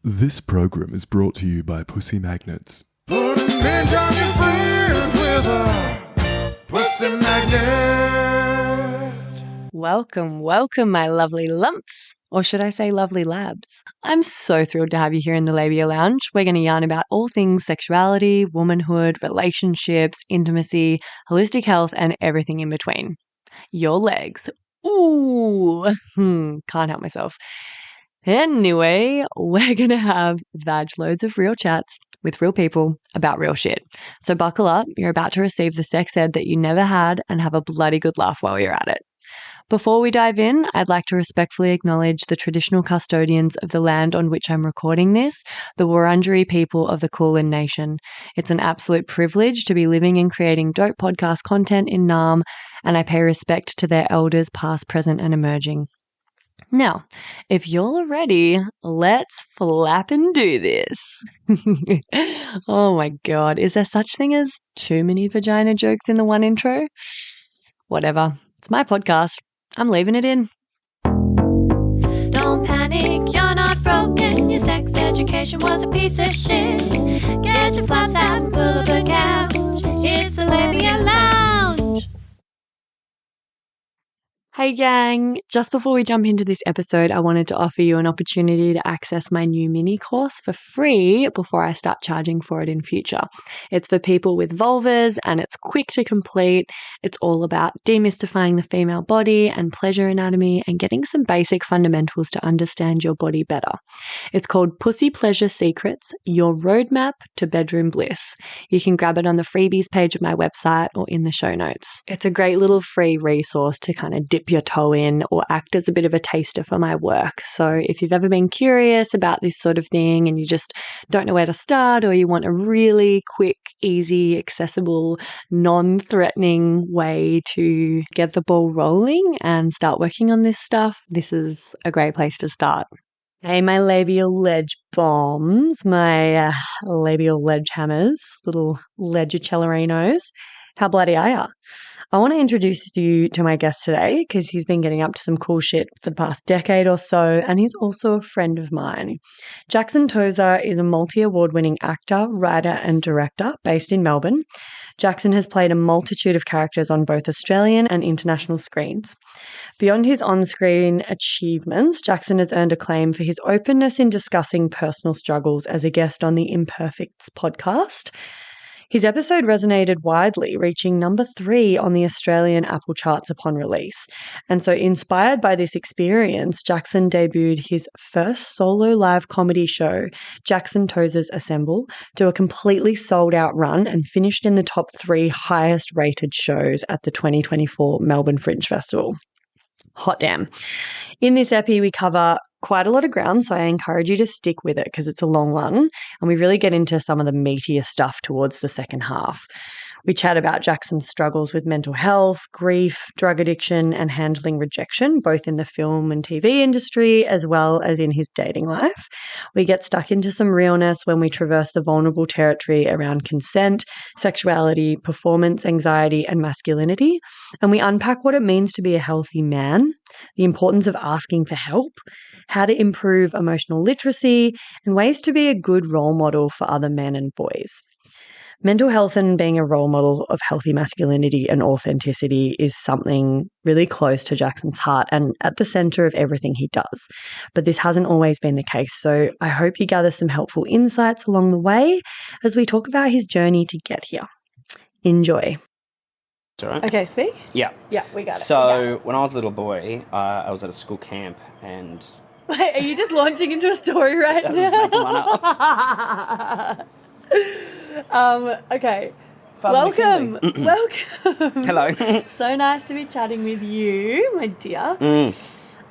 This program is brought to you by Pussy Magnets. Put a midge on your friend with a pussy magnet. Welcome, my lovely lumps. Or should I say lovely labs? I'm so thrilled to have you here in the Labia Lounge. We're going to yarn about all things sexuality, womanhood, relationships, intimacy, holistic health, and everything in between. Your legs. Ooh, can't help myself. Anyway, we're going to have vag loads of real chats with real people about real shit. So buckle up, you're about to receive the sex ed that you never had and have a bloody good laugh while you're at it. Before we dive in, I'd like to respectfully acknowledge the traditional custodians of the land on which I'm recording this, the Wurundjeri people of the Kulin Nation. It's an absolute privilege to be living and creating dope podcast content in Naarm, and I pay respect to their elders past, present, and emerging. Now, if you're ready, let's flap and do this. Oh my God, is there such thing as too many vagina jokes in the one intro? Whatever, it's my podcast. I'm leaving it in. Don't panic, you're not broken. Your sex education was a piece of shit. Get your flaps out and pull up a couch. It's the Labia Lounge. Hey gang, just before we jump into this episode, I wanted to offer you an opportunity to access my new mini course for free before I start charging for it in future. It's for people with vulvas and it's quick to complete. It's all about demystifying the female body and pleasure anatomy and getting some basic fundamentals to understand your body better. It's called Pussy Pleasure Secrets, Your Roadmap to Bedroom Bliss. You can grab it on the freebies page of my website or in the show notes. It's a great little free resource to kind of dip your toe in or act as a bit of a taster for my work. So if you've ever been curious about this sort of thing and you just don't know where to start, or you want a really quick, easy, accessible, non-threatening way to get the ball rolling and start working on this stuff, this is a great place to start. Hey, my labial ledge bombs, my labial ledge hammers, little ledgicellarinos. How bloody are ya? I want to introduce you to my guest today because he's been getting up to some cool shit for the past decade or so, and he's also a friend of mine. Jackson Tozer is a multi-award-winning actor, writer, and director based in Melbourne. Jackson has played a multitude of characters on both Australian and international screens. Beyond his on-screen achievements, Jackson has earned acclaim for his openness in discussing personal struggles as a guest on the Imperfects Podcast. His episode resonated widely, reaching number 3 on the Australian Apple charts upon release. And so inspired by this experience, Jackson debuted his first solo live comedy show, Jackson Tozer's Assemble, to a completely sold-out run and finished in the top 3 highest-rated shows at the 2024 Melbourne Fringe Festival. Hot damn. In this epi, we cover quite a lot of ground, so I encourage you to stick with it because it's a long one, and we really get into some of the meatier stuff towards the second half. We chat about Jackson's struggles with mental health, grief, drug addiction, and handling rejection, both in the film and TV industry as well as in his dating life. We get stuck into some realness when we traverse the vulnerable territory around consent, sexuality, performance anxiety, and masculinity. And we unpack what it means to be a healthy man, the importance of asking for help, how to improve emotional literacy, and ways to be a good role model for other men and boys. Mental health and being a role model of healthy masculinity and authenticity is something really close to Jackson's heart and at the center of everything he does. But this hasn't always been the case, so I hope you gather some helpful insights along the way as we talk about his journey to get here. Enjoy. All right. Okay, speak? Yeah. Yeah, we got it. So when I was a little boy, I was at a school camp and... Wait, are you just launching into a story right I was making one now? Okay. Welcome. Welcome. Hello. So nice to be chatting with you, my dear.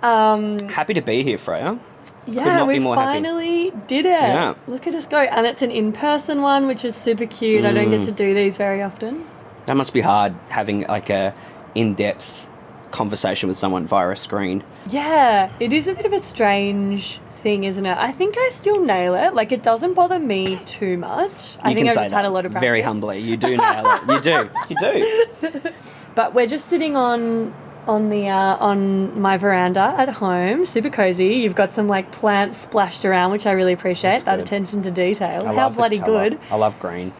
Happy to be here, Freya. Yeah, we finally did it. Yeah. Look at us go. And it's an in-person one, which is super cute. I don't get to do these very often. That must be hard, having like a in-depth conversation with someone via a screen. Yeah, it is a bit of a strange thing, isn't it? I think I still nail it. Like, it doesn't bother me too much. I think I've just had a lot of practice. Very humbly. You do nail it. You do. But we're just sitting on on my veranda at home. Super cozy. You've got some like plants splashed around, which I really appreciate. That's That good. attention to detail. I How love the bloody colour. good. I love green.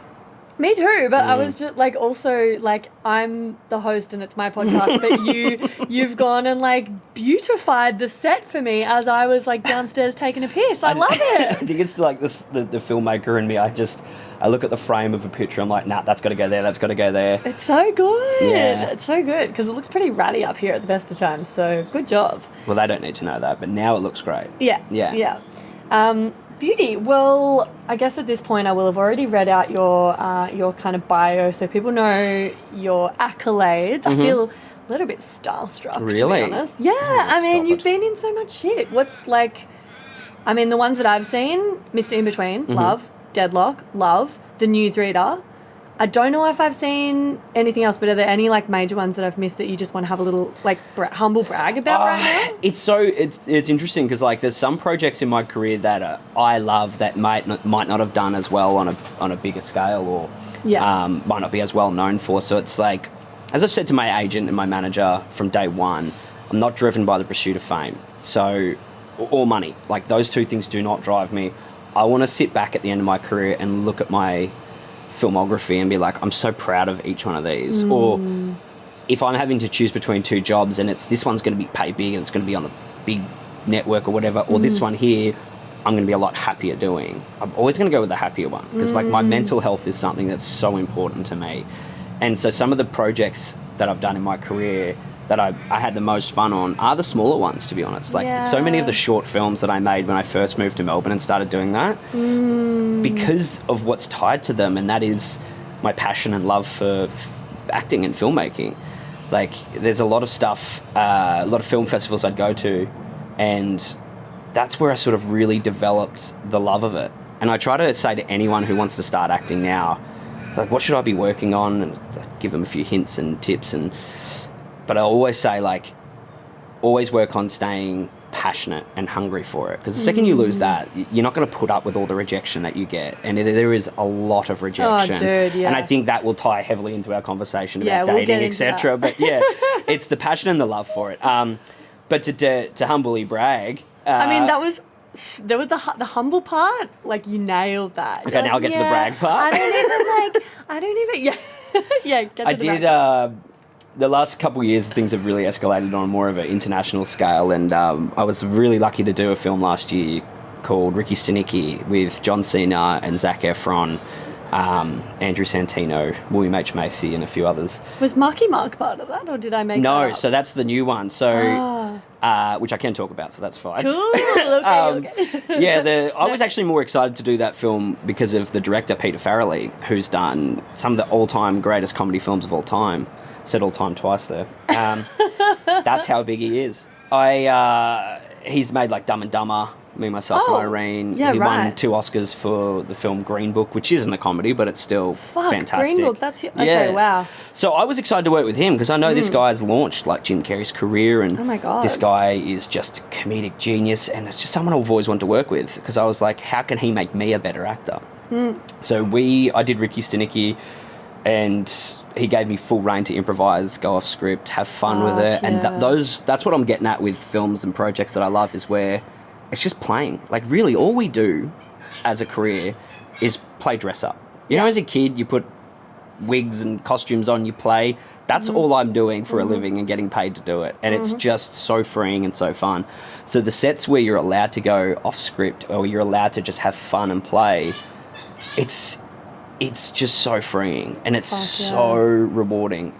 Me too, but I was just like, also like, I'm the host and it's my podcast, but you've gone and like beautified the set for me as I was like downstairs taking a piss. I love I it. think it's like this, the filmmaker in me. I look at the frame of a picture. I'm like, nah, that's got to go there. That's got to go there. It's so good. Yeah. It's so good because it looks pretty ratty up here at the best of times. So good job. Well, they don't need to know that, but now it looks great. Yeah. Yeah. Beauty. Well, I guess at this point I will have already read out your kind of bio, so people know your accolades. I feel a little bit starstruck. Really? To be honest. Yeah. I mean, stop you've it. been in so much shit. What's like? I mean, the ones that I've seen: Mr. In Between, love; Deadlock, love; The Newsreader. I don't know if I've seen anything else, but are there any like major ones that I've missed that you just want to have a little like humble brag about right now? It's interesting because like there's some projects in my career that I love that might not have done as well on a bigger scale or might not be as well known for. So it's like, as I've said to my agent and my manager from day one, I'm not driven by the pursuit of fame. So or money, like those two things do not drive me. I want to sit back at the end of my career and look at my filmography and be like, I'm so proud of each one of these. Or if I'm having to choose between two jobs and it's this one's going to be paid big and it's going to be on a big network or whatever, or this one here I'm going to be a lot happier doing, I'm always going to go with the happier one because like my mental health is something that's so important to me. And so some of the projects that I've done in my career that I had the most fun on are the smaller ones, to be honest. Like so many of the short films that I made when I first moved to Melbourne and started doing that, because of what's tied to them, and that is my passion and love for acting and filmmaking. Like there's a lot of stuff, a lot of film festivals I'd go to, and that's where I sort of really developed the love of it. And I try to say to anyone who wants to start acting now, like, what should I be working on? And give them a few hints and tips. But I always say, like, always work on staying passionate and hungry for it. Because the second you lose that, you're not going to put up with all the rejection that you get. And there is a lot of rejection. Oh, dude, yeah. And I think that will tie heavily into our conversation about we'll dating, get into etc. that. But yeah, it's the passion and the love for it. But to humbly brag... I mean, there was the humble part. Like, you nailed that. Okay, now I'll get to the brag part. I don't even, yeah, get to I the did... brag. The last couple of years, things have really escalated on more of an international scale, and I was really lucky to do a film last year called Ricky Stenicki with John Cena and Zac Efron, Andrew Santino, William H. Macy, and a few others. Was Marky Mark part of that, or did I make that No, up? so that's the new one. So, which I can talk about, so that's fine. Cool, okay. Yeah, I was actually more excited to do that film because of the director, Peter Farrelly, who's done some of the all-time greatest comedy films of all time. Said all time twice there. That's how big he is. He's made like Dumb and Dumber, Me, Myself and Irene. Yeah, he right. won 2 Oscars for the film Green Book, which isn't a comedy, but it's still fantastic. Green Book, that's... Okay, wow. So I was excited to work with him because I know this guy's launched like Jim Carrey's career, and Oh my God. this guy is just a comedic genius, and it's just someone I've always wanted to work with because I was like, how can he make me a better actor? So I did Ricky Stenicki, and he gave me full reign to improvise, go off script, have fun with it. And that's what I'm getting at with films and projects that I love, is where it's just playing. Like, really, all we do as a career is play dress up. You know, as a kid, you put wigs and costumes on, you play. That's all I'm doing for a living and getting paid to do it. And it's just so freeing and so fun. So the sets where you're allowed to go off script or you're allowed to just have fun and play, it's just so freeing, and it's so rewarding.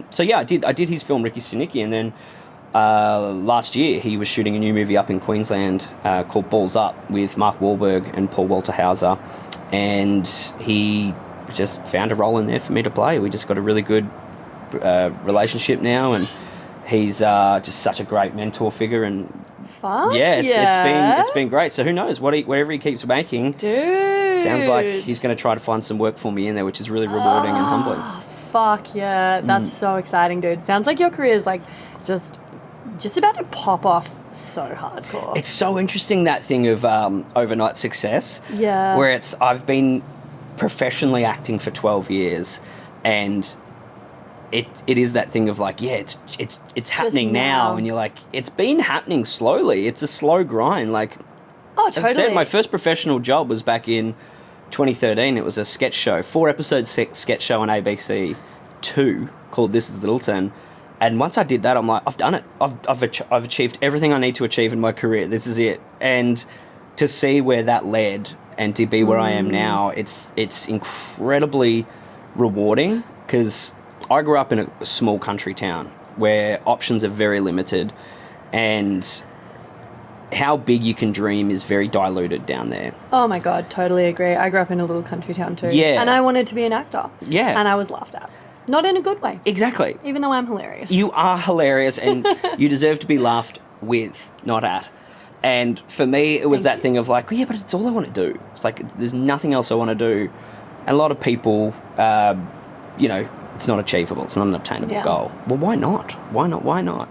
So yeah, I did his film Ricky Stenicki, and then last year he was shooting a new movie up in Queensland called Balls Up with Mark Wahlberg and Paul Walter Hauser, and he just found a role in there for me to play. We just got a really good relationship now, and he's just such a great mentor figure, and it's been great. So who knows, wherever he keeps making, Dude. sounds like he's going to try to find some work for me in there, which is really rewarding and humbling. Fuck yeah, that's so exciting, dude. Sounds like your career is like just about to pop off so hardcore. It's so interesting, that thing of overnight success. Yeah. Where I've been professionally acting for 12 years, and it is that thing of like, yeah, it's happening now. and you're like, it's been happening slowly. It's a slow grind. Like, Oh, as totally. I said, my first professional job was back in 2013. It was a sketch show, 4-episode sketch show on ABC 2 called This Is Littleton. And once I did that, I'm like, I've done it. I've achieved everything I need to achieve in my career. This is it. And to see where that led and to be where I am now, it's incredibly rewarding, because I grew up in a small country town where options are very limited, and how big you can dream is very diluted down there. Oh my God, totally agree. I grew up in a little country town too. Yeah. And I wanted to be an actor. Yeah. And I was laughed at. Not in a good way. Exactly. Even though I'm hilarious. You are hilarious, and you deserve to be laughed with, not at. And for me, it was that thing of like, yeah, but it's all I want to do. It's like, there's nothing else I want to do. And a lot of people, it's not achievable. It's not an obtainable goal. Well, why not? Why not? Why not?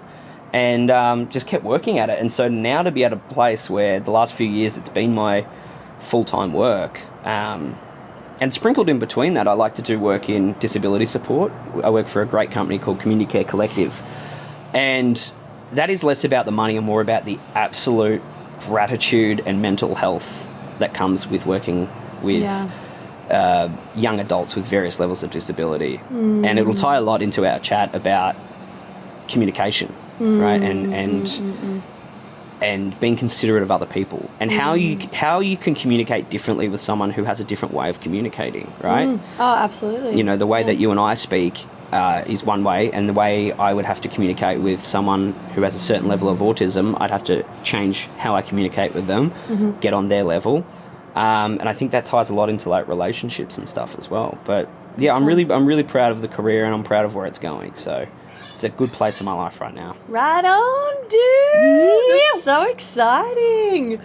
And just kept working at it. And so now to be at a place where the last few years it's been my full-time work, and sprinkled in between that, I like to do work in disability support. I work for a great company called Community Care Collective. And that is less about the money and more about the absolute gratitude and mental health that comes with working with young adults with various levels of disability. And it'll tie a lot into our chat about communication, right? And being considerate of other people, and how you can communicate differently with someone who has a different way of communicating, right? Oh, absolutely. You know, the way that you and I speak is one way, and the way I would have to communicate with someone who has a certain level of autism, I'd have to change how I communicate with them, get on their level. And I think that ties a lot into like relationships and stuff as well. But yeah, I'm really proud of the career, and I'm proud of where it's going. So it's a good place in my life right now. Right on, dude. That's so exciting.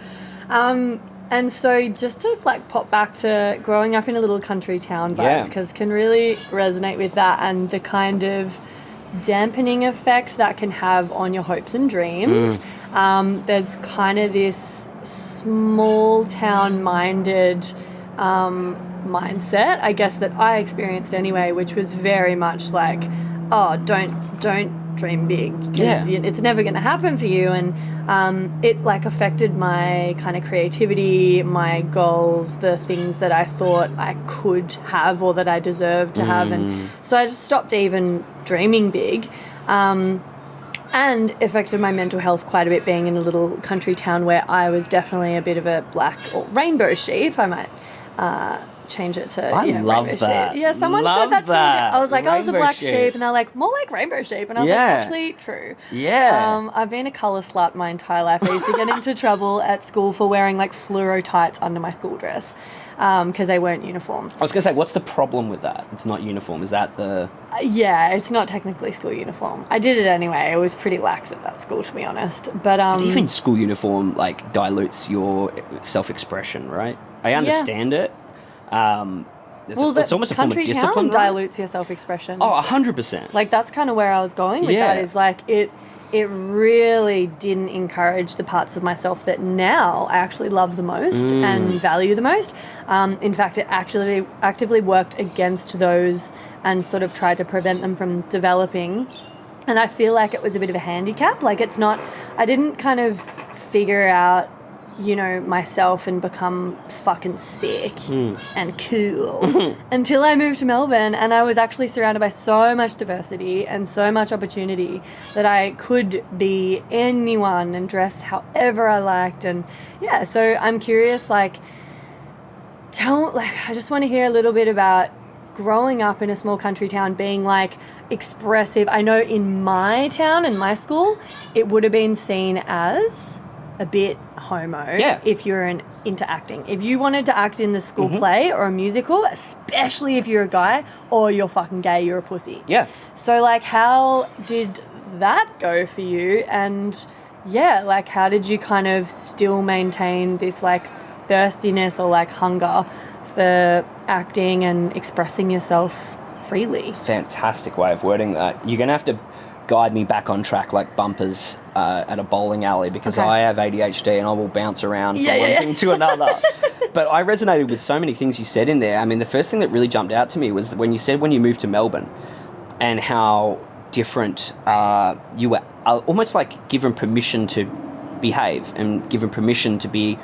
And so just to like pop back to growing up in a little country town vibes, because can really resonate with that, and the kind of dampening effect that can have on your hopes and dreams. There's kind of this small town minded mindset, I guess, that I experienced anyway, which was very much like, oh, don't dream big, because it's never going to happen for you. And it like affected my kind of creativity, my goals, the things that I thought I could have or that I deserved to have. And so I just stopped even dreaming big, and affected my mental health quite a bit, being in a little country town where I was definitely a bit of a black or rainbow sheep. I might change it to love that. Sheep. Yeah, someone said that to me. I was like, I was a black sheep, and they're like, more like rainbow sheep, and I was like, actually true. I've been a colour slut my entire life. I used to get into trouble at school for wearing like fluoro tights under my school dress, because they weren't uniform. I was going to say, what's the problem with that? It's not uniform. Is that the... yeah, it's not technically school uniform. I did it anyway. It was pretty lax at that school, to be honest. But even school uniform like dilutes your self-expression, right? I understand it. It's almost a form of discipline, right? Dilutes your self-expression. Oh, 100%. Like, that's kind of where I was going with that, is like it really didn't encourage the parts of myself that now I actually love the most and value the most. In fact, it actively worked against those and sort of tried to prevent them from developing. And I feel like it was a bit of a handicap. Like, I didn't kind of figure out, myself and become fucking sick and cool until I moved to Melbourne, and I was actually surrounded by so much diversity and so much opportunity that I could be anyone and dress however I liked. And so I'm curious, I just want to hear a little bit about growing up in a small country town, being like expressive. I know in my town and my school, it would have been seen as a bit homo if you're into acting. If you wanted to act in the school play or a musical, especially if you're a guy, or you're fucking gay, you're a pussy. Yeah. So, how did that go for you? And, how did you kind of still maintain this, thirstiness or, hunger for acting and expressing yourself freely? Fantastic way of wording that. You're going to have to guide me back on track like bumpers at a bowling alley, because I have ADHD and I will bounce around from one thing to another. But I resonated with so many things you said in there. I mean, the first thing that really jumped out to me was when you said when you moved to Melbourne. and how different you were almost like given permission to behave and given permission to be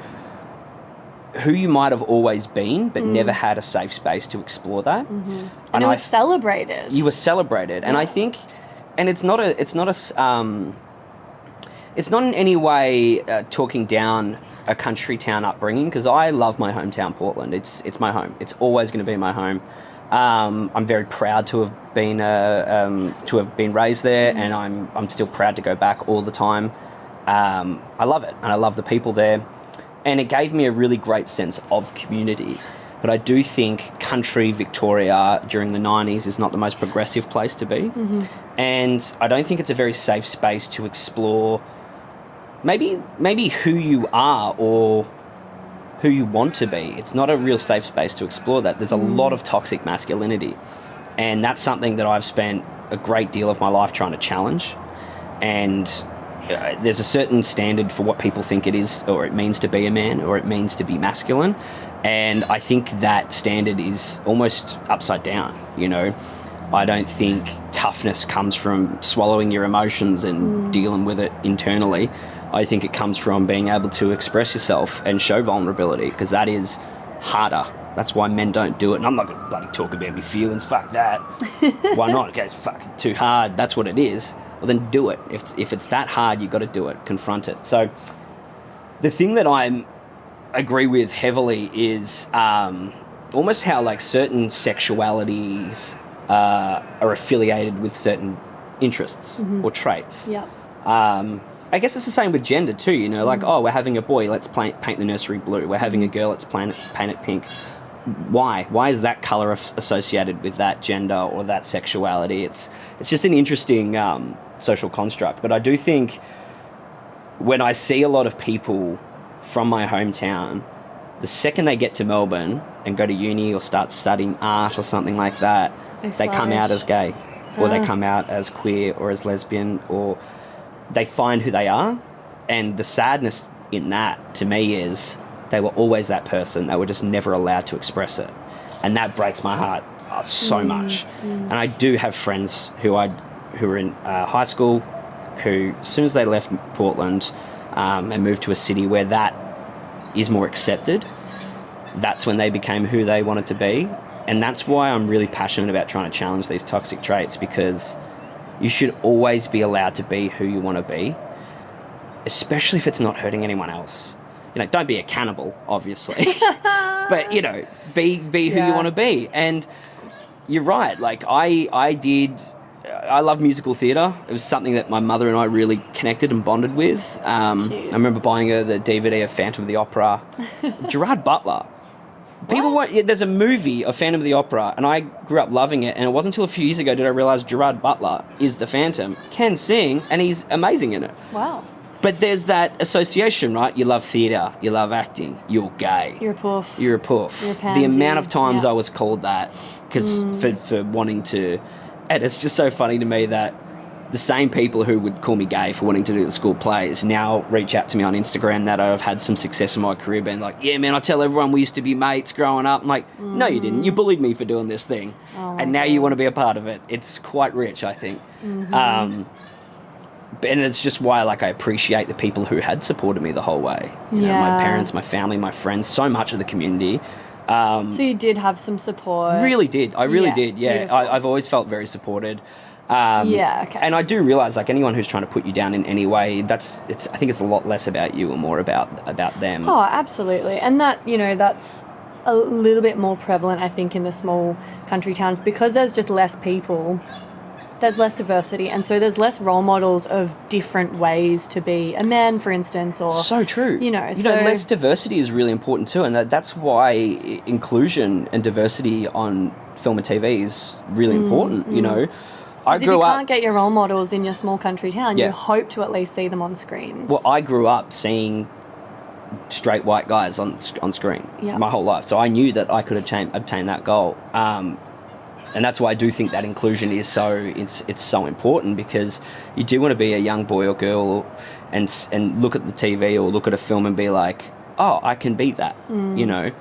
who you might have always been, but never had a safe space to explore that. And it was celebrated. You were celebrated, and I think, and it's not in any way talking down a country town upbringing, because I love my hometown, Portland. It's my home. It's always going to be my home. I'm very proud to have been raised there, and I'm still proud to go back all the time. I love it, and I love the people there. And it gave me a really great sense of community. But I do think country Victoria during the 90s is not the most progressive place to be. And I don't think it's a very safe space to explore maybe who you are or who you want to be. It's not a real safe space to explore that. There's a lot of toxic masculinity. And that's something that I've spent a great deal of my life trying to challenge. And there's a certain standard for what people think it is, or it means to be a man, or it means to be masculine. And I think that standard is almost upside down, you know. I don't think toughness comes from swallowing your emotions and dealing with it internally. I think it comes from being able to express yourself and show vulnerability, because that is harder. That's why men don't do it. And I'm not going to bloody talk about my feelings. Fuck that. Why not? Okay, it's fucking too hard. That's what it is. Well, then do it. If it's that hard, you've got to do it. Confront it. So the thing that I agree with heavily is almost how like certain sexualities are affiliated with certain interests or traits. Yeah. I guess it's the same with gender too, you know, like, oh, we're having a boy, let's paint the nursery blue. We're having a girl, let's paint it pink. Why? Why is that colour associated with that gender or that sexuality? It's just an interesting social construct. But I do think when I see a lot of people from my hometown, the second they get to Melbourne and go to uni or start studying art or something like that, they come out as gay or they come out as queer or as lesbian, or they find who they are. And the sadness in that, to me, is they were always that person. They were just never allowed to express it. And that breaks my heart so much. And I do have friends who were in high school who, as soon as they left Portland and moved to a city where that is more accepted, that's when they became who they wanted to be. And that's why I'm really passionate about trying to challenge these toxic traits, because you should always be allowed to be who you want to be, especially if it's not hurting anyone else. You know, don't be a cannibal, obviously, but, you know, be who you want to be. And you're right. Like I love musical theatre. It was something that my mother and I really connected and bonded with. I remember buying her the DVD of Phantom of the Opera. Gerard Butler. There's a movie of Phantom of the Opera, and I grew up loving it, and it wasn't until a few years ago did I realise Gerard Butler is the Phantom, can sing, and he's amazing in it. Wow. But there's that association, right? You love theatre, you love acting, you're gay. You're a poof. You're a poof. You're a pansy. The amount of times I was called that, because for wanting to... And it's just so funny to me that the same people who would call me gay for wanting to do the school plays now reach out to me on Instagram that I've had some success in my career, being like, yeah, man, I tell everyone we used to be mates growing up. I'm like, no, you didn't. You bullied me for doing this thing. And now you want to be a part of it. It's quite rich, I think. And it's just why, like, I appreciate the people who had supported me the whole way. You know, my parents, my family, my friends, so much of the community. So you did have some support. Really did. I really did. Yeah, I've always felt very supported. Okay. And I do realise, like, anyone who's trying to put you down in any way, I think it's a lot less about you and more about them. Oh, absolutely. And that, you know, that's a little bit more prevalent, I think, in the small country towns, because there's just less people. There's less diversity, and so there's less role models of different ways to be a man, for instance, or... So true. You know, less diversity is really important too, and that's why inclusion and diversity on film and TV is really important, you know. If you can't get your role models in your small country town, you hope to at least see them on screens. Well, I grew up seeing straight white guys on screen my whole life, so I knew that I could obtain that goal. And that's why I do think that inclusion is it's so important, because you do want to be a young boy or girl and look at the TV or look at a film and be like, oh, I can be that, you know.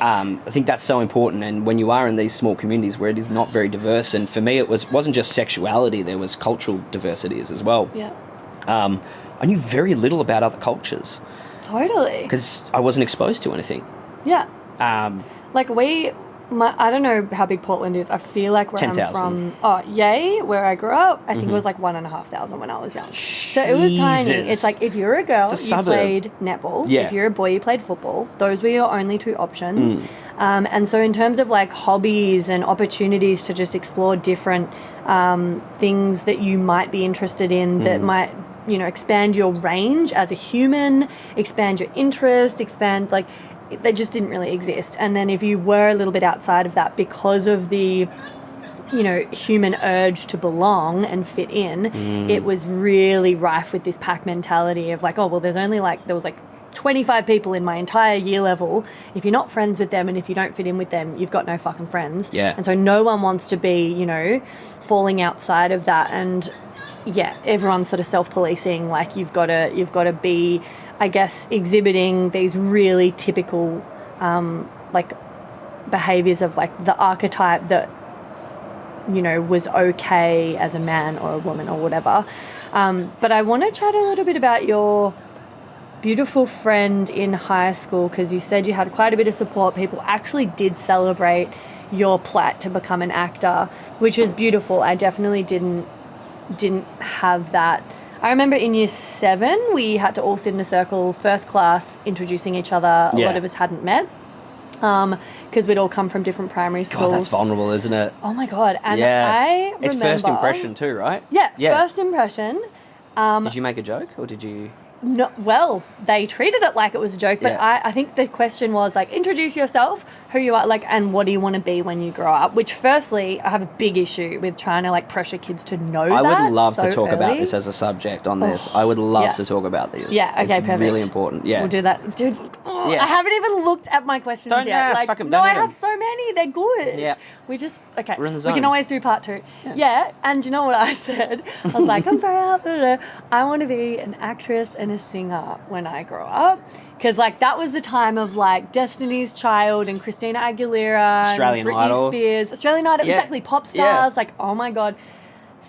I think that's so important. And when you are in these small communities where it is not very diverse, and for me it wasn't just sexuality, there was cultural diversities as well. Yeah. I knew very little about other cultures. Totally. Because I wasn't exposed to anything. Yeah. I don't know how big Portland is. I feel like where 10,000. I'm from, where I grew up, I think it was like 1,500 when I was young. So it was tiny. It's like if you're a girl, you played netball. Yeah. If you're a boy, you played football. Those were your only two options. And so in terms of like hobbies and opportunities to just explore different things that you might be interested in that might, you know, expand your range as a human, expand your interest, they just didn't really exist. And then if you were a little bit outside of that because of the, you know, human urge to belong and fit in, it was really rife with this pack mentality of like, oh, well, there was 25 people in my entire year level. If you're not friends with them and if you don't fit in with them, you've got no fucking friends. Yeah. And so no one wants to be, you know, falling outside of that. And yeah, everyone's sort of self-policing. Like you've got to be, I guess, exhibiting these really typical, like, behaviours of, like, the archetype that, you know, was okay as a man or a woman or whatever. But I want to chat a little bit about your beautiful friend in high school, because you said you had quite a bit of support. People actually did celebrate your plight to become an actor, which was beautiful. I definitely didn't have that. I remember in year 7, we had to all sit in a circle, first class, introducing each other. A lot of us hadn't met because we'd all come from different primary schools. God, that's vulnerable, isn't it? Oh, my God. And I remember... It's first impression too, right? Yeah, first impression. Did you make a joke or did you... No, well, they treated it like it was a joke, but I think the question was, like, introduce yourself, who you are, like, and what do you want to be when you grow up, which, firstly, I have a big issue with trying to, like, pressure kids to know that. I would love to talk early. about this as a subject on this. I would love to talk about this. Yeah, okay, it's perfect. really important. Yeah. We'll do that. Dude, I haven't even looked at my questions yet. Like, fuck 'em, no, don't I hit 'em. have so many. They're good. Yeah. We just, okay. We're in the zone. We can always do part 2. Yeah, and do you know what I said? I was like, I'm proud. I want to be an actress and a singer when I grow up. Because, like, that was the time of, like, Destiny's Child and Christina Aguilera. Australian and Britney Idol. Spears. Australian Idol, exactly. Pop stars. Like, oh, my God.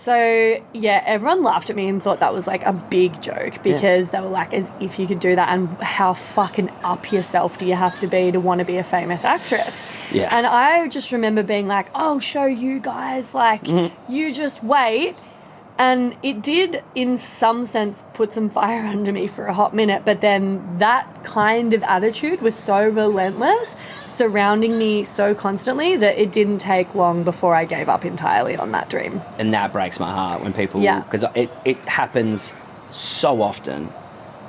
So, yeah, everyone laughed at me and thought that was, like, a big joke because they were like, as if you could do that, and how fucking up yourself do you have to want to be a famous actress? Yeah. And I just remember being like, I'll show you guys, like, you just wait. And it did, in some sense, put some fire under me for a hot minute, but then that kind of attitude was so relentless, surrounding me so constantly, that it didn't take long before I gave up entirely on that dream. And that breaks my heart when people... Because it happens so often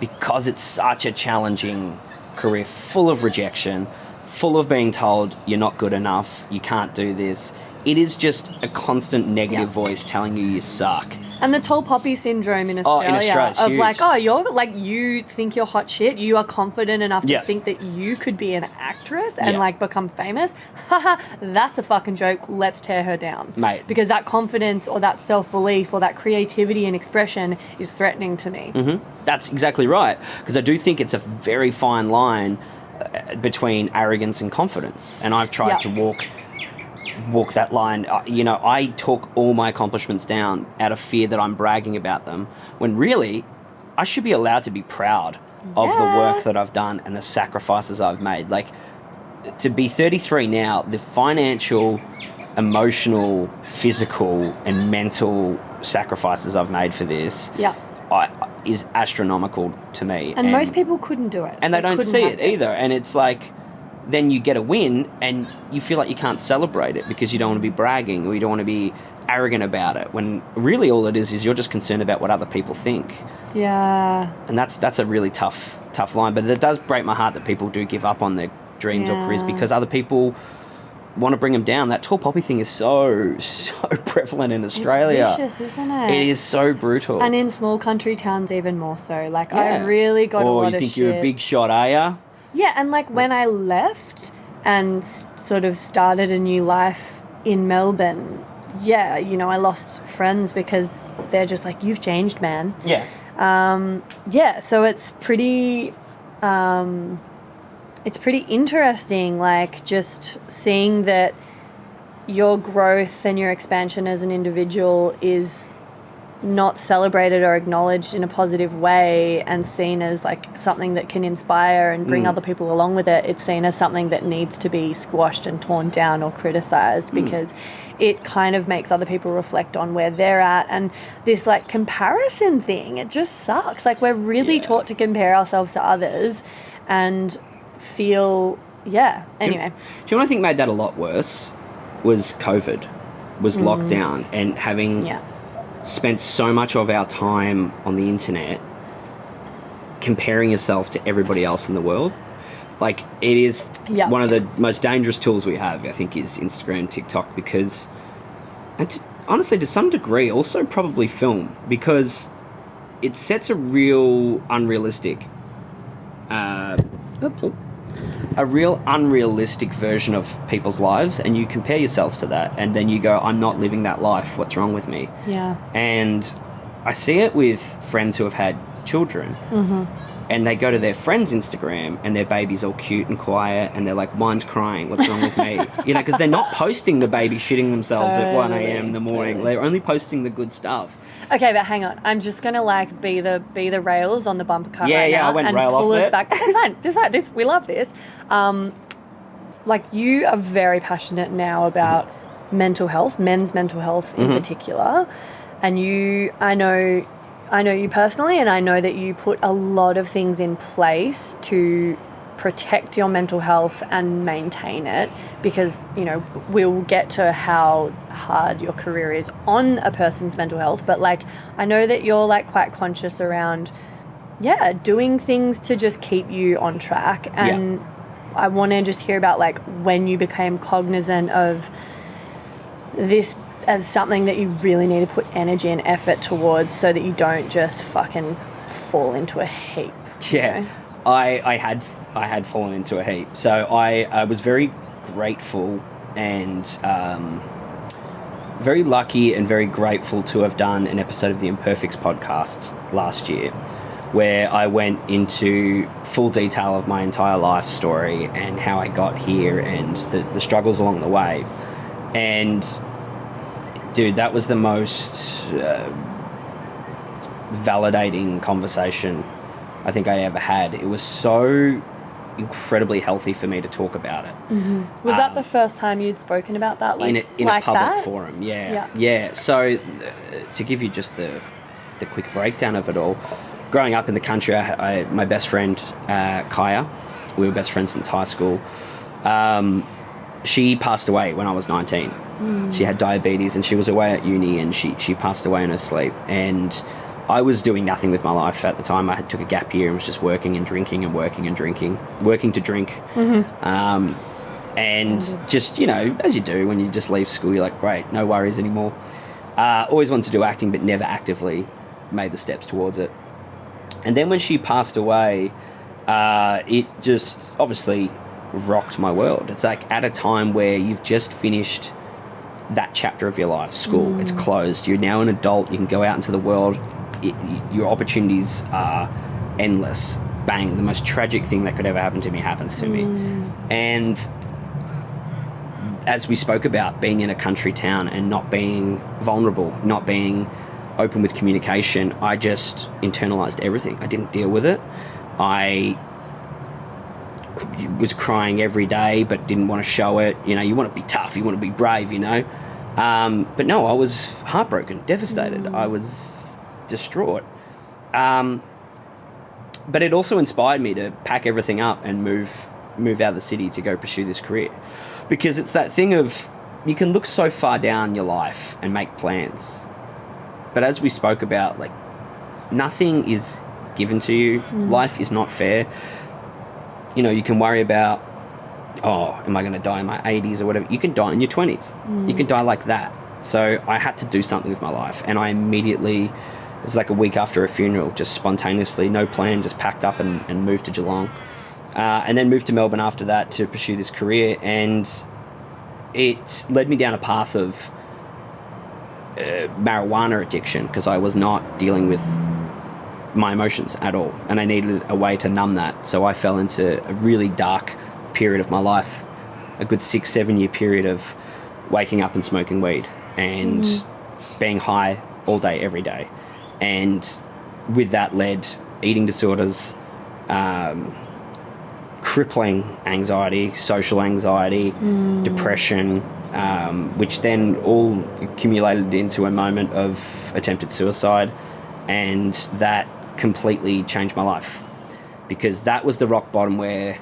because it's such a challenging career, full of rejection, full of being told you're not good enough, you can't do this. It is just a constant negative voice telling you suck. And the tall poppy syndrome in Australia, of huge. like, you're like, you think you're hot shit, you are confident enough to think that you could be an actress and like become famous. Haha, that's a fucking joke. Let's tear her down, mate. Because that confidence or that self-belief or that creativity and expression is threatening to me. That's exactly right. Because I do think it's a very fine line between arrogance and confidence, and I've tried to walk that line. You know, I took all my accomplishments down out of fear that I'm bragging about them, when really I should be allowed to be proud of the work that I've done and the sacrifices I've made. Like, to be 33 now, the financial, emotional, physical and mental sacrifices I've made for this is astronomical to me. And most people couldn't do it. And they don't see it either. And it's like, then you get a win and you feel like you can't celebrate it because you don't want to be bragging or you don't want to be arrogant about it, when really all it is you're just concerned about what other people think. Yeah. And that's a really tough line. But it does break my heart that people do give up on their dreams or careers because other people want to bring them down. That tall poppy thing is so prevalent in Australia. It's vicious, isn't it? It is so brutal. And in small country towns even more so. Like, I really got a lot of shit. Oh, you think you're a big shot, are ya? Yeah, and like when I left and sort of started a new life in Melbourne, you know, I lost friends because they're just like, you've changed, man. Yeah. So it's pretty it's pretty interesting, like just seeing that your growth and your expansion as an individual is not celebrated or acknowledged in a positive way and seen as like something that can inspire and bring other people along with it. It's seen as something that needs to be squashed and torn down or criticized because it kind of makes other people reflect on where they're at. And this like comparison thing, it just sucks. Like we're really taught to compare ourselves to others and feel, anyway. Do you know what I think made that a lot worse? Was COVID, was lockdown, and having spent so much of our time on the internet comparing yourself to everybody else in the world. Like, it is one of the most dangerous tools we have, I think, is Instagram and TikTok, because, and honestly, to some degree, also probably film, because it sets a real unrealistic version of people's lives, and you compare yourselves to that, and then you go, I'm not living that life, what's wrong with me? Yeah. And I see it with friends who have had children, and they go to their friend's Instagram, and their baby's all cute and quiet, and they're like, mine's crying, what's wrong with me? You know, because they're not posting the baby shitting themselves at 1 a.m. in the morning. They're only posting the good stuff. Okay, but hang on. I'm just gonna like be the rails on the bumper car right now. I went and rail pull off us there. back. This fine. We love this. Like you are very passionate now about mental health, men's mental health in particular, and I know you personally, and I know that you put a lot of things in place to protect your mental health and maintain it, because, you know, we'll get to how hard your career is on a person's mental health, but like I know that you're like quite conscious around doing things to just keep you on track. And I want to just hear about like when you became cognizant of this as something that you really need to put energy and effort towards, so that you don't just fucking fall into a heap. Yeah. You know? I had fallen into a heap. So I was very grateful and very lucky and very grateful to have done an episode of the Imperfects Podcast last year, where I went into full detail of my entire life story and how I got here and the struggles along the way. And dude, that was the most validating conversation I think I ever had. It was so incredibly healthy for me to talk about it. Was that the first time you'd spoken about that? Like, in like a public that? forum, yeah. So to give you just the quick breakdown of it all, growing up in the country, my best friend, Kaya, we were best friends since high school. She passed away when I was 19. She had diabetes, and she was away at uni, and she passed away in her sleep. And I was doing nothing with my life at the time. I took a gap year and was just working and drinking and working and drinking, working to drink. And just, you know, as you do when you just leave school, you're like, great, no worries anymore. Always wanted to do acting, but never actively made the steps towards it. And then when she passed away, it just obviously rocked my world. It's like at a time where you've just finished that chapter of your life, school, it's closed, you're now an adult, you can go out into the world, your opportunities are endless. Bang, the most tragic thing that could ever happen to me happens to me. And as we spoke about, being in a country town and not being vulnerable, not being open with communication, I just internalized everything. I didn't deal with it. I was crying every day but didn't want to show it. You know, you want to be tough, you want to be brave, you know. But no, I was heartbroken, devastated. I was distraught. But it also inspired me to pack everything up and move out of the city to go pursue this career. Because it's that thing of, you can look so far down your life and make plans. But as we spoke about, like, nothing is given to you. Life is not fair. You know, you can worry about, am I going to die in my 80s or whatever? You can die in your 20s. You can die like that. So I had to do something with my life. And I immediately, it was like a week after a funeral, just spontaneously, no plan, just packed up and moved to Geelong. And then moved to Melbourne after that to pursue this career. And it led me down a path of marijuana addiction, because I was not dealing with my emotions at all, and I needed a way to numb that. So I fell into a really dark period of my life, a good 6-7 year period of waking up and smoking weed and being high all day, every day. And with that led eating disorders, crippling anxiety, social anxiety, depression, which then all accumulated into a moment of attempted suicide. And that completely changed my life, because that was the rock bottom where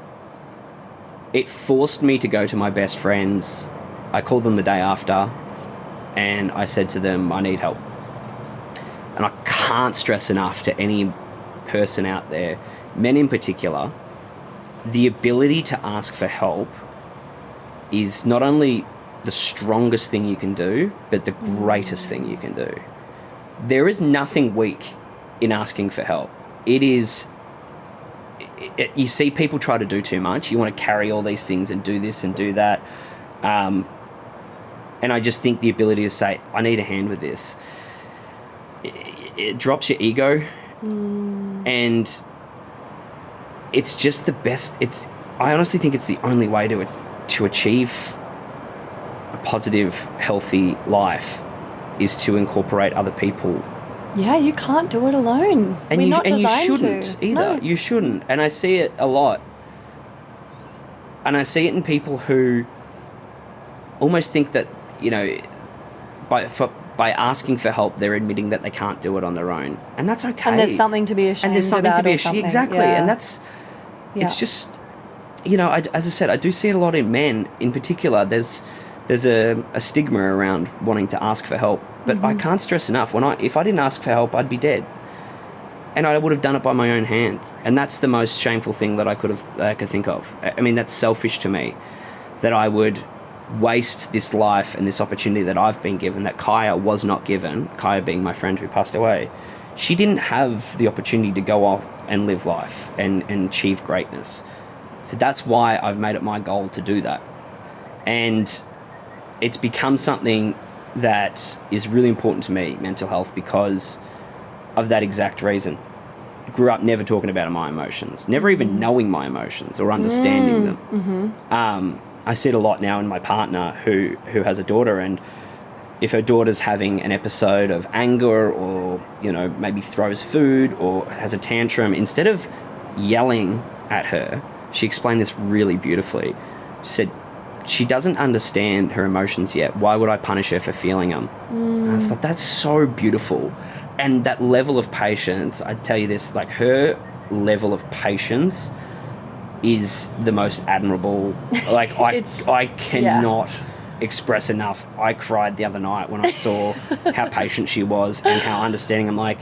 it forced me to go to my best friends. I called them the day after and I said to them, I need help. And I can't stress enough to any person out there, men in particular, the ability to ask for help is not only the strongest thing you can do, but the greatest thing you can do. There is nothing weak in asking for help. It is... you see people try to do too much. You want to carry all these things and do this and do that. And I just think the ability to say, I need a hand with this, it drops your ego. And it's just the best. I honestly think it's the only way to achieve a positive, healthy life is to incorporate other people. Yeah, you can't do it alone. And We're you, not and you designed shouldn't to. either. No. You shouldn't. And I see it a lot. And I see it in people who almost think that, you know, by asking for help, they're admitting that they can't do it on their own. And that's okay. And there's something to be ashamed And there's something about to be or ashamed. something. Exactly. Yeah. And that's, it's Yeah. just, you know, as I said, I do see it a lot in men in particular. There's a stigma around wanting to ask for help. But I can't stress enough, if I didn't ask for help, I'd be dead. And I would have done it by my own hand. And that's the most shameful thing that I could think of. I mean, that's selfish to me, that I would waste this life and this opportunity that I've been given, that Kaya was not given, Kaya being my friend who passed away. She didn't have the opportunity to go off and live life and achieve greatness. So that's why I've made it my goal to do that. And it's become something that is really important to me, mental health, because of that exact reason. Grew up never talking about my emotions, never even knowing my emotions or understanding them. I see it a lot now in my partner who has a daughter, and if her daughter's having an episode of anger or, you know, maybe throws food or has a tantrum, instead of yelling at her, she explained this really beautifully. She said, she doesn't understand her emotions yet. Why would I punish her for feeling them? And I was like, that's so beautiful. And that level of patience, I tell you this, like her level of patience is the most admirable. Like I cannot express enough. I cried the other night when I saw how patient she was and how understanding. I'm like,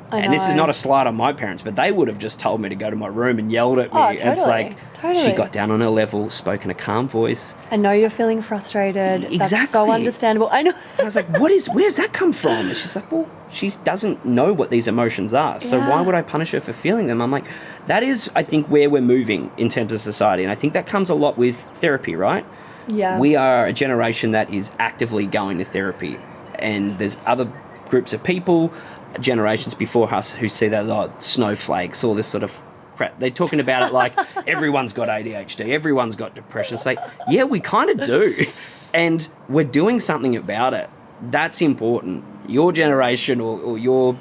and this is not a slight on my parents, but they would have just told me to go to my room and yelled at me. Oh, And it's like, totally. she got down on her level, spoke in a calm voice. I know you're feeling frustrated. Exactly. That's so understandable. I know. And I was like, where's that come from? And she's like, well, she doesn't know what these emotions are. So why would I punish her for feeling them? I'm like, that is, I think, where we're moving in terms of society. And I think that comes a lot with therapy, right? Yeah. We are a generation that is actively going to therapy. And there's other groups of people, generations before us, who see that, oh, snowflakes, all this sort of crap. They're talking about it like everyone's got ADHD, everyone's got depression. It's like, yeah, we kind of do. And we're doing something about it. That's important. Your generation or your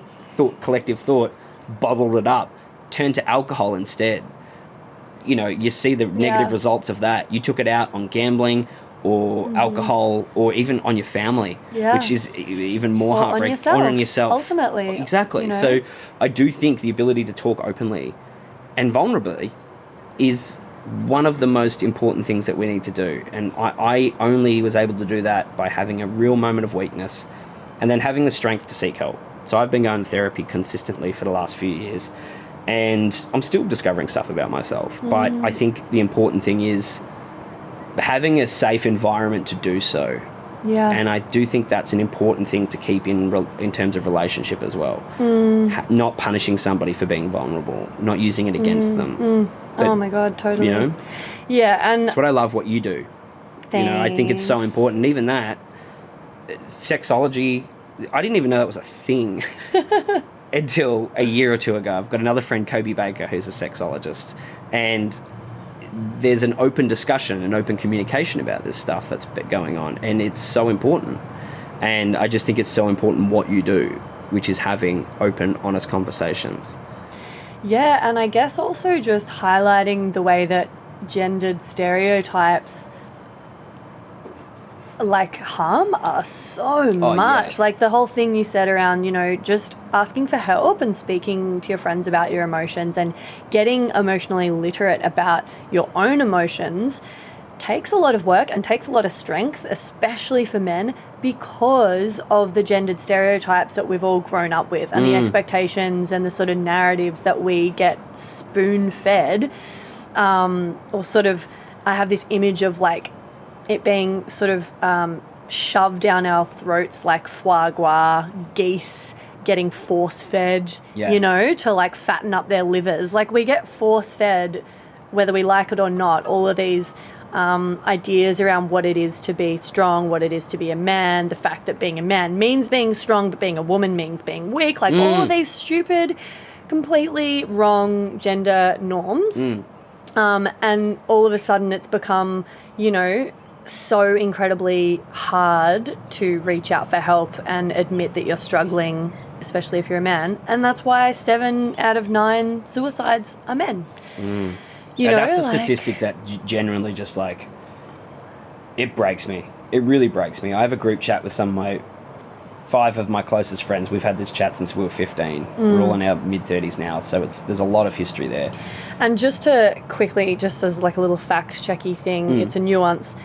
collective thought bottled it up, turned to alcohol instead. You know, you see the negative results of that. You took it out on gambling or alcohol or even on your family, which is even more heartbreaking. Or on yourself. Ultimately. Exactly. You know? So I do think the ability to talk openly and vulnerably is one of the most important things that we need to do. And I only was able to do that by having a real moment of weakness and then having the strength to seek help. So I've been going to therapy consistently for the last few years, and I'm still discovering stuff about myself. But I think the important thing is having a safe environment to do so. Yeah. And I do think that's an important thing to keep in terms of relationship as well. Not punishing somebody for being vulnerable, not using it against them. But, oh my God, totally. You know? Yeah, and that's what I love what you do. You know, I think it's so important. And even that, sexology, I didn't even know that was a thing. until a year or two ago. I've got another friend, Kobe Baker, who's a sexologist, and there's an open discussion, an open communication about this stuff that's going on, and it's so important. And I just think it's so important what you do, which is having open, honest conversations. Yeah, and I guess also just highlighting the way that gendered stereotypes like harm us so much. Yeah. Like the whole thing you said around, you know, just asking for help and speaking to your friends about your emotions and getting emotionally literate about your own emotions takes a lot of work and takes a lot of strength, especially for men, because of the gendered stereotypes that we've all grown up with and the expectations and the sort of narratives that we get spoon-fed, or sort of, I have this image of like it being sort of shoved down our throats like foie gras, geese getting force-fed, you know, to like fatten up their livers. Like we get force-fed, whether we like it or not, all of these ideas around what it is to be strong, what it is to be a man, the fact that being a man means being strong, but being a woman means being weak, like all of these stupid, completely wrong gender norms. And all of a sudden it's become, you know, so incredibly hard to reach out for help and admit that you're struggling, especially if you're a man. And that's why 7 out of 9 suicides are men. You know, that's a like, statistic that generally just like, it breaks me. It really breaks me. I have a group chat with 5 of my closest friends. We've had this chat since we were 15. We're all in our mid-30s now, so there's a lot of history there. And just to quickly, just as like a little fact-checky thing, it's a nuance.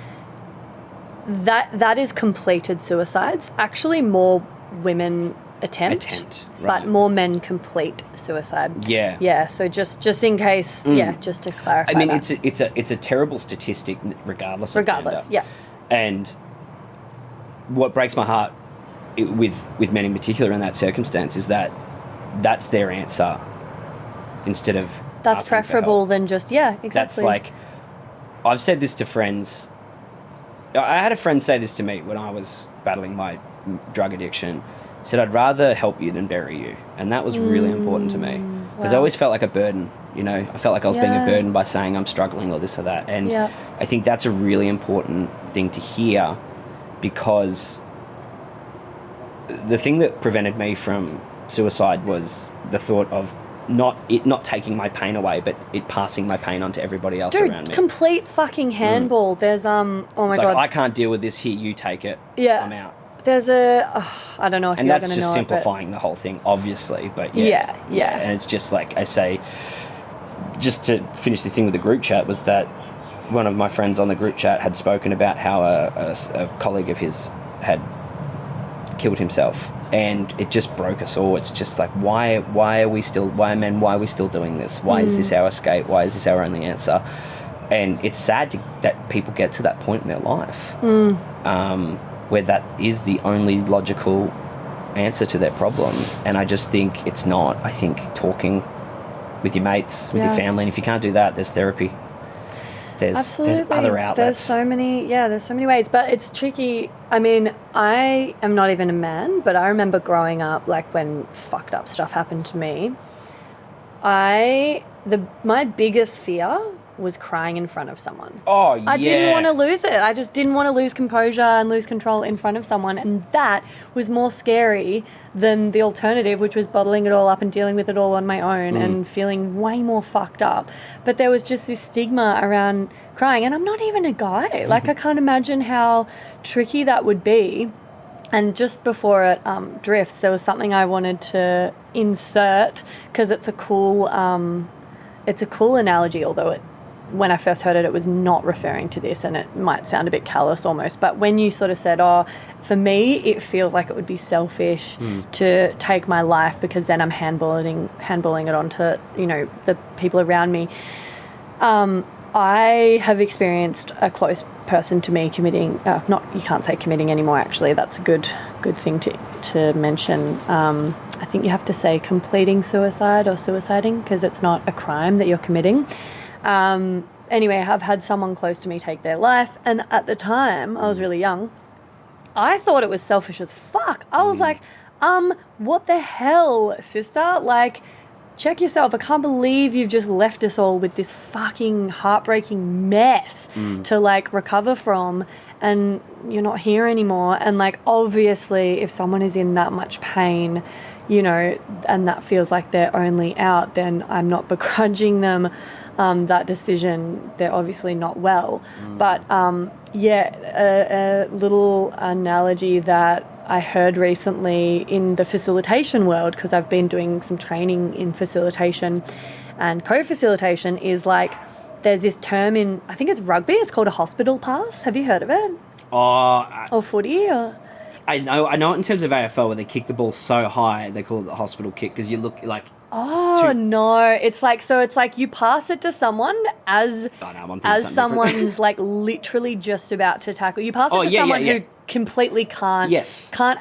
That is completed suicides. Actually, more women attempt, right. but more men complete suicide. Yeah. So just in case, just to clarify. I mean, that. it's a terrible statistic, regardless of gender. Yeah. And what breaks my heart with men in particular in that circumstance is that that's their answer instead of that's asking preferable for help. than just exactly. That's like, I've said this to friends. I had a friend say this to me when I was battling my drug addiction. He said, I'd rather help you than bury you. And that was really important to me. Because I always felt like a burden, you know. I felt like I was being a burden by saying I'm struggling or this or that. And I think that's a really important thing to hear, because the thing that prevented me from suicide was the thought of not taking my pain away, but it passing my pain on to everybody else around me. Complete fucking handball. There's oh my it's god, like, I can't deal with this. Here, you take it. I'm out. There's I don't know if and you're that's going to know just simplifying the whole thing, obviously. But yeah. And it's just like I say, just to finish this thing with the group chat, was that one of my friends on the group chat had spoken about how a colleague of his had killed himself, and it just broke us all. It's just like, why are we still doing this? Why is this our escape? Why is this our only answer? And it's sad that people get to that point in their life where that is the only logical answer to their problem. And I just think it's not. I think talking with your mates, with your family, and if you can't do that, there's therapy. There's other outlets. There's so many ways, but it's tricky. I mean, I am not even a man, but I remember growing up, like when fucked up stuff happened to me, my biggest fear was crying in front of someone. Oh, yeah. I didn't want to lose it. I just didn't want to lose composure and lose control in front of someone, and that was more scary than the alternative, which was bottling it all up and dealing with it all on my own and feeling way more fucked up. But there was just this stigma around crying, and I'm not even a guy. Like, I can't imagine how tricky that would be. And just before it drifts, there was something I wanted to insert, because it's a cool analogy, although when I first heard it, it was not referring to this, and it might sound a bit callous almost. But when you sort of said, for me, it feels like it would be selfish to take my life, because then I'm handballing it onto, you know, the people around me. I have experienced a close person to me committing, you can't say committing anymore, actually. That's a good thing to mention. I think you have to say completing suicide or suiciding, because it's not a crime that you're committing. Anyway, I've had someone close to me take their life, and at the time, I was really young, I thought it was selfish as fuck. I was like, what the hell, sister? Like, check yourself. I can't believe you've just left us all with this fucking heartbreaking mess to, like, recover from, and you're not here anymore. And, like, obviously, if someone is in that much pain, you know, and that feels like they're only out, then I'm not begrudging them that decision. They're obviously not well. But, a little analogy that I heard recently in the facilitation world, because I've been doing some training in facilitation and co-facilitation, is like there's this term in, I think it's rugby, it's called a hospital pass. Have you heard of it? Or footy? Or? I know it in terms of AFL, where they kick the ball so high, they call it the hospital kick, because you look like... No, it's like you pass it to someone as someone's like literally just about to tackle. You pass it to someone who completely can't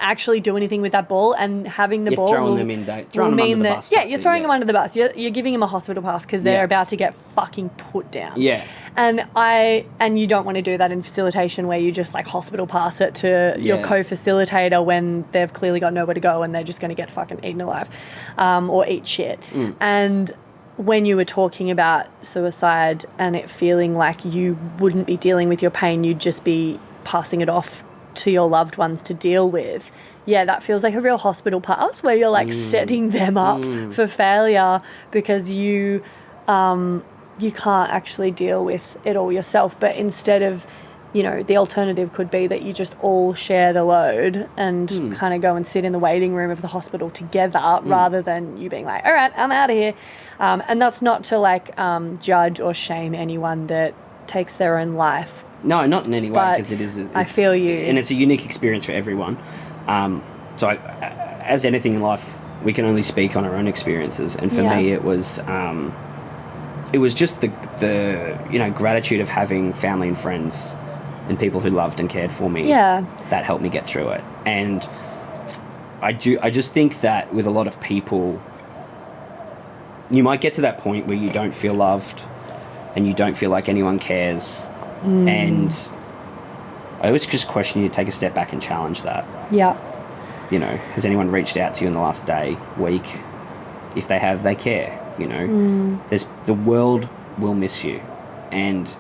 actually do anything with that ball, and having the ball throwing them in, throwing them under the bus. Yeah, you're throwing them under the bus. You're giving them a hospital pass because they're about to get fucking put down. Yeah. And you don't want to do that in facilitation, where you just like hospital pass it to your co-facilitator when they've clearly got nowhere to go and they're just going to get fucking eaten alive, or eat shit. And when you were talking about suicide and it feeling like you wouldn't be dealing with your pain, you'd just be passing it off to your loved ones to deal with. Yeah, that feels like a real hospital pass, where you're like setting them up for failure because you can't actually deal with it all yourself. But instead of, you know, the alternative could be that you just all share the load and kind of go and sit in the waiting room of the hospital together, rather than you being like, all right, I'm out of here. And that's not to like judge or shame anyone that takes their own life. No, not in any way, because it is. I feel you. And it's a unique experience for everyone. As anything in life, we can only speak on our own experiences. And for me, it was just the gratitude of having family and friends and people who loved and cared for me. Yeah. That helped me get through it. And I just think that with a lot of people, you might get to that point where you don't feel loved and you don't feel like anyone cares. And I always just question you to take a step back and challenge that. Yeah. You know, has anyone reached out to you in the last day, week? If they have, they care. You know, the world will miss you, and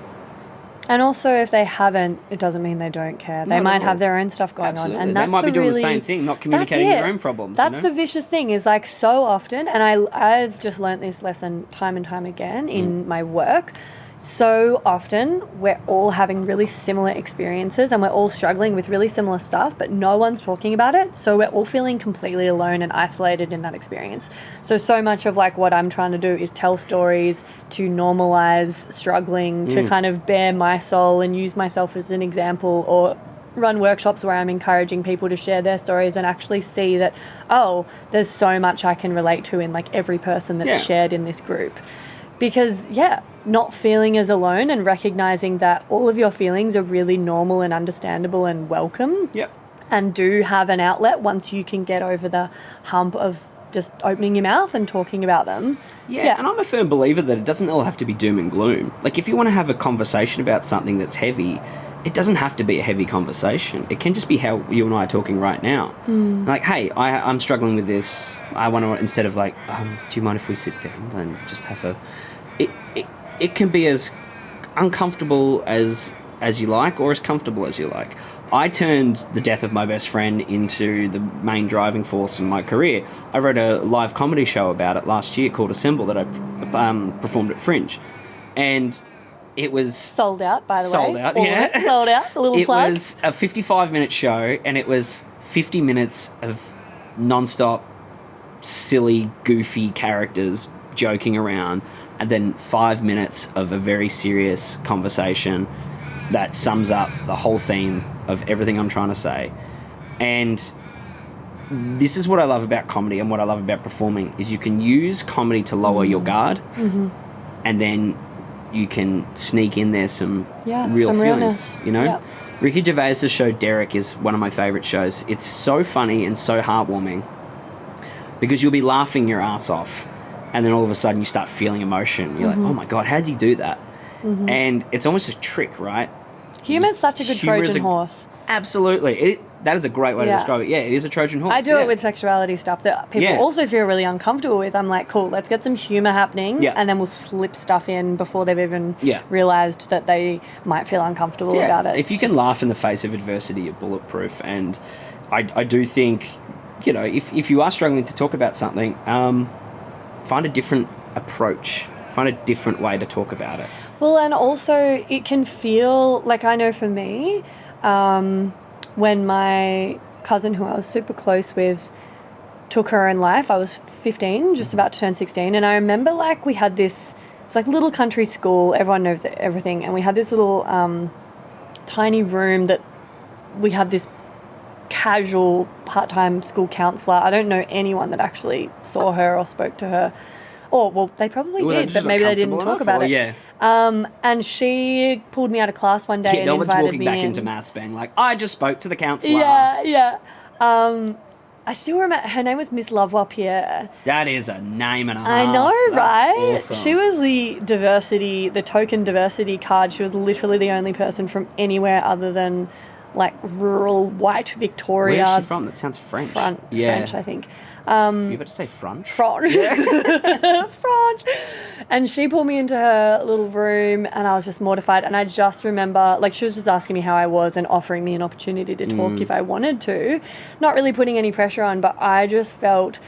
also if they haven't, it doesn't mean they don't care. They might have their own stuff going on, and they might be doing the same thing, not communicating their own problems. That's the vicious thing. Is like so often, and I've just learnt this lesson time and time again in my work. So often we're all having really similar experiences and we're all struggling with really similar stuff, but no one's talking about it. So we're all feeling completely alone and isolated in that experience. So much of like what I'm trying to do is tell stories to normalize struggling, to kind of bare my soul and use myself as an example, or run workshops where I'm encouraging people to share their stories and actually see that, oh, there's so much I can relate to in like every person that's shared in this group. Because, not feeling as alone and recognizing that all of your feelings are really normal and understandable and welcome. Yep. And do have an outlet once you can get over the hump of just opening your mouth and talking about them. Yeah, and I'm a firm believer that it doesn't all have to be doom and gloom. Like, if you want to have a conversation about something that's heavy, it doesn't have to be a heavy conversation. It can just be how you and I are talking right now. Like, hey, I'm struggling with this. I want to, instead of like, do you mind if we sit down and just have a... It can be as uncomfortable as you like, or as comfortable as you like. I turned the death of my best friend into the main driving force in my career. I wrote a live comedy show about it last year called Assemble that I performed at Fringe. And it was... Sold out, by the way. Sold out, yeah. Sold out, a little plug. It was a 55-minute show, and it was 50 minutes of non-stop, silly, goofy characters joking around, and then 5 minutes of a very serious conversation that sums up the whole theme of everything I'm trying to say. And this is what I love about comedy and what I love about performing, is you can use comedy to lower your guard, and then you can sneak in there some real feelings, realness. You know? Ricky Gervais' show Derek is one of my favourite shows. It's so funny and so heartwarming because you'll be laughing your ass off, and then all of a sudden you start feeling emotion. You're like, oh my God, how did you do that? And it's almost a trick, right? Humour's such a good Trojan horse. Absolutely. that is a great way to describe it. Yeah, it is a Trojan horse. I do it with sexuality stuff that people also feel really uncomfortable with. I'm like, cool, let's get some humour happening, and then we'll slip stuff in before they've even realised that they might feel uncomfortable about it. If you can laugh in the face of adversity, you're bulletproof. And I do think, you know, if you are struggling to talk about something, find a different approach. Find a different way to talk about it. Well, and also it can feel like, I know for me, when my cousin, who I was super close with, took her own life, I was 15, just about to turn 16, and I remember, like, we had this, it's like little country school, everyone knows everything, and we had this little tiny room that we had this casual part-time school counsellor. I don't know anyone that actually saw her or spoke to her. Or, well, they probably did, but maybe they didn't talk about it. Yeah. And she pulled me out of class one day and no one's invited walking me back in. into maths being like, I just spoke to the counsellor. Yeah. I still remember, her name was Miss Lavoie-Pierre. That is a name and a half. I know, That's right? awesome. She was the token diversity card. She was literally the only person from anywhere other than, like, rural white Victoria. Where's she from? That sounds French. French, I think. You better say French. French. And she pulled me into her little room and I was just mortified. And I just remember, like, she was just asking me how I was and offering me an opportunity to talk if I wanted to. Not really putting any pressure on, but I just felt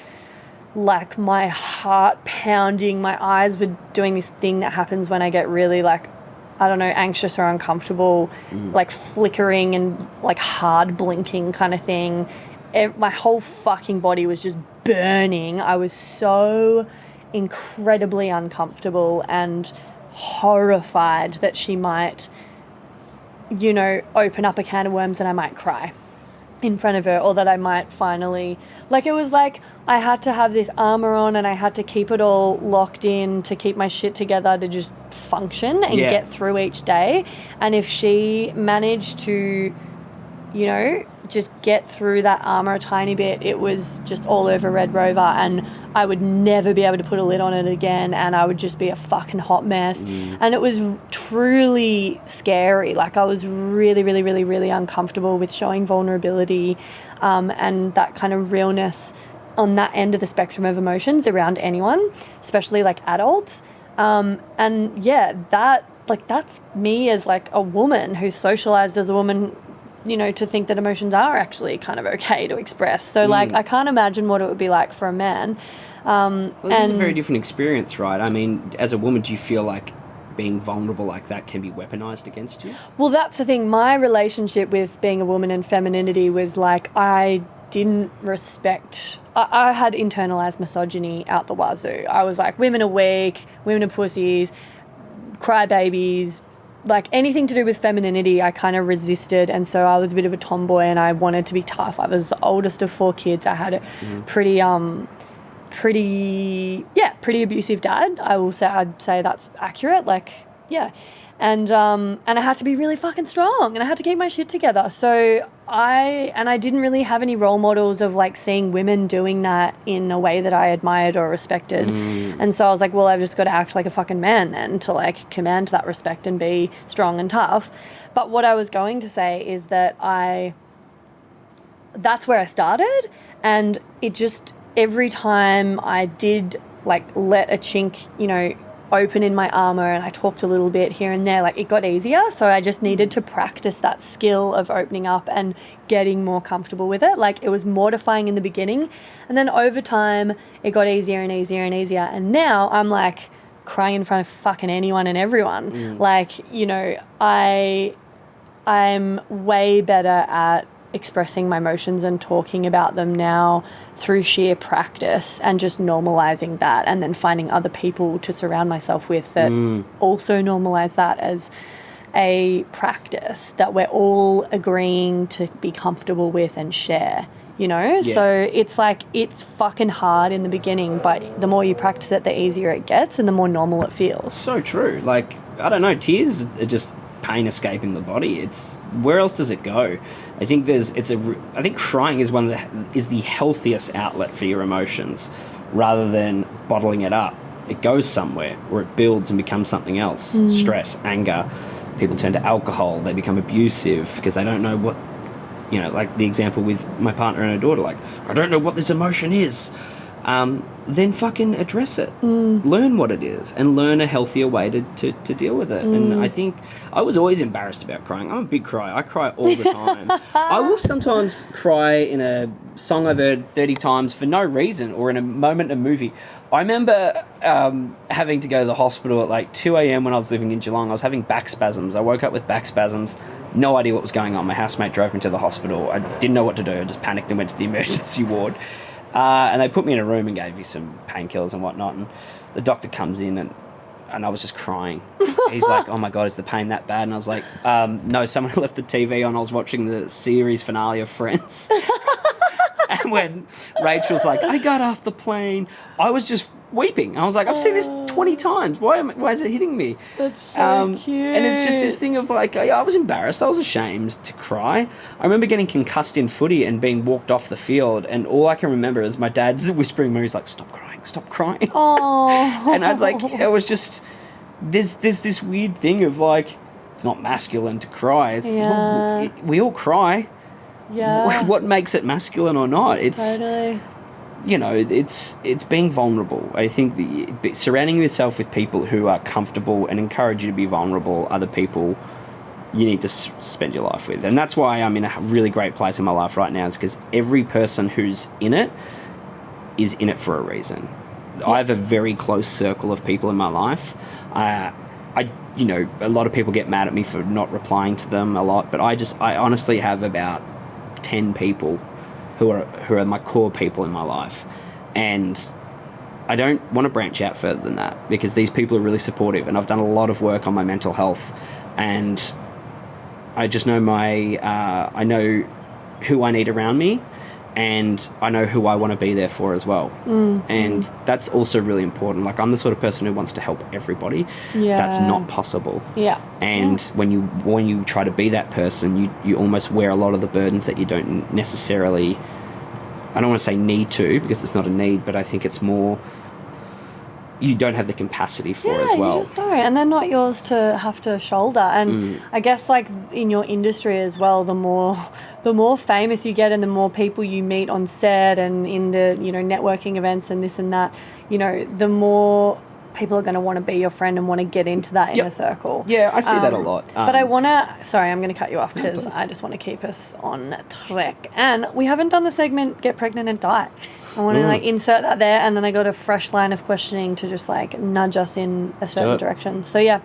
like my heart pounding. My eyes were doing this thing that happens when I get really, like, I don't know, anxious or uncomfortable, like flickering and like hard blinking kind of thing. My whole fucking body was just burning. I was so incredibly uncomfortable and horrified that she might, you know, open up a can of worms and I might cry in front of her, or that I might finally, like, it was like I had to have this armor on and I had to keep it all locked in to keep my shit together to just function and get through each day. And if she managed to, you know, just get through that armor a tiny bit, it was just all over Red Rover, and I would never be able to put a lid on it again, and I would just be a fucking hot mess. And it was truly scary. Like, I was really, really, really, really uncomfortable with showing vulnerability and that kind of realness on that end of the spectrum of emotions around anyone, especially like adults. And yeah, that's me as like a woman who's socialized as a woman, you know, to think that emotions are actually kind of okay to express. So, like, I can't imagine what it would be like for a man. Well, it's a very different experience, right? I mean, as a woman, do you feel like being vulnerable like that can be weaponized against you? Well, that's the thing. My relationship with being a woman and femininity was like, I didn't respect... I had internalized misogyny out the wazoo. I was like, women are weak, women are pussies, crybabies... Like, anything to do with femininity, I kind of resisted, and so I was a bit of a tomboy and I wanted to be tough. I was the oldest of 4 kids. I had a pretty abusive dad. I'd say that's accurate. Like, yeah. And I had to be really fucking strong, and I had to keep my shit together. So I didn't really have any role models of like seeing women doing that in a way that I admired or respected. And so I was like, well, I've just got to act like a fucking man then to like command that respect and be strong and tough. But what I was going to say is that that's where I started, and it just, every time I did like let a chink, you know, open in my armor and I talked a little bit here and there, like, it got easier. So I just needed to practice that skill of opening up and getting more comfortable with it. Like, it was mortifying in the beginning, and then over time it got easier and easier and easier, and now I'm like crying in front of fucking anyone and everyone. Like, you know, I'm way better at expressing my emotions and talking about them now through sheer practice and just normalizing that, and then finding other people to surround myself with that also normalize that as a practice that we're all agreeing to be comfortable with and share, you know? So it's like, it's fucking hard in the beginning, but the more you practice it, the easier it gets and the more normal it feels. So true. Like, I don't know, tears are just pain escaping the body. It's, where else does it go? I think I think crying is the healthiest outlet for your emotions, rather than bottling it up. It goes somewhere, or it builds and becomes something else. Stress, anger. People turn to alcohol. They become abusive because they don't know what you know, like the example with my partner and her daughter, like, I don't know what this emotion is, then fucking address it. Learn what it is and learn a healthier way to deal with it. And I think I was always embarrassed about crying. I'm a big crier. I cry all the time. I will sometimes cry in a song I've heard 30 times for no reason, or in a moment in a movie. I remember having to go to the hospital at like 2 a.m. when I was living in Geelong. I was having back spasms. I woke up with back spasms. No idea what was going on. My housemate drove me to the hospital. I didn't know what to do. I just panicked and went to the emergency ward. And they put me in a room and gave me some painkillers and whatnot. And the doctor comes in and I was just crying. He's like, oh my God, is the pain that bad? And I was like, no, someone left the TV on. I was watching the series finale of Friends. And when Rachel's like, I got off the plane, I was just weeping. I was like, I've seen this 20 times. Why is it hitting me? That's so cute. And it's just this thing of like, I was embarrassed. I was ashamed to cry. I remember getting concussed in footy and being walked off the field. And all I can remember is my dad's whispering me, he's like, stop crying, stop crying. Oh. And it was just, there's this weird thing of like, it's not masculine to cry. We all cry. Yeah. What makes it masculine or not? It's totally. You know, it's being vulnerable. I think surrounding yourself with people who are comfortable and encourage you to be vulnerable are the people you need to spend your life with. And that's why I'm in a really great place in my life right now, is because every person who's in it is in it for a reason. Yeah. I have a very close circle of people in my life. You know, a lot of people get mad at me for not replying to them a lot, but I honestly have about 10 people who are my core people in my life, and I don't want to branch out further than that, because these people are really supportive, and I've done a lot of work on my mental health, and I just know I know who I need around me, and I know who I want to be there for as well. And that's also really important. Like, I'm the sort of person who wants to help everybody. Yeah. That's not possible. Yeah. And when you try to be that person, you almost wear a lot of the burdens that you don't necessarily, I don't want to say need to, because it's not a need, but I think it's more, you don't have the capacity for as well. You just don't, and they're not yours to have to shoulder. And I guess, like, in your industry as well, the more famous you get and the more people you meet on set and in the, you know, networking events and this and that, you know, the more people are going to want to be your friend and want to get into that inner circle. Yeah, I see that a lot. But I want to... Sorry, I'm going to cut you off because I just want to keep us on track. And we haven't done the segment Get Pregnant and Die. I want to, like, insert that there, and then I got a fresh line of questioning to just, like, nudge us in a certain direction. So, yeah.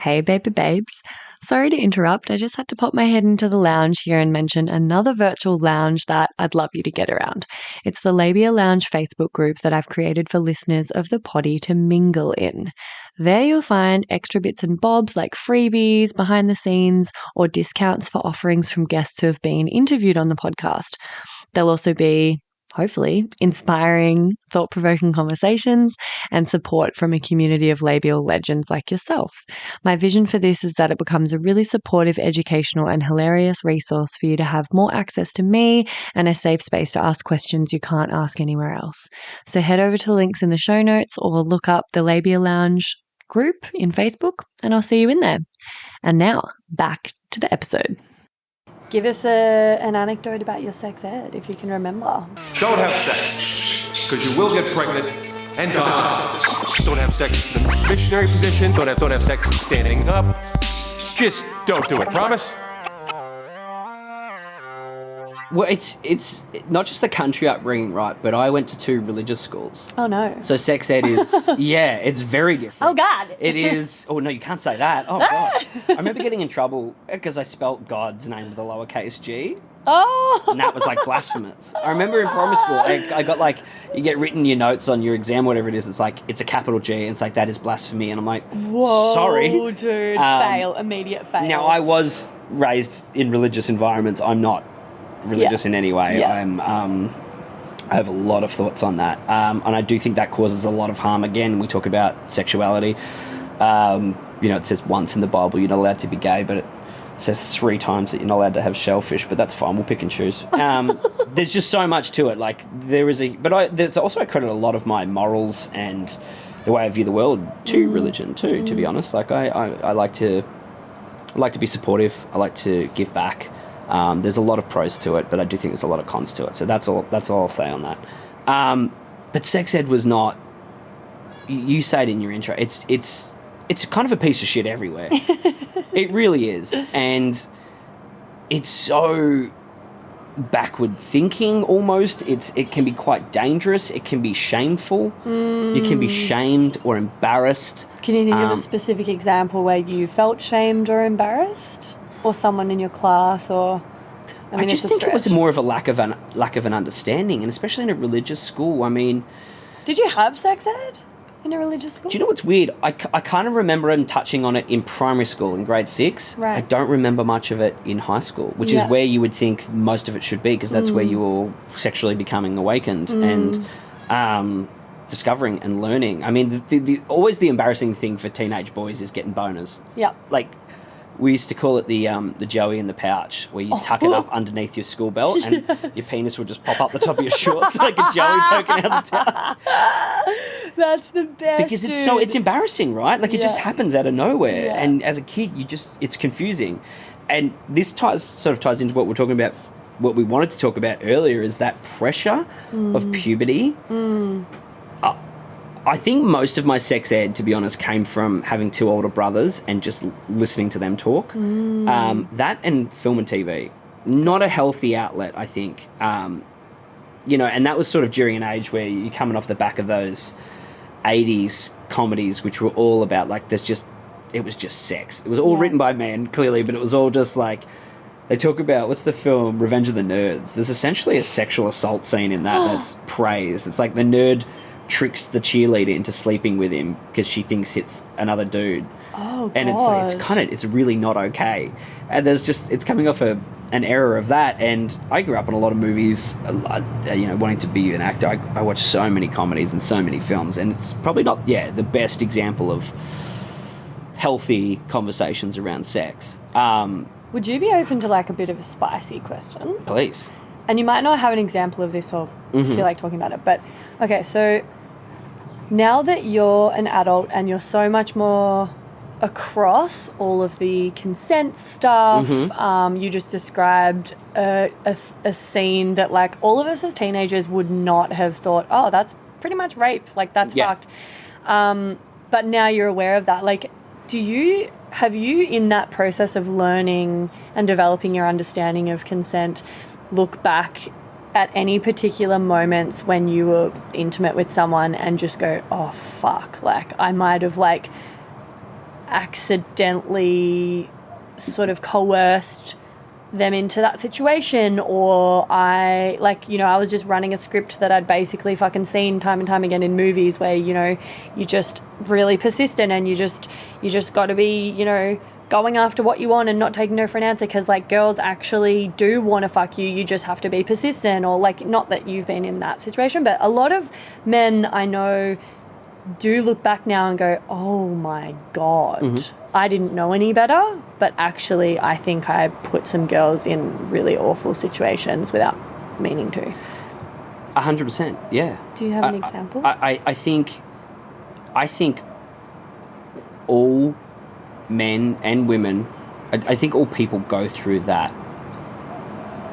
Hey, baby babes. Sorry to interrupt. I just had to pop my head into the lounge here and mention another virtual lounge that I'd love you to get around. It's the Labia Lounge Facebook group that I've created for listeners of the poddy to mingle in. There you'll find extra bits and bobs like freebies, behind the scenes, or discounts for offerings from guests who have been interviewed on the podcast. There'll also be, hopefully, inspiring, thought-provoking conversations and support from a community of labial legends like yourself. My vision for this is that it becomes a really supportive, educational and hilarious resource for you to have more access to me and a safe space to ask questions you can't ask anywhere else. So head over to the links in the show notes or look up the Labia Lounge group in Facebook and I'll see you in there. And now, back to the episode. Give us an anecdote about your sex ed, if you can remember. Don't have sex, because you will get pregnant and die. Don't have sex in the missionary position. Don't have sex standing up. Just don't do it. Promise? Well, it's not just the country upbringing, right? But I went to 2 religious schools. Oh, no. So sex ed is, it's very different. Oh, God. It is. Oh, no, you can't say that. Oh, gosh. I remember getting in trouble because I spelt God's name with a lowercase g. Oh. And that was, like, blasphemous. I remember in primary school, I got, like, you get written your notes on your exam, whatever it is. It's like, it's a capital G. And it's like, that is blasphemy. And I'm like, whoa, sorry. Dude, fail. Immediate fail. Now, I was raised in religious environments. I'm not religious in any way. Yeah. I have a lot of thoughts on that, and I do think that causes a lot of harm. Again, we talk about sexuality. You know, it says once in the Bible you're not allowed to be gay, but it says 3 times that you're not allowed to have shellfish. But that's fine. We'll pick and choose. There's just so much to it. Like there's also I credit a lot of my morals and the way I view the world to religion too. To be honest, like I like to be supportive. I like to give back. There's a lot of pros to it, but I do think there's a lot of cons to it. So that's all I'll say on that. But sex ed was not. You say it in your intro. It's kind of a piece of shit everywhere. It really is, and it's so backward thinking almost. It can be quite dangerous. It can be shameful. You can be shamed or embarrassed. Can you think of a specific example where you felt shamed or embarrassed, or someone in your class, or? I just think it was more of a lack of an understanding, and especially in a religious school. I mean, did you have sex ed in a religious school? Do you know what's weird? I kind of remember him touching on it in primary school in grade 6. Right. I don't remember much of it in high school, which is where you would think most of it should be, because that's where you're all sexually becoming awakened and discovering and learning. I mean, always the embarrassing thing for teenage boys is getting boners. Yeah. Like, we used to call it the Joey in the pouch, where you tuck it up underneath your school belt and your penis would just pop up the top of your shorts like a Joey poking out the pouch. That's the best. Because it's embarrassing, right? Like, it just happens out of nowhere. Yeah. And as a kid, it's confusing. And this ties into what we're talking about, what we wanted to talk about earlier, is that pressure of puberty. I think most of my sex ed, to be honest, came from having 2 older brothers and just listening to them talk. That and film and TV. Not a healthy outlet, I think. And that was sort of during an age where you're coming off the back of those 80s comedies, which were all about, like, it was just sex. It was all written by men, clearly, but it was all just, like, they talk about, what's the film, Revenge of the Nerds? There's essentially a sexual assault scene in that that's praised. It's like the nerd tricks the cheerleader into sleeping with him because she thinks it's another dude. Oh, God. And it's really not okay. And it's coming off an era of that. And I grew up in a lot of movies, wanting to be an actor. I watched so many comedies and so many films, and it's probably not, the best example of healthy conversations around sex. Would you be open to, like, a bit of a spicy question? Please. And you might not have an example of this or feel like talking about it, but okay, so now that you're an adult and you're so much more across all of the consent stuff, you just described a scene that, like, all of us as teenagers would not have thought, oh, that's pretty much rape, like, that's fucked. But now you're aware of that. Like, have you in that process of learning and developing your understanding of consent, look back at any particular moments when you were intimate with someone and just go, oh, fuck, like, I might have, like, accidentally sort of coerced them into that situation, or I was just running a script that I'd basically fucking seen time and time again in movies where, you're just really persistent and you just got to be, going after what you want and not taking no for an answer, because, like, girls actually do want to fuck you, you just have to be persistent. Or, like, not that you've been in that situation, but a lot of men I know do look back now and go, oh my God, I didn't know any better, but actually I think I put some girls in really awful situations without meaning to. 100%, yeah. Do you have an example? I think all men and women, I think all people go through that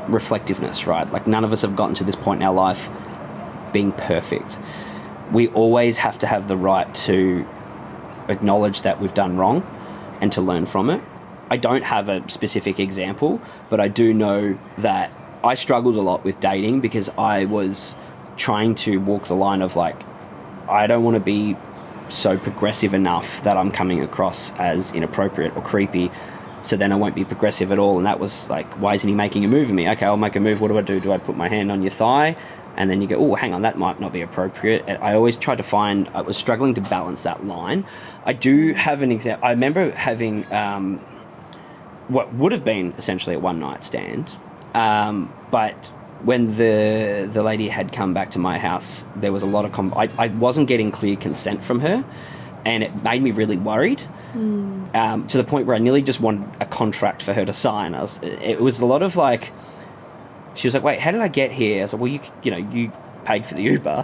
reflectiveness, right? Like, none of us have gotten to this point in our life being perfect. We always have to have the right to acknowledge that we've done wrong and to learn from it. I don't have a specific example, but I do know that I struggled a lot with dating because I was trying to walk the line of, like, I don't want to be so progressive enough that I'm coming across as inappropriate or creepy, so then I won't be progressive at all. And that was like, why isn't he making a move at me? Okay, I'll make a move. What do? Do I put my hand on your thigh? And then you go, oh, hang on, that might not be appropriate. And I always tried to I was struggling to balance that line. I do have an example. I remember having what would have been essentially a one-night stand, but when the lady had come back to my house, there was a lot of I wasn't getting clear consent from her, and it made me really worried, to the point where I nearly just wanted a contract for her to sign. It was a lot of, like, she was like, wait, how did I get here? I was like, well, you paid for the Uber.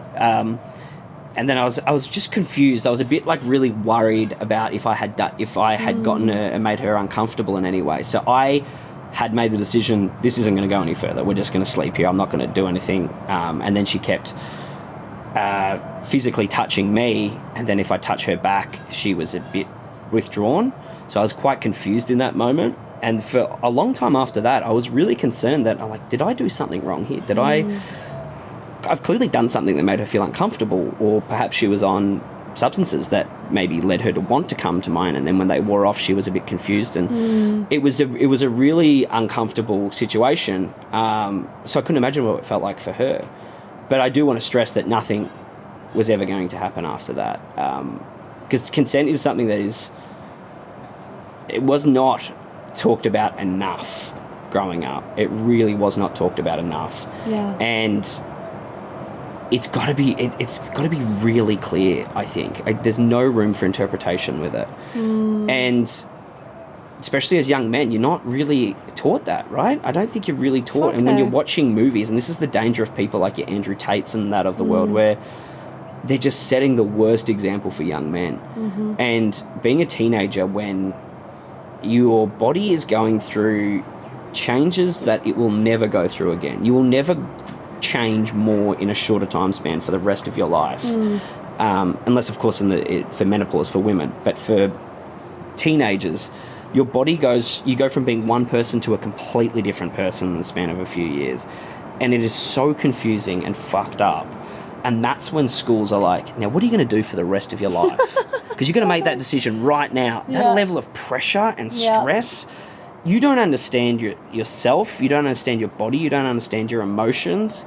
And then I was just confused. I was a bit, like, really worried about if I had gotten her and made her uncomfortable in any way. So I had made the decision, this isn't going to go any further. We're just going to sleep here. I'm not going to do anything. And then she kept physically touching me, and then if I touch her back, she was a bit withdrawn. So I was quite confused in that moment. And for a long time after that, I was really concerned that I'm like, did I do something wrong here? I've clearly done something that made her feel uncomfortable, or perhaps she was on substances that maybe led her to want to come to mine, and then when they wore off, she was a bit confused, and it was a really uncomfortable situation. So I couldn't imagine what it felt like for her. But I do want to stress that nothing was ever going to happen after that, because consent is something that it was not talked about enough growing up. It really was not talked about enough. Yeah. And it's got to be really clear, I think. There's no room for interpretation with it. And especially as young men, you're not really taught that, right? I don't think you're really taught. Okay. And when you're watching movies, and this is the danger of people like your Andrew Tates and that of the world, where they're just setting the worst example for young men. And being a teenager, when your body is going through changes that it will never go through again. You will never change more in a shorter time span for the rest of your life. Unless, of course, for menopause for women. But for teenagers, your body you go from being one person to a completely different person in the span of a few years. And it is so confusing and fucked up. And that's when schools are like, now, what are you going to do for the rest of your life? Because you're going to make that decision right now. That level of pressure and stress, you don't understand yourself. You don't understand your body. You don't understand your emotions.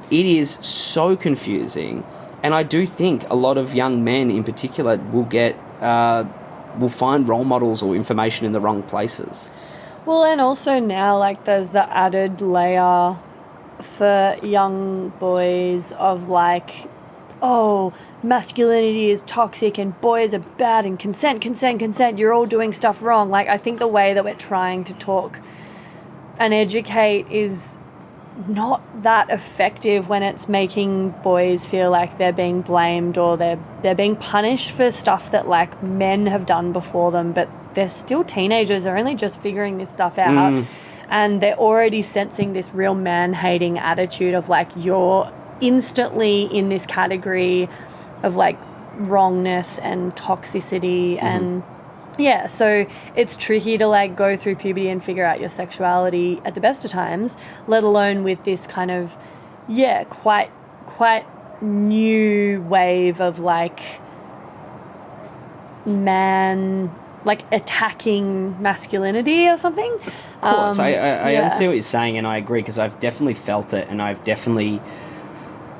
It is so confusing. And I do think a lot of young men in particular will find role models or information in the wrong places. Well, and also now, like, there's the added layer for young boys of like, oh, masculinity is toxic and boys are bad and consent, you're all doing stuff wrong. Like, I think the way that we're trying to talk and educate is not that effective when it's making boys feel like they're being blamed or they're being punished for stuff that like men have done before them, but they're still teenagers. They're only just figuring this stuff out. And they're already sensing this real man-hating attitude of, like, you're instantly in this category of, like, wrongness and toxicity. And, yeah, so it's tricky to, like, go through puberty and figure out your sexuality at the best of times, let alone with this kind of, quite new wave of, like, like attacking masculinity or something. Of course, I understand what you're saying, and I agree, because I've definitely felt it, and I've definitely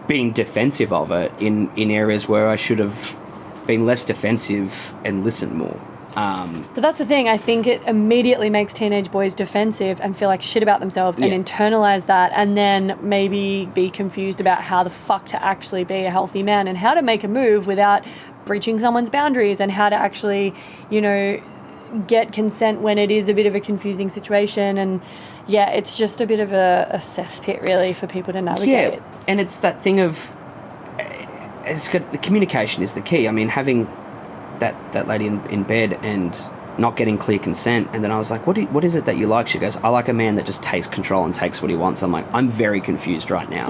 been defensive of it in areas where I should have been less defensive and listened more. But that's the thing. I think it immediately makes teenage boys defensive and feel like shit about themselves and internalize that, and then maybe be confused about how the fuck to actually be a healthy man and how to make a move without breaching someone's boundaries, and how to actually, get consent when it is a bit of a confusing situation. And it's just a bit of a cesspit really for people to navigate. And it's that thing of the communication is the key. I mean, having that lady in bed and not getting clear consent, and then I was like, what is it that you like? She goes, I like a man that just takes control and takes what he wants. I'm like, I'm very confused right now,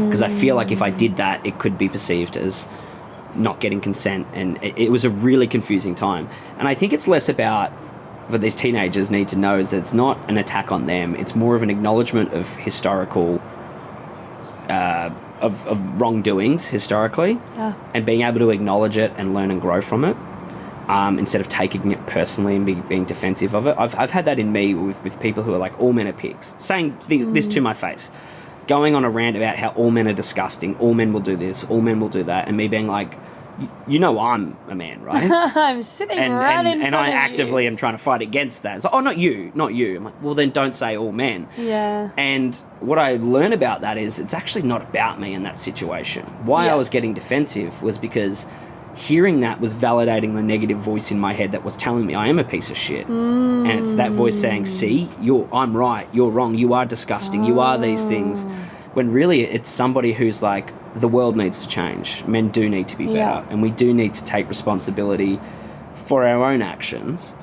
because I feel like if I did that, it could be perceived as not getting consent, and it was a really confusing time. And I think it's less about what these teenagers need to know is that it's not an attack on them. It's more of an acknowledgement of historical of wrongdoings historically, and being able to acknowledge it and learn and grow from it, instead of taking it personally and being defensive of it. I've had that in me with people who are like, all men are pigs, saying this to my face, going on a rant about how all men are disgusting, all men will do this, all men will do that, and me being like, I'm a man, right? I'm sitting right in front and I of actively you. am trying to fight against that. It's like, oh, not you. I'm like, well, then don't say all men. Yeah. And what I learn about that is it's actually not about me in that situation. Why I was getting defensive was because hearing that was validating the negative voice in my head that was telling me I am a piece of shit. And it's that voice saying, see, I'm right, you're wrong, you are disgusting, you are these things. When really it's somebody who's like, the world needs to change. Men do need to be better. And we do need to take responsibility for our own actions.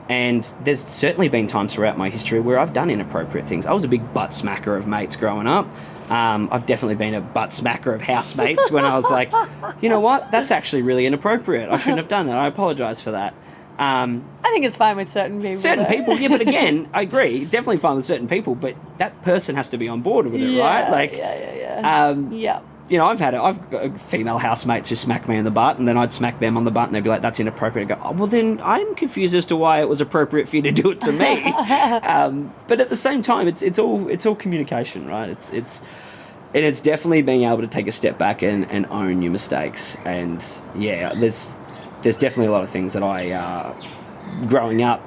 And there's certainly been times throughout my history where I've done inappropriate things. I was a big butt smacker of mates growing up. I've definitely been a butt smacker of housemates when I was like, you know what, that's actually really inappropriate. I shouldn't have done that. I apologise for that. I think it's fine with certain people. Certain people, yeah, but again, I agree, definitely fine with certain people, but that person has to be on board with it, right? Like, yeah. You know, I've got female housemates who smack me in the butt, and then I'd smack them on the butt, and they'd be like, "That's inappropriate." I go, "Oh, well, then I'm confused as to why it was appropriate for you to do it to me." But at the same time, it's all communication, right? It's definitely being able to take a step back and own your mistakes. And yeah, there's definitely a lot of things that I, growing up,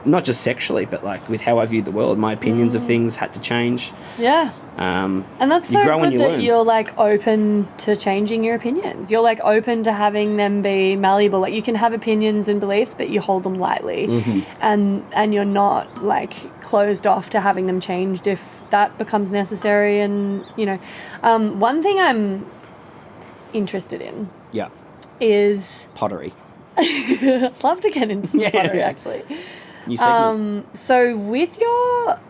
not just sexually, but like with how I viewed the world, my opinions of things had to change. Yeah. And that's so good that you're like open to changing your opinions. You're like open to having them be malleable. Like you can have opinions and beliefs, but you hold them lightly, and you're not like closed off to having them changed if that becomes necessary. And you know, one thing I'm interested in, is pottery. I'd love to get into pottery actually. So with your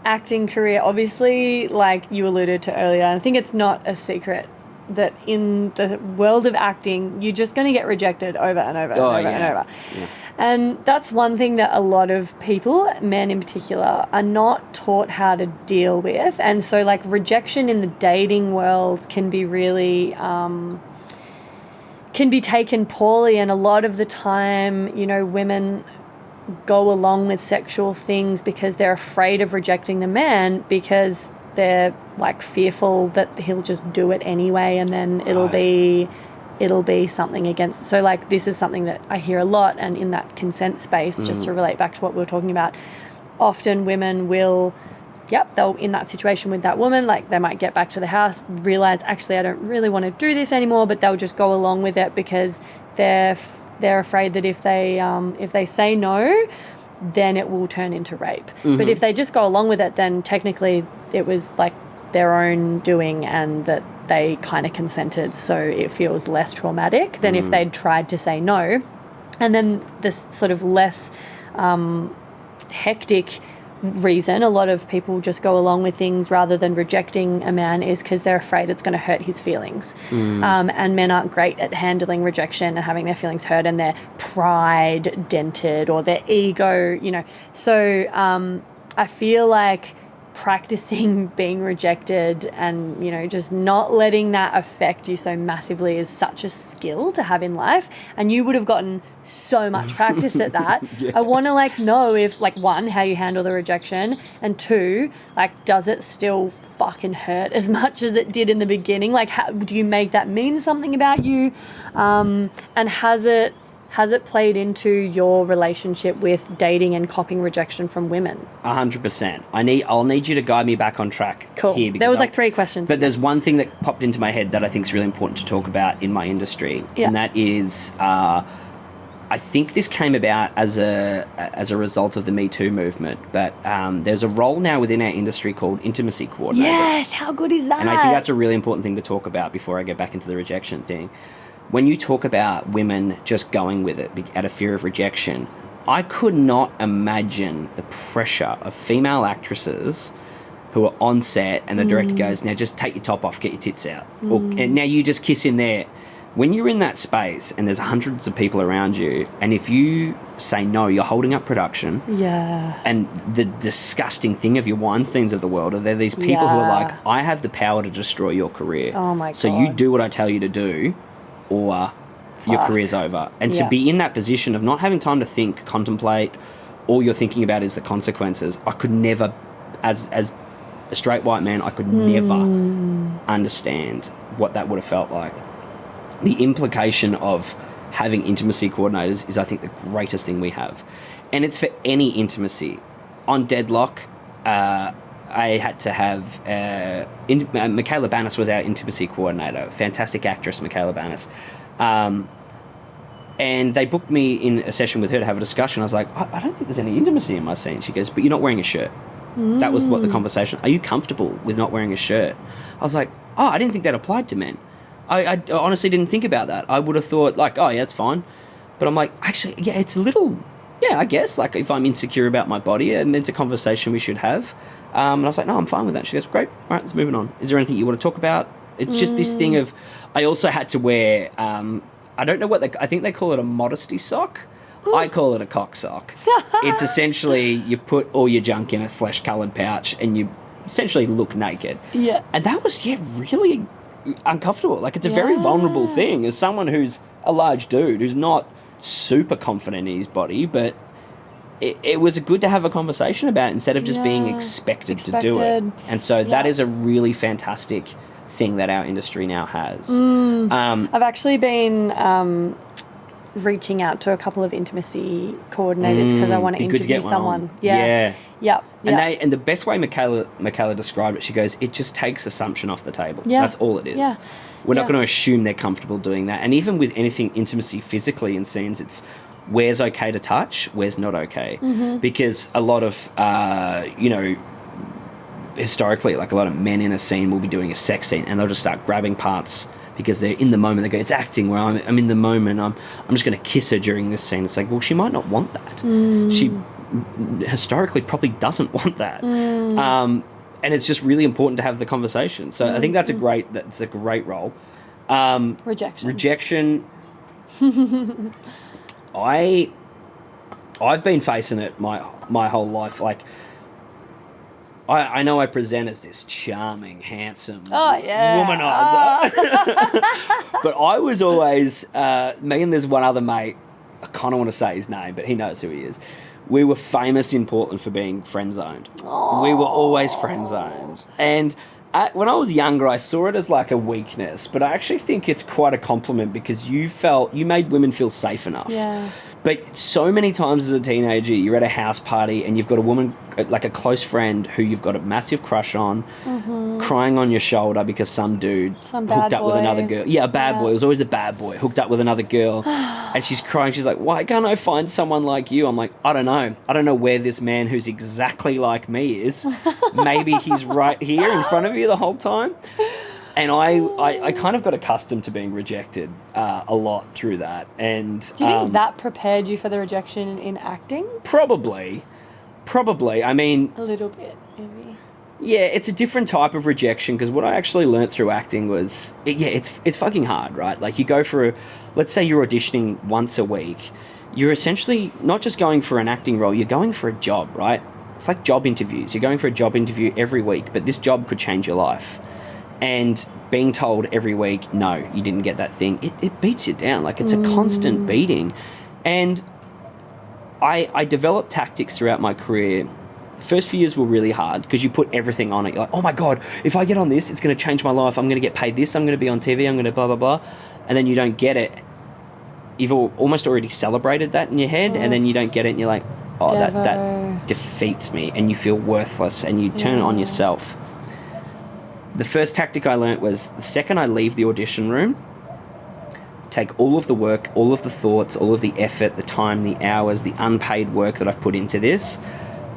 acting career, obviously, like you alluded to earlier, I think it's not a secret that in the world of acting, you're just going to get rejected over and over and over. Yeah. And that's one thing that a lot of people, men in particular, are not taught how to deal with. And so, like, rejection in the dating world can be really... can be taken poorly, and a lot of the time, you know, women go along with sexual things because they're afraid of rejecting the man, because they're like fearful that he'll just do it anyway, and then it'll be something against. So like this is something that I hear a lot, and in that consent space, just to relate back to what we were talking about, often women will, they'll in that situation with that woman, like they might get back to the house, realize actually I don't really want to do this anymore, but they'll just go along with it because they're afraid that if they say no, then it will turn into rape. But if they just go along with it, then technically it was like their own doing, and that they kind of consented, so it feels less traumatic than if they'd tried to say no. And then this sort of less hectic reason a lot of people just go along with things rather than rejecting a man is because they're afraid it's going to hurt his feelings. And men aren't great at handling rejection and having their feelings hurt and their pride dented or their ego, you know. So I feel like practicing being rejected and, you know, just not letting that affect you so massively is such a skill to have in life, and you would have gotten so much practice at that. I want to like know if, like, one, how you handle the rejection, and two, like, does it still fucking hurt as much as it did in the beginning? Like, how do you make that mean something about you? And has it played into your relationship with dating and copping rejection from women? 100%. I'll need you to guide me back on track. Cool. Here, there was like 3 questions. But there's one thing that popped into my head that I think is really important to talk about in my industry, and that is, I think this came about as a result of the Me Too movement. But there's a role now within our industry called intimacy coordinators. Yes, how good is that? And I think that's a really important thing to talk about before I get back into the rejection thing. When you talk about women just going with it out of fear of rejection, I could not imagine the pressure of female actresses who are on set and the director goes, now just take your top off, get your tits out. And now you just kiss in there. When you're in that space and there's hundreds of people around you, and if you say no, you're holding up production. Yeah. And the disgusting thing of your Weinsteins of the world are there these people who are like, I have the power to destroy your career. Oh my God. So you do what I tell you to do, or your career's over. And to be in that position of not having time to think, contemplate, all you're thinking about is the consequences. I could never, as a straight white man, I could never understand what that would have felt like. The implication of having intimacy coordinators is, I think, the greatest thing we have. And it's for any intimacy. On Deadlock, I had to have... Michaela Banis was our intimacy coordinator. Fantastic actress, Michaela Banis. And they booked me in a session with her to have a discussion. I was like, I don't think there's any intimacy in my scene. She goes, but you're not wearing a shirt. That was what the conversation... Are you comfortable with not wearing a shirt? I was like, I didn't think that applied to men. I honestly didn't think about that. I would have thought, like, oh, yeah, it's fine. But I'm like, actually, yeah, it's a little yeah, I guess, like, if I'm insecure about my body, and it's a conversation we should have. And I was like, no, I'm fine with that. She goes, great, all right, let's move on. Is there anything you want to talk about? It's just this thing of, I also had to wear, I don't know I think they call it a modesty sock. I call it a cock sock. It's essentially, you put all your junk in a flesh-coloured pouch and you essentially look naked. Yeah. And that was, really uncomfortable. Like, it's a very vulnerable thing. As someone who's a large dude, who's not super confident in his body, but it was good to have a conversation about it instead of just being expected to do it. And so that is a really fantastic thing that our industry now has. I've actually been reaching out to a couple of intimacy coordinators because I want to interview someone. Yeah. And the best way Michaela described it, she goes, it just takes assumption off the table. Yeah. That's all it is. Yeah. We're not going to assume they're comfortable doing that. And even with anything intimacy physically in scenes, it's where's okay to touch, where's not okay. Because a lot of, historically, like a lot of men in a scene will be doing a sex scene and they'll just start grabbing parts because they're in the moment. They go, it's acting, where I'm in the moment. I'm just going to kiss her during this scene. It's like, well, she might not want that. She historically probably doesn't want that. And it's just really important to have the conversation. So I think that's a great role. Rejection. I've been facing it my whole life. Like, I know I present as this charming, handsome womanizer. But I was always, me and there's one other mate, I kind of want to say his name, but he knows who he is. We were famous in Portland for being friend-zoned. We were always friend-zoned. And when I was younger, I saw it as like a weakness, but I actually think it's quite a compliment because you made women feel safe enough. Yeah. But so many times as a teenager, you're at a house party and you've got a woman, like a close friend who you've got a massive crush on, crying on your shoulder because some dude hooked up with another girl. Yeah, a bad boy. It was always a bad boy. Hooked up with another girl. And she's crying. She's like, why can't I find someone like you? I'm like, I don't know. I don't know where this man who's exactly like me is. Maybe he's right here in front of you the whole time. And I kind of got accustomed to being rejected a lot through that. And do you think that prepared you for the rejection in acting? Probably. I mean, a little bit, maybe. Yeah, it's a different type of rejection because what I actually learnt through acting was, it's fucking hard, right? Like, you go for let's say you're auditioning once a week. You're essentially not just going for an acting role, you're going for a job, right? It's like job interviews. You're going for a job interview every week, but this job could change your life. And being told every week, no, you didn't get that thing, it beats you down. Like, it's a constant beating. And I developed tactics throughout my career. The first few years were really hard because you put everything on it. You're like, oh my God, if I get on this, it's going to change my life. I'm going to get paid this. I'm going to be on TV. I'm going to blah, blah, blah. And then you don't get it. You've almost already celebrated that in your head, and then you don't get it, and you're like, oh, that defeats me. And you feel worthless, and you turn it on yourself. The first tactic I learnt was the second I leave the audition room, take all of the work, all of the thoughts, all of the effort, the time, the hours, the unpaid work that I've put into this,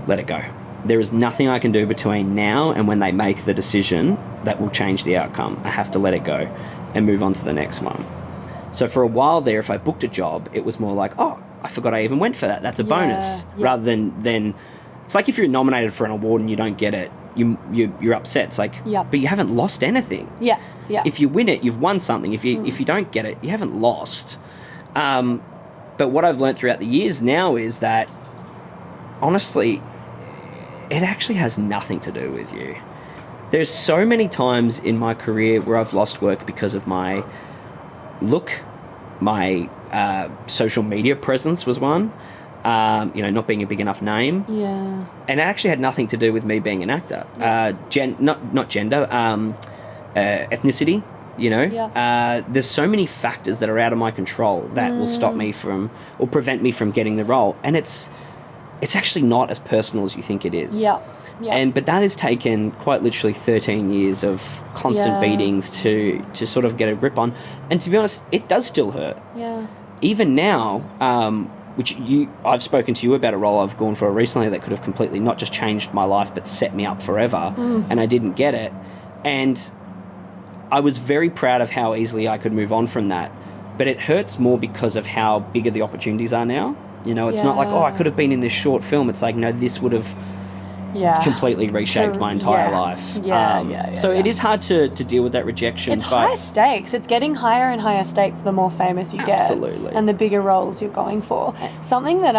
let it go. There is nothing I can do between now and when they make the decision that will change the outcome. I have to let it go and move on to the next one. So for a while there, if I booked a job, it was more like, oh, I forgot I even went for that. That's a bonus. Rather than it's like if you're nominated for an award and you don't get it, you're upset. It's like, but you haven't lost anything. Yeah. If you win it, you've won something. If you don't get it, you haven't lost. But what I've learned throughout the years now is that, honestly, it actually has nothing to do with you. There's so many times in my career where I've lost work because of my look, my social media presence was one. Not being a big enough name. Yeah. And it actually had nothing to do with me being an actor. Not gender, ethnicity, There's so many factors that are out of my control that will stop me from, or prevent me from getting the role. And it's actually not as personal as you think it is. Yeah. But that has taken quite literally 13 years of constant beatings to sort of get a grip on. And to be honest, it does still hurt. Yeah. Even now, I've spoken to you about a role I've gone for recently that could have completely not just changed my life but set me up forever, and I didn't get it. And I was very proud of how easily I could move on from that. But it hurts more because of how bigger the opportunities are now. You know, it's not like, oh, I could have been in this short film. It's like, no, this would have completely reshaped my entire life. So it is hard to deal with that rejection. It's high stakes. It's getting higher and higher stakes the more famous you get. Absolutely. And the bigger roles you're going for. Something that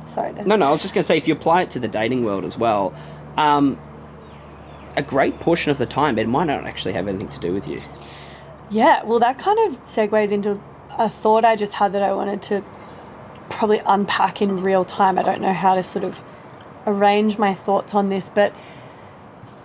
sorry. No, I was just going to say, if you apply it to the dating world as well, a great portion of the time, it might not actually have anything to do with you. Yeah, well, that kind of segues into a thought I just had that I wanted to probably unpack in real time. I don't know how to sort of arrange my thoughts on this, but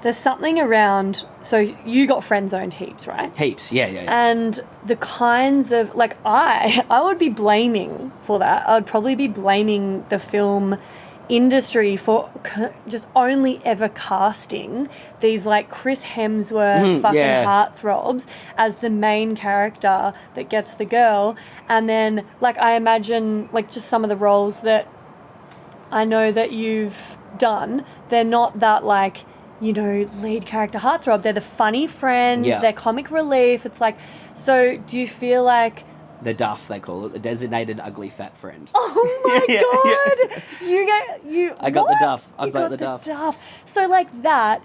there's something around, so you got friend-zoned heaps, right? Heaps, yeah. And the kinds of, like, I would be blaming for that. I would probably be blaming the film industry for just only ever casting these, like, Chris Hemsworth fucking heartthrobs as the main character that gets the girl. And then, like, I imagine, like, just some of the roles that I know that you've done, they're not that, like, you know, lead character heartthrob. They're the funny friend, they're comic relief. It's like, so do you feel like... The duff, they call it, the designated ugly fat friend. Oh my God! I got the duff. I got the duff. So, like, that,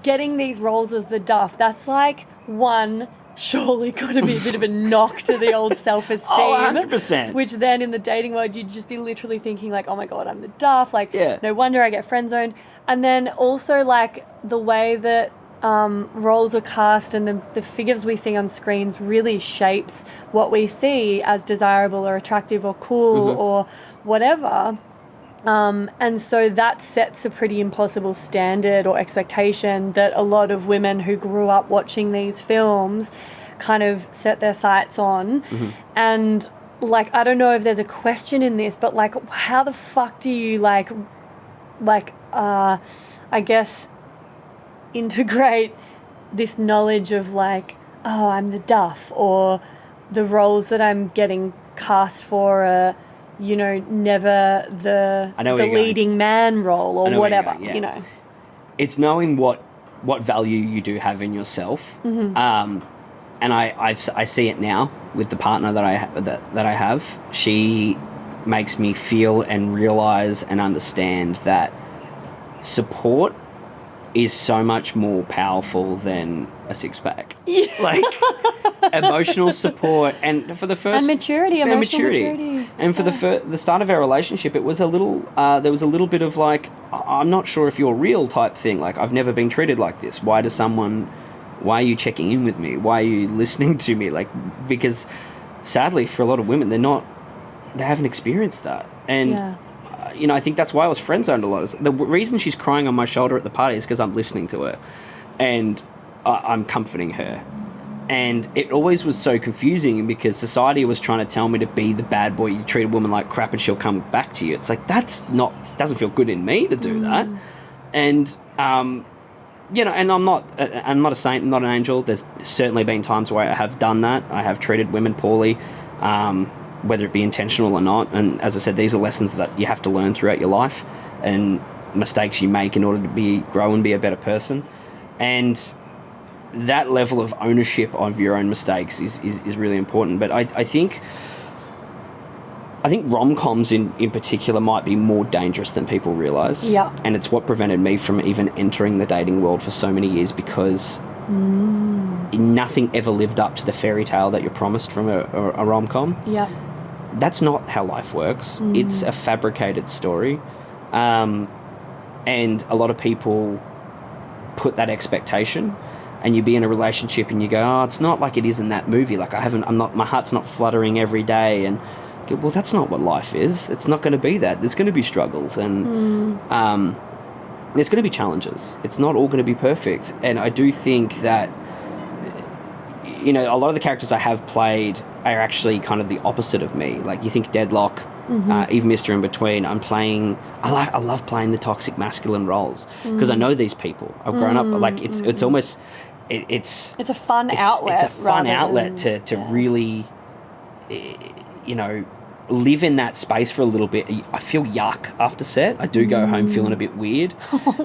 getting these roles as the duff, that's like, one, surely got to be a bit of a knock to the old self-esteem. Oh, 100%. Which then in the dating world, you'd just be literally thinking, like, oh my God, I'm the duff. Like, no wonder I get friend-zoned. And then also, like, the way that roles are cast and the figures we see on screens really shapes what we see as desirable or attractive or cool or whatever. And so that sets a pretty impossible standard or expectation that a lot of women who grew up watching these films kind of set their sights on. And, like, I don't know if there's a question in this, but, like, how the fuck do you, I guess, integrate this knowledge of, like, oh, I'm the duff, or the roles that I'm getting cast for are, you know, never the leading man role or whatever, you know. It's knowing what value you do have in yourself. And I see it now with the partner that I have. She makes me feel and realise and understand that support is so much more powerful than a six-pack. Like, emotional support, and for the first... And maturity. And for the start of our relationship, it was a little... there was a little bit of, like, I'm not sure if you're real type thing. Like, I've never been treated like this. Why are you checking in with me? Why are you listening to me? Like, because, sadly, for a lot of women, they haven't experienced that. And... you know, I think that's why I was friend-zoned a lot. The reason she's crying on my shoulder at the party is because I'm listening to her and I'm comforting her. And it always was so confusing because society was trying to tell me to be the bad boy. You treat a woman like crap and she'll come back to you. It's like, doesn't feel good in me to do that. And, you know, and I'm not a saint, I'm not an angel. There's certainly been times where I have done that. I have treated women poorly. Whether it be intentional or not. And as I said, these are lessons that you have to learn throughout your life and mistakes you make in order to grow and be a better person. And that level of ownership of your own mistakes is really important. But I think rom-coms in particular might be more dangerous than people realise. Yeah. And it's what prevented me from even entering the dating world for so many years, because nothing ever lived up to the fairy tale that you're promised from a rom-com. Yeah. That's not how life works. It's a fabricated story. And a lot of people put that expectation, and you be in a relationship and you go, oh, it's not like it is in that movie. Like, my heart's not fluttering every day. And go, well, that's not what life is. It's not going to be that. There's going to be struggles and there's going to be challenges. It's not all going to be perfect. And I do think that, you know, a lot of the characters I have played are actually kind of the opposite of me. Like, you think Deadlock, even Mr. In Between, I love playing the toxic masculine roles because I know these people. I've grown up, like, it's almost, it's a fun outlet. It's a fun outlet to really, you know, live in that space for a little bit. I feel yuck after set. I do go home feeling a bit weird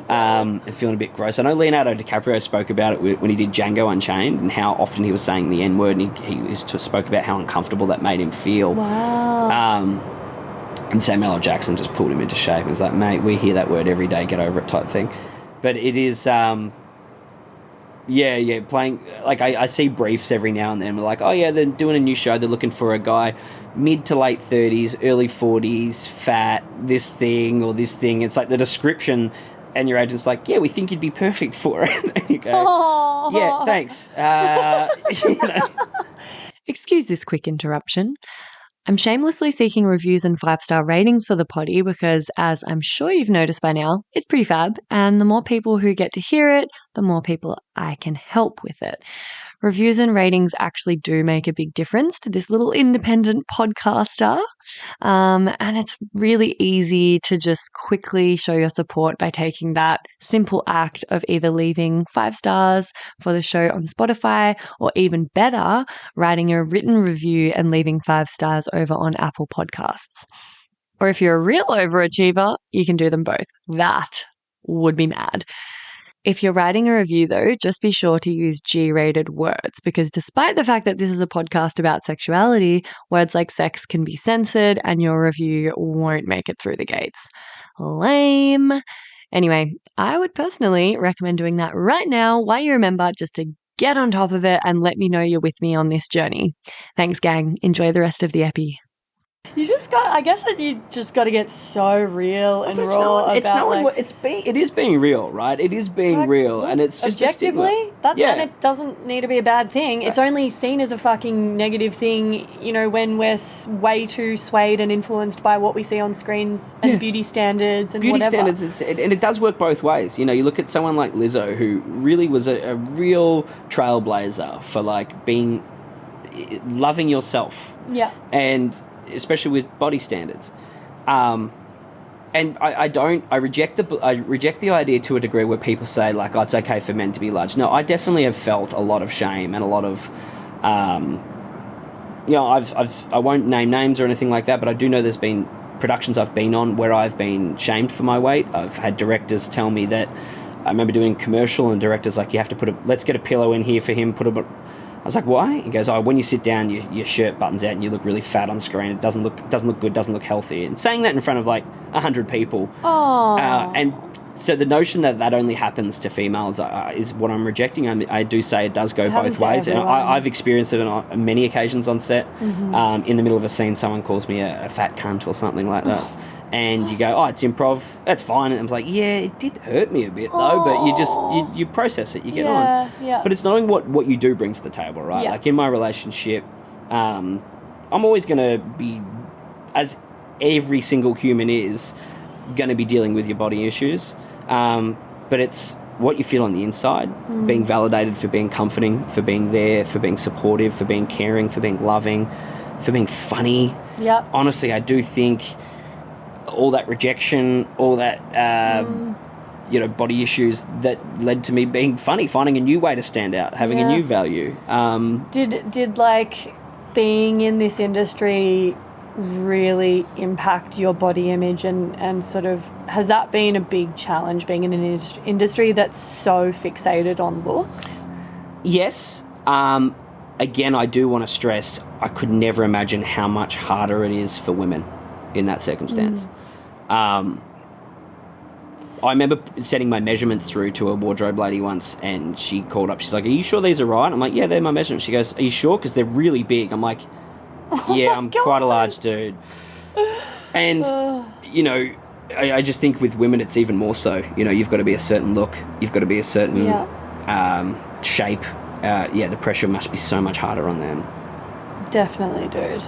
and feeling a bit gross. I know Leonardo DiCaprio spoke about it when he did Django Unchained and how often he was saying the N-word, and he spoke about how uncomfortable that made him feel. Wow. And Samuel L. Jackson just pulled him into shape. He was like, mate, we hear that word every day, get over it type thing. But it is, playing, like I see briefs every now and then. We're like, oh yeah, they're doing a new show. They're looking for a guy mid to late 30s, early 40s, fat, this thing or this thing. It's like the description, and your agent's like, yeah, we think you'd be perfect for it. And you go, Aww. yeah, thanks. Excuse this quick interruption. I'm shamelessly seeking reviews and 5-star ratings for the potty because, as I'm sure you've noticed by now, it's pretty fab, and the more people who get to hear it, the more people I can help with it. Reviews and ratings actually do make a big difference to this little independent podcaster, and it's really easy to just quickly show your support by taking that simple act of either leaving 5 stars for the show on Spotify, or even better, writing a written review and leaving 5 stars over on Apple Podcasts. Or if you're a real overachiever, you can do them both. That would be mad. If you're writing a review, though, just be sure to use G-rated words, because despite the fact that this is a podcast about sexuality, words like sex can be censored and your review won't make it through the gates. Lame. Anyway, I would personally recommend doing that right now while you remember, just to get on top of it and let me know you're with me on this journey. Thanks, gang. Enjoy the rest of the epi. You just got, I guess that you just got to get so real and raw it is being real, right? It is being real, and it's just objectively, and it doesn't need to be a bad thing. It's only seen as a fucking negative thing, when we're way too swayed and influenced by what we see on screens and beauty standards and whatever. Standards, and it does work both ways. You look at someone like Lizzo, who really was a real trailblazer for loving yourself. Yeah. And especially with body standards, and I reject the idea to a degree where people say like, oh, it's okay for men to be large. No, I definitely have felt a lot of shame and a lot of, I won't name names or anything like that, but I do know there's been productions I've been on where I've been shamed for my weight. I've had directors tell me that. I remember doing a commercial and directors like, you have to let's get a pillow in here for him. I was like, why? He goes, oh, when you sit down, your shirt buttons out and you look really fat on screen. It doesn't look good, doesn't look healthy. And saying that in front of like 100 people. And so the notion that only happens to females is what I'm rejecting. I do say it does go both ways. And I've experienced it on many occasions on set. Mm-hmm. In the middle of a scene, someone calls me a fat cunt or something like that. And you go, oh, it's improv, that's fine. And I was like, yeah, it did hurt me a bit though, but you process it, you get on. Yeah. But it's knowing what you do bring to the table, right? Yeah. Like in my relationship, I'm always going to be, as every single human is, going to be dealing with your body issues. But it's what you feel on the inside, being validated for being comforting, for being there, for being supportive, for being caring, for being loving, for being funny. Yeah. Honestly, I do think all that rejection, all that, body issues that led to me being funny, finding a new way to stand out, having a new value. Did like being in this industry really impact your body image and sort of, has that been a big challenge being in an industry that's so fixated on looks? Yes. Again, I do want to stress, I could never imagine how much harder it is for women in that circumstance. I remember sending my measurements through to a wardrobe lady once, and she called up. She's like, are you sure these are right? I'm like, yeah, they're my measurements. She goes, are you sure? Because they're really big. I'm like, yeah, I'm quite a large dude. And, I just think with women it's even more so. You've got to be a certain look. You've got to be a certain shape. The pressure must be so much harder on them. Definitely, dude.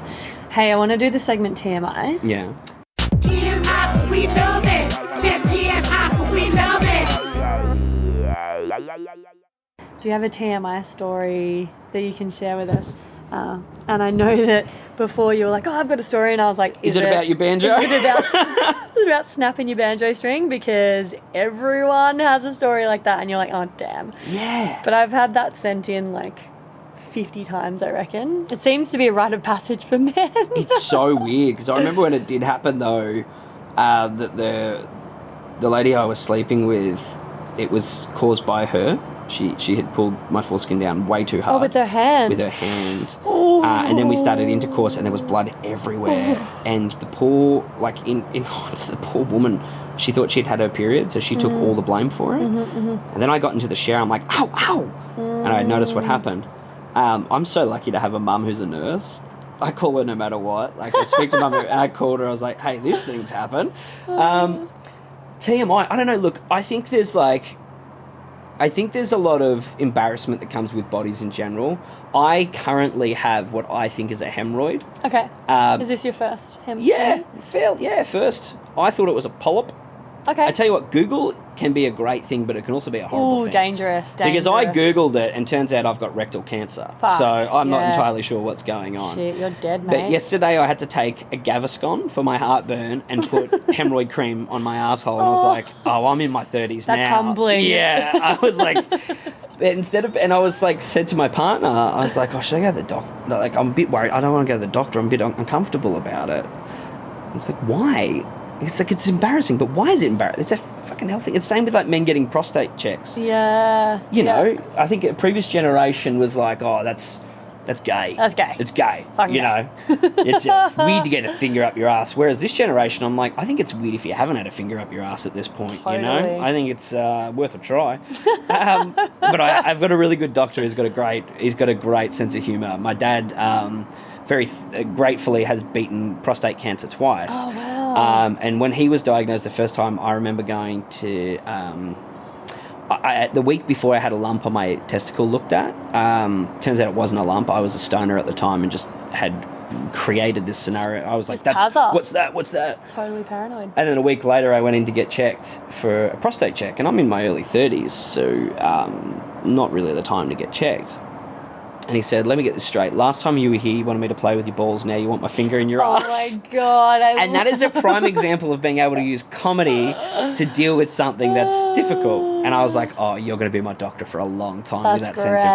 Hey, I want to do the segment TMI. Yeah. TMI, we love it. Said TMI, we love it. Do you have a TMI story that you can share with us? And I know that before you were like, oh, I've got a story. And I was like, is it about your banjo? Is it about snapping your banjo string? Because everyone has a story like that. And you're like, oh, damn. Yeah. But I've had that sent in like 50 times, I reckon. It seems to be a rite of passage for men. It's so weird, because I remember when it did happen, though, that the lady I was sleeping with, it was caused by her. She had pulled my foreskin down way too hard. Oh, with her hand. With her hand. Ooh. And then we started intercourse, and there was blood everywhere. And the poor, the poor woman, she thought she'd had her period, so she took all the blame for it. And then I got into the shower. I'm like, ow, ow, and I noticed what happened. I'm so lucky to have a mum who's a nurse. I call her no matter what. Like, I speak to mum, and I called her. I was like, hey, this thing's happened. TMI. I don't know. Look, I think there's a lot of embarrassment that comes with bodies in general. I currently have what I think is a hemorrhoid. Okay. Is this your first hemorrhoid? Yeah, first. I thought it was a polyp. Okay. I tell you what, Google can be a great thing, but it can also be a horrible thing. Dangerous. Because I Googled it, and turns out I've got rectal cancer. Fuck, so I'm not entirely sure what's going on. Shit, you're dead, mate. But yesterday I had to take a Gaviscon for my heartburn and put hemorrhoid cream on my asshole, and I was like, I'm in my 30s now. That's humbling. Yeah, I was like... And I was like, said to my partner, I was like, should I go to the doctor? Like, I'm a bit worried. I don't want to go to the doctor. I'm a bit uncomfortable about it. It's like, why? It's like, it's embarrassing, but why is it embarrassing? It's a fucking healthy. It's the same with like men getting prostate checks. Yeah. You know, I think a previous generation was like, that's gay. That's gay. It's gay. Fucking you know, it's weird to get a finger up your ass. Whereas this generation, I'm like, I think it's weird if you haven't had a finger up your ass at this point. Totally. You know, I think it's worth a try. But I've got a really good doctor who's got a great sense of humour. My dad, very gratefully, has beaten prostate cancer twice. Oh wow! And when he was diagnosed the first time, I remember going to. The week before, I had a lump on my testicle looked at. Turns out it wasn't a lump. I was a stoner at the time and just had created this scenario. I was like, what's that? Totally paranoid. And then a week later, I went in to get checked for a prostate check. And I'm in my early 30s, so not really the time to get checked. And he said, let me get this straight. Last time you were here, you wanted me to play with your balls. Now you want my finger in your ass. Oh, my God. And that is a prime example of being able to use comedy to deal with something that's difficult. And I was like, you're going to be my doctor for a long time with that sense of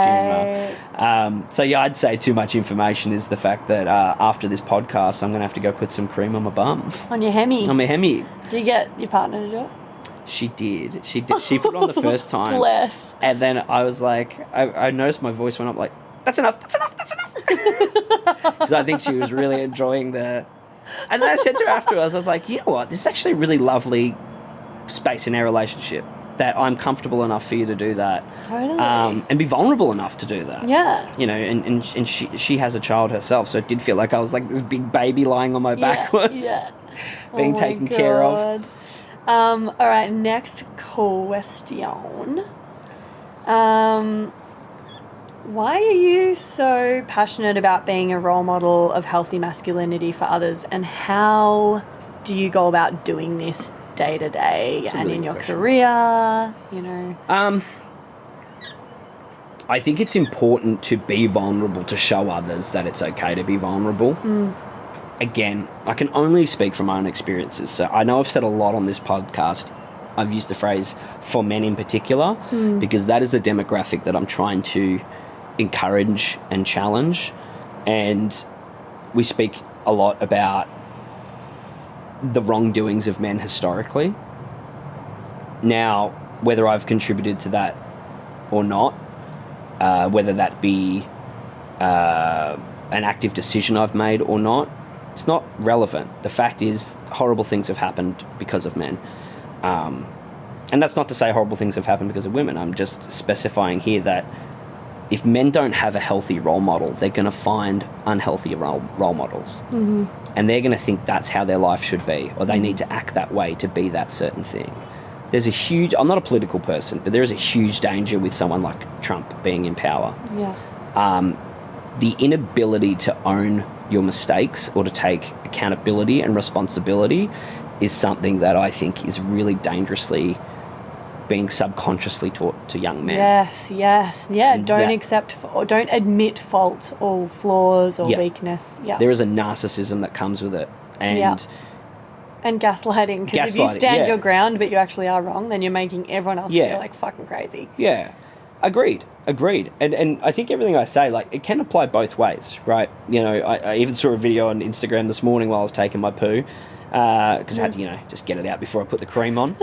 humour. So, yeah, I'd say too much information is the fact that after this podcast, I'm going to have to go put some cream on my bum. On your hemi? On my hemi. Do you get your partner to do it? She did. She put it on the first time. Bless. And then I was like, I noticed my voice went up like, that's enough. Because I think she was really enjoying the... And then I said to her afterwards, I was like, you know what? This is actually a really lovely space in our relationship that I'm comfortable enough for you to do that. Totally. And be vulnerable enough to do that. Yeah. You know, and she has a child herself, so it did feel like I was like this big baby lying on my back. Being taken care of. All right, next question. Why are you so passionate about being a role model of healthy masculinity for others, and how do you go about doing this day to day and in your career, you know? I think it's important to be vulnerable, to show others that it's okay to be vulnerable. Again, I can only speak from my own experiences. So I know I've said a lot on this podcast. I've used the phrase for men in particular because that is the demographic that I'm trying to encourage and challenge. And we speak a lot about the wrongdoings of men historically. Now, whether I've contributed to that or not, whether that be an active decision I've made or not, it's not relevant. The fact is, horrible things have happened because of men. And that's not to say horrible things have happened because of women. I'm just specifying here that if men don't have a healthy role model, they're going to find unhealthy role models. And they're going to think that's how their life should be, or they need to act that way to be that certain thing. There's a huge... I'm not a political person, but there is a huge danger with someone like Trump being in power. The inability to own your mistakes or to take accountability and responsibility is something that I think is really dangerously being subconsciously taught to young men. Yes. Yeah, don't accept or don't admit fault or flaws or weakness. Yeah. There is a narcissism that comes with it. And gaslighting, because if you stand your ground but you actually are wrong, then you're making everyone else feel like fucking crazy. Yeah. Agreed. And I think everything I say, like, it can apply both ways, right? You know, I even saw a video on Instagram this morning while I was taking my poo, because I had to, just get it out before I put the cream on.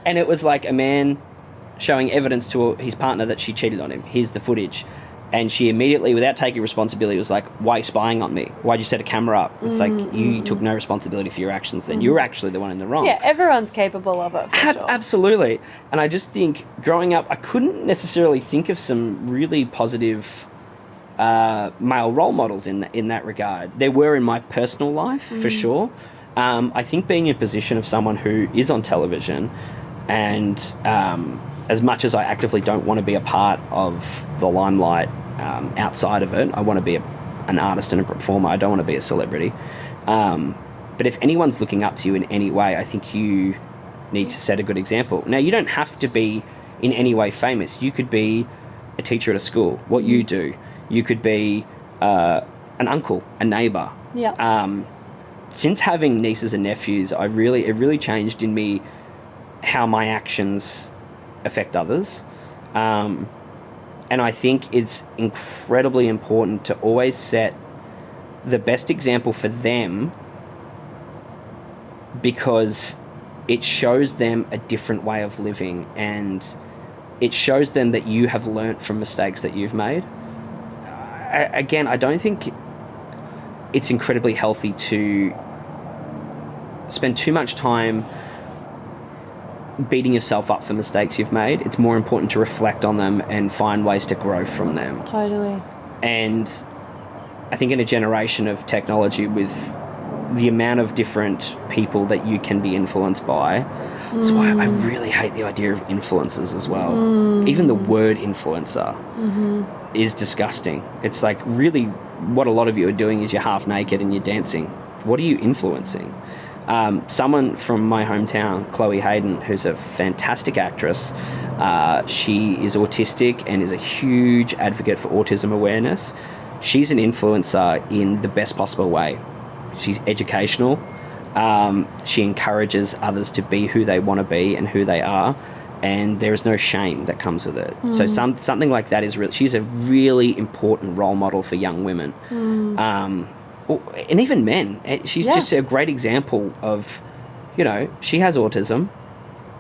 And it was like a man showing evidence to his partner that she cheated on him. Here's the footage. And she immediately, without taking responsibility, was like, why are you spying on me? Why'd you set a camera up? It's like, you took no responsibility for your actions then. You were actually the one in the wrong. Yeah, everyone's capable of it, for sure. Absolutely. And I just think, growing up, I couldn't necessarily think of some really positive male role models in that regard. There were in my personal life, for sure. I think being in a position of someone who is on television and... as much as I actively don't want to be a part of the limelight outside of it, I want to be an artist and a performer. I don't want to be a celebrity. But if anyone's looking up to you in any way, I think you need to set a good example. Now, you don't have to be in any way famous. You could be a teacher at a school, what you do. You could be an uncle, a neighbour. Yeah. Since having nieces and nephews, it really changed in me how my actions affect others. And I think it's incredibly important to always set the best example for them, because it shows them a different way of living, and it shows them that you have learnt from mistakes that you've made. Again, I don't think it's incredibly healthy to spend too much time beating yourself up for mistakes you've made. It's more important to reflect on them and find ways to grow from them. Totally. And I think in a generation of technology, with the amount of different people that you can be influenced by, that's why I really hate the idea of influencers as well. Even the word influencer is disgusting. It's like, really, what a lot of you are doing is you're half naked and you're dancing. What are you influencing? Someone from my hometown, Chloe Hayden, who's a fantastic actress, she is autistic and is a huge advocate for autism awareness. She's an influencer in the best possible way. She's educational. She encourages others to be who they want to be and who they are, and there is no shame that comes with it. So something like that is she's a really important role model for young women. And even men. She's just a great example of, she has autism.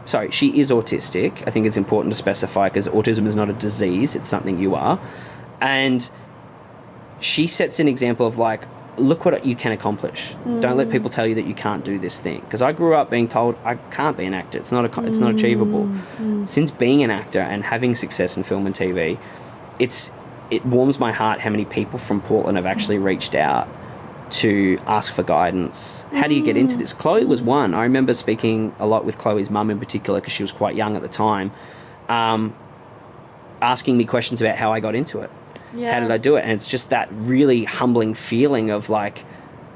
Sorry, she is autistic. I think it's important to specify, because autism is not a disease, it's something you are. And she sets an example of, like, look what you can accomplish. Don't let people tell you that you can't do this thing. Because I grew up being told I can't be an actor. It's not achievable. Since being an actor and having success in film and TV, it warms my heart how many people from Portland have actually reached out to ask for guidance. How do you get into this? Chloe was one. I remember speaking a lot with Chloe's mum in particular, because she was quite young at the time, asking me questions about how I got into it. Yeah. How did I do it? And it's just that really humbling feeling of, like,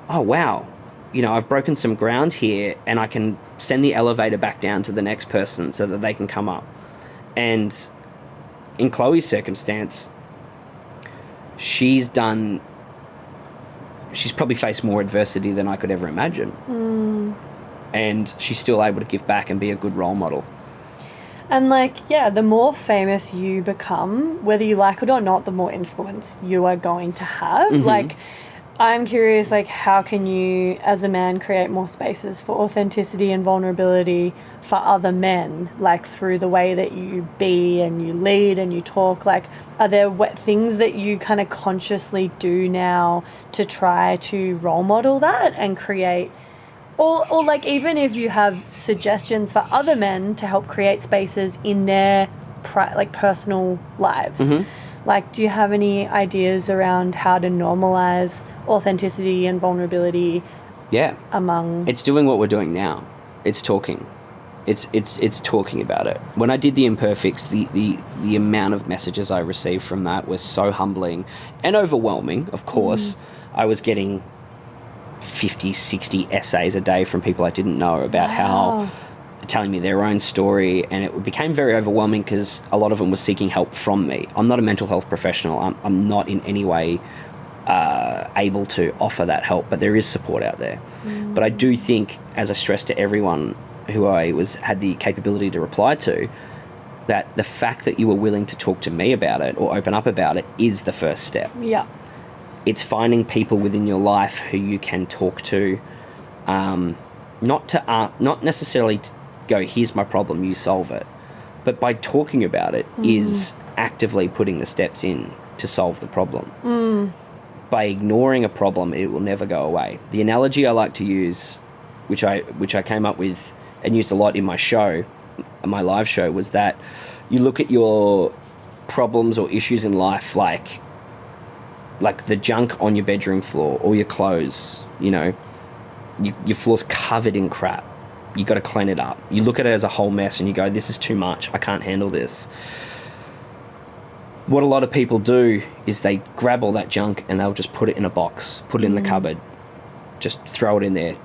oh, wow, I've broken some ground here, and I can send the elevator back down to the next person so that they can come up. And in Chloe's circumstance, she's probably faced more adversity than I could ever imagine. And she's still able to give back and be a good role model. And, the more famous you become, whether you like it or not, the more influence you are going to have. I'm curious, how can you, as a man, create more spaces for authenticity and vulnerability for other men, through the way that you be and you lead and you talk? Are there things that you kind of consciously do now to try to role model that and create, or even if you have suggestions for other men to help create spaces in their personal lives? Do you have any ideas around how to normalize authenticity and vulnerability? Yeah, it's doing what we're doing now. It's talking. It's talking about it. When I did the Imperfects, the amount of messages I received from that was so humbling and overwhelming. Of course, I was getting 50, 60 essays a day from people I didn't know about how, telling me their own story, and it became very overwhelming because a lot of them were seeking help from me. I'm not a mental health professional. I'm not in any way able to offer that help, but there is support out there. But I do think, as I stress to everyone who I had the capability to reply to, that the fact that you were willing to talk to me about it or open up about it is the first step. Yeah. It's finding people within your life who you can talk to, not necessarily to go, here's my problem, you solve it, but by talking about it is actively putting the steps in to solve the problem. By ignoring a problem, it will never go away. The analogy I like to use, which I came up with and used a lot in my show, my live show, was that you look at your problems or issues in life like the junk on your bedroom floor or your clothes. You know, your floor's covered in crap. You got to clean it up. You look at it as a whole mess and you go, this is too much. I can't handle this. What a lot of people do is they grab all that junk and they'll just put it in a box, put it in the cupboard, just throw it in there.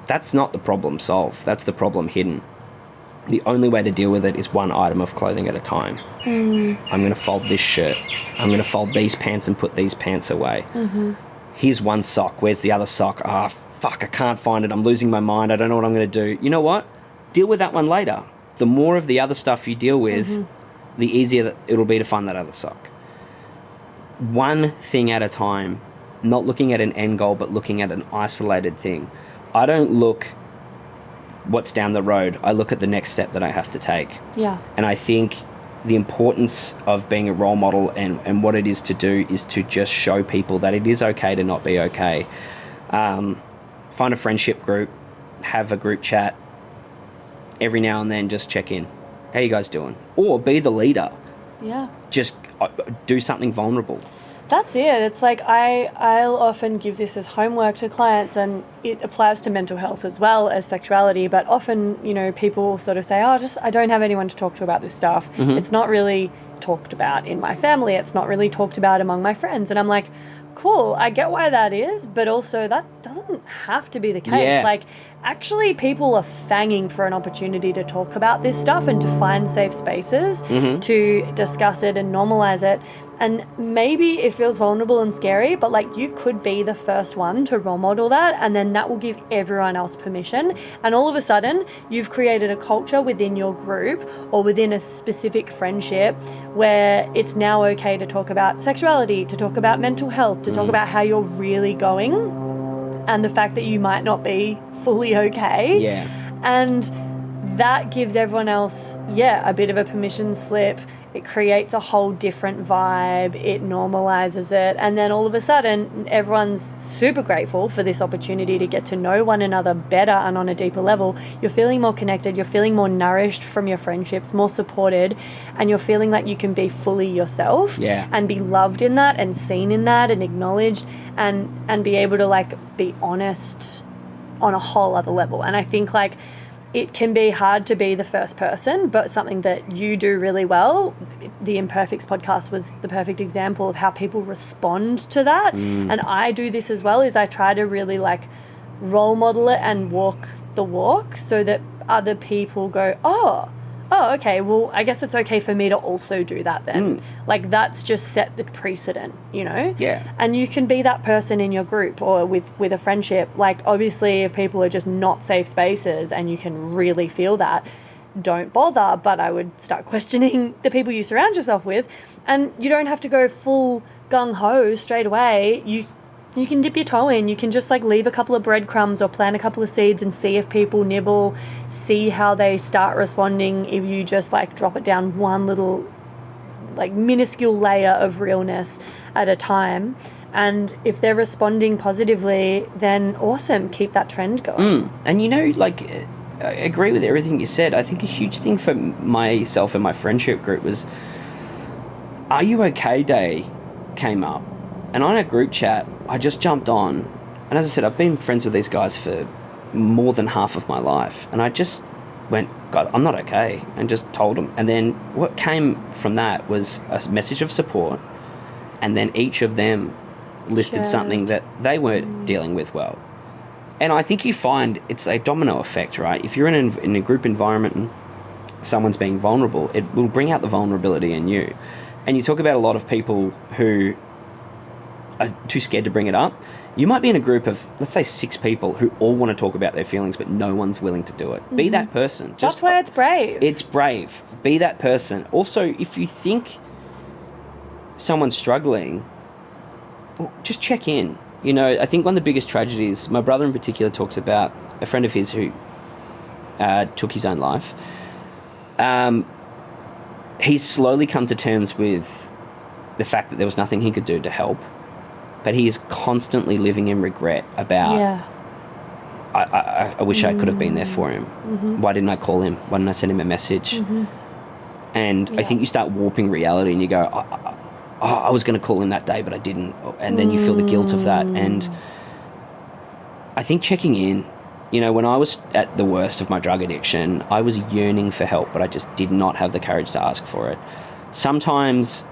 That's not the problem solved. That's the problem hidden. The only way to deal with it is one item of clothing at a time. I'm going to fold this shirt. I'm going to fold these pants and put these pants away. Here's one sock. Where's the other sock? Fuck, I can't find it. I'm losing my mind. I don't know what I'm going to do. You know what? Deal with that one later. The more of the other stuff you deal with, the easier it'll be to find that other sock. One thing at a time, not looking at an end goal, but looking at an isolated thing. I don't look what's down the road. I look at the next step that I have to take. Yeah. And I think the importance of being a role model and what it is to do is to just show people that it is okay to not be okay. Find a friendship group, have a group chat. Every now and then, just check in. How you guys doing? Or be the leader. Yeah. Just do something vulnerable. That's it. It's like I'll often give this as homework to clients, and it applies to mental health as well as sexuality. But often, you know, people sort of say, I don't have anyone to talk to about this stuff. It's not really talked about in my family. It's not really talked about among my friends. And I'm like, cool, I get why that is, but also that doesn't have to be the case. Yeah. Like, actually, people are fanging for an opportunity to talk about this stuff and to find safe spaces to discuss it and normalize it. And maybe it feels vulnerable and scary, but like you could be the first one to role model that, and then that will give everyone else permission. And all of a sudden, you've created a culture within your group or within a specific friendship where it's now okay to talk about sexuality, to talk about mental health, to talk about how you're really going and the fact that you might not be fully okay. Yeah. And that gives everyone else, a bit of a permission slip. It creates a whole different vibe. It normalizes it. And then all of a sudden, everyone's super grateful for this opportunity to get to know one another better and on a deeper level. You're feeling more connected. You're feeling more nourished from your friendships, more supported. And you're feeling like you can be fully yourself and be loved in that and seen in that and acknowledged and be able to like be honest on a whole other level. And I think like it can be hard to be the first person, but something that you do really well. The Imperfects podcast was the perfect example of how people respond to that. And I do this as well, is I try to really like role model it and walk the walk so that other people go, oh, okay, well, I guess it's okay for me to also do that then. Like, that's just set the precedent, you know? Yeah. And you can be that person in your group or with a friendship. Like, obviously, if people are just not safe spaces and you can really feel that, don't bother. But I would start questioning the people you surround yourself with. And you don't have to go full gung-ho straight away. You can dip your toe in. You can just like leave a couple of breadcrumbs or plant a couple of seeds and see if people nibble, see how they start responding if you just like drop it down one little like minuscule layer of realness at a time. And if they're responding positively, then awesome, keep that trend going. And you know, like, I agree with everything you said. I think a huge thing for myself and my friendship group was Are You Okay Day came up. And on a group chat, I just jumped on. And as I said, I've been friends with these guys for more than half of my life. And I just went, God, I'm not okay. And just told them. And then what came from that was a message of support. And then each of them listed something that they weren't dealing with well. And I think you find it's a domino effect, right? If you're in a group environment and someone's being vulnerable, it will bring out the vulnerability in you. And you talk about a lot of people who are too scared to bring it up. You might be in a group of, let's say, 6 people who all want to talk about their feelings, but no one's willing to do it. Be that person. That's why it's brave. It's brave. Be that person. Also, if you think someone's struggling, well, just check in. You know, I think one of the biggest tragedies, my brother in particular talks about a friend of his who took his own life. He's slowly come to terms with the fact that there was nothing he could do to help, but he is constantly living in regret about, I wish I could have been there for him. Why didn't I call him? Why didn't I send him a message? And I think you start warping reality and you go, I was going to call him that day, but I didn't. And then you feel the guilt of that. And I think checking in, you know, when I was at the worst of my drug addiction, I was yearning for help, but I just did not have the courage to ask for it. Sometimes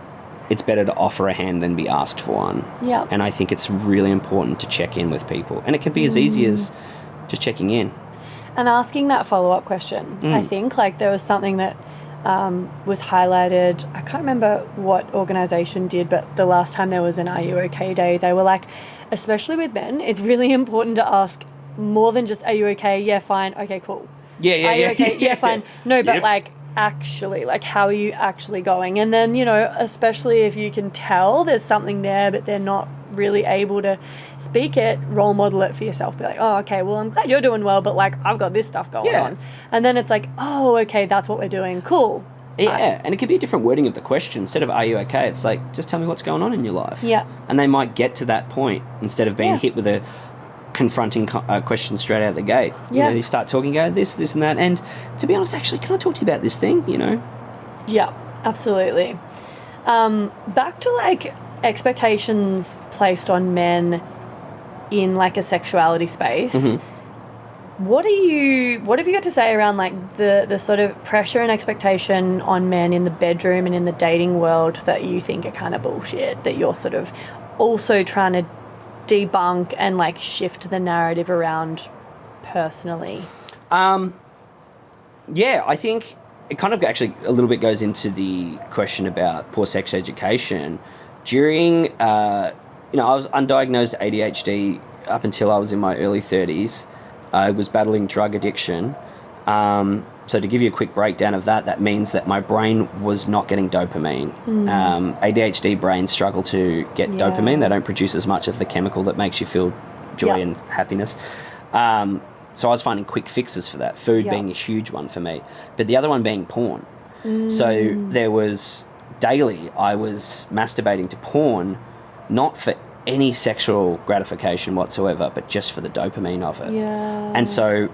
it's better to offer a hand than be asked for one. Yeah. And I think it's really important to check in with people. And it can be as easy as just checking in. And asking that follow-up question. I think, like, there was something that was highlighted. I can't remember what organisation did, but the last time there was an Are You OK Day, they were like, especially with men, it's really important to ask more than just, are you okay? Yeah, fine. Okay, cool. Are you okay? Yeah, fine. No, but like, actually, like, how are you actually going? And then, you know, especially if you can tell there's something there, but they're not really able to speak it, role model it for yourself. Be like, oh, okay, well, I'm glad you're doing well, but like, I've got this stuff going on. And then it's like, oh, okay, that's what we're doing. Cool. Yeah, and it could be a different wording of the question. Instead of, are you okay? It's like, just tell me what's going on in your life. Yeah. And they might get to that point instead of being hit with a confronting question straight out the gate. You know, you start talking, go, this, and that. And to be honest, actually, can I talk to you about this thing, you know? Yeah, absolutely. Back to, like, expectations placed on men in, like, a sexuality space. What have you got to say around, like, the sort of pressure and expectation on men in the bedroom and in the dating world that you think are kind of bullshit, that you're sort of also trying to debunk and, like, shift the narrative around personally? Yeah, I think it kind of actually a little bit goes into the question about poor sex education. During, you know, I was undiagnosed ADHD up until I was in my early 30s. I was battling drug addiction. So to give you a quick breakdown of that, that means that my brain was not getting dopamine. ADHD brains struggle to get dopamine. They don't produce as much of the chemical that makes you feel joy and happiness. So I was finding quick fixes for that, food being a huge one for me. But the other one being porn. So there was daily, I was masturbating to porn, not for any sexual gratification whatsoever, but just for the dopamine of it. And so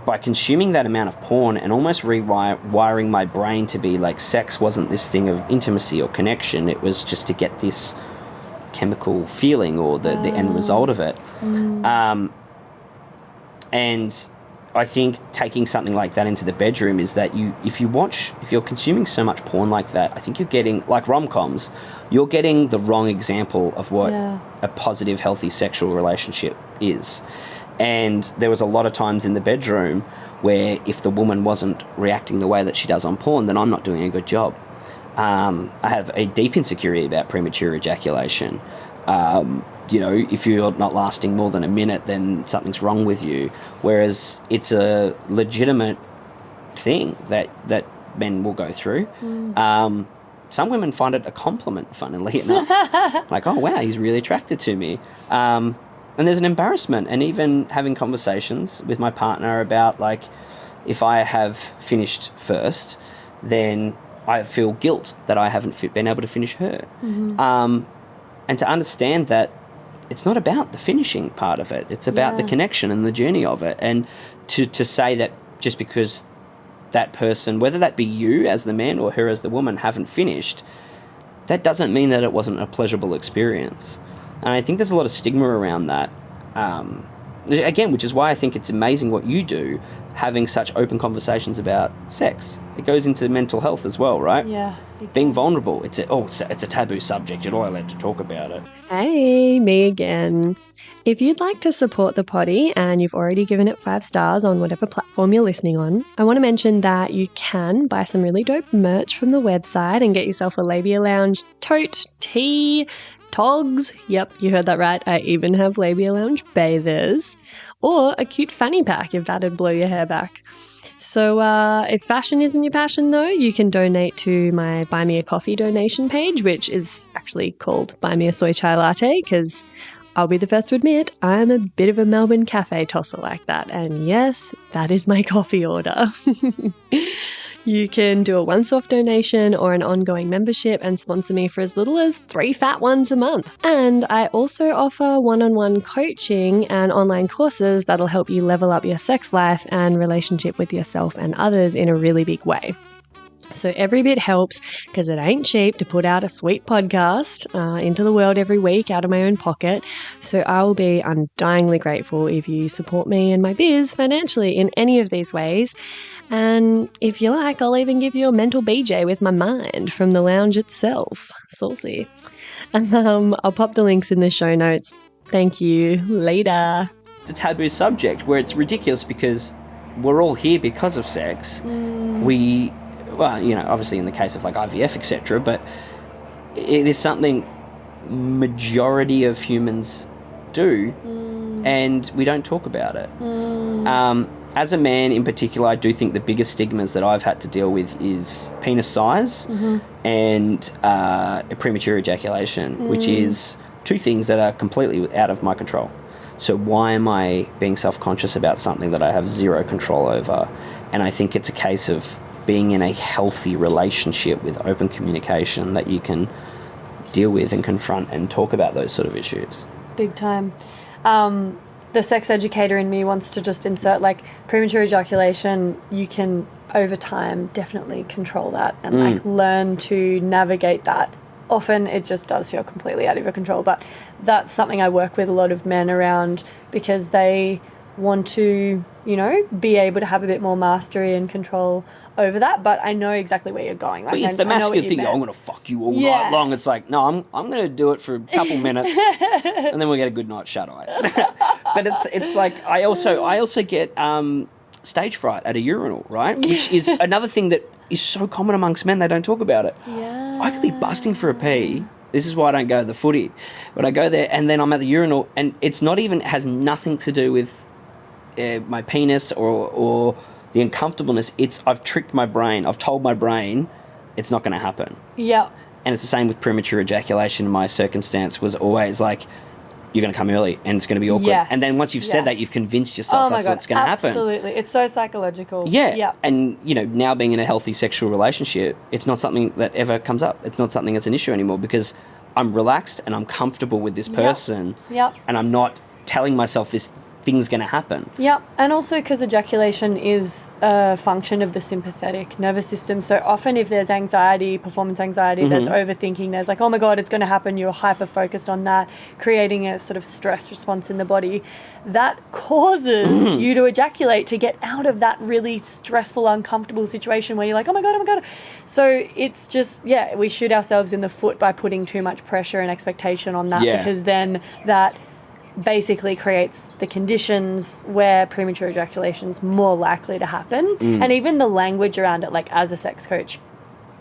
by consuming that amount of porn and almost rewiring my brain to be like sex wasn't this thing of intimacy or connection, it was just to get this chemical feeling or the end result of it. And I think taking something like that into the bedroom is that if you're consuming so much porn like that, I think you're getting, like rom-coms, you're getting the wrong example of what a positive, healthy sexual relationship is. And there was a lot of times in the bedroom where if the woman wasn't reacting the way that she does on porn, then I'm not doing a good job. I have a deep insecurity about premature ejaculation. You know, if you're not lasting more than a minute, then something's wrong with you. Whereas it's a legitimate thing that men will go through. Some women find it a compliment, funnily enough. Like, oh, wow, he's really attracted to me. And there's an embarrassment. And even having conversations with my partner about, like, if I have finished first, then I feel guilt that I haven't been able to finish her. And to understand that it's not about the finishing part of it. It's about the connection and the journey of it. And to say that just because that person, whether that be you as the man or her as the woman, haven't finished, that doesn't mean that it wasn't a pleasurable experience. And I think there's a lot of stigma around that. Again, which is why I think it's amazing what you do, having such open conversations about sex. It goes into mental health as well, right? Yeah. Being vulnerable. It's a taboo subject. You're not allowed to talk about it. Hey, me again. If you'd like to support the potty and you've already given it 5 stars on whatever platform you're listening on, I want to mention that you can buy some really dope merch from the website and get yourself a Labia Lounge tote, tee, togs. Yep, you heard that right. I even have Labia Lounge bathers. Or a cute fanny pack if that'd blow your hair back. So if fashion isn't your passion though, you can donate to my Buy Me a Coffee donation page, which is actually called Buy Me a Soy Chai Latte, because I'll be the first to admit I'm a bit of a Melbourne cafe tosser like that. And yes, that is my coffee order. You can do a once-off donation or an ongoing membership and sponsor me for as little as 3 fat ones a month. And I also offer one-on-one coaching and online courses that'll help you level up your sex life and relationship with yourself and others in a really big way. So every bit helps because it ain't cheap to put out a sweet podcast into the world every week out of my own pocket. So I will be undyingly grateful if you support me and my biz financially in any of these ways. And if you like, I'll even give you a mental BJ with my mind from the lounge itself. Saucy. And I'll pop the links in the show notes. Thank you. Later. It's a taboo subject where it's ridiculous because we're all here because of sex. Well, you know, obviously in the case of like IVF, etc., but it is something majority of humans do, and we don't talk about it. As a man in particular, I do think the biggest stigmas that I've had to deal with is penis size and premature ejaculation, which is two things that are completely out of my control. So why am I being self-conscious about something that I have zero control over? And I think it's a case of being in a healthy relationship with open communication that you can deal with and confront and talk about those sort of issues. Big time. The sex educator in me wants to just insert, like, premature ejaculation, you can, over time, definitely control that and, like, learn to navigate that. Often it just does feel completely out of your control, but that's something I work with a lot of men around because they want to, you know, be able to have a bit more mastery and control over that, but I know exactly where you're going. Like, but it's the masculine thing, I'm going to fuck you all night long. It's like, no, I'm going to do it for a couple minutes and then we'll get a good night shut-eye. But it's like, I also get stage fright at a urinal, right? Which is another thing that is so common amongst men, they don't talk about it. Yeah. I could be busting for a pee. This is why I don't go to the footy. But I go there and then I'm at the urinal and it's not even, has nothing to do with my penis or the uncomfortableness. I've tricked my brain. I've told my brain it's not going to happen. Yeah. And it's the same with premature ejaculation. My circumstance was always like, you're going to come early and it's going to be awkward. Yes. And then once you've said that, you've convinced yourself that's what's going to happen. Absolutely. It's so psychological. Yeah. And, you know, now being in a healthy sexual relationship, it's not something that ever comes up. It's not something that's an issue anymore because I'm relaxed and I'm comfortable with this person. Yep. And I'm not telling myself this thing's going to happen. Yep. And also because ejaculation is a function of the sympathetic nervous system. So often if there's anxiety, performance anxiety, there's overthinking, there's like, oh my God, it's going to happen. You're hyper-focused on that, creating a sort of stress response in the body. That causes you to ejaculate to get out of that really stressful, uncomfortable situation where you're like, oh my God. So it's just, we shoot ourselves in the foot by putting too much pressure and expectation on that because then that basically creates the conditions where premature ejaculation is more likely to happen. And even the language around it, like as a sex coach,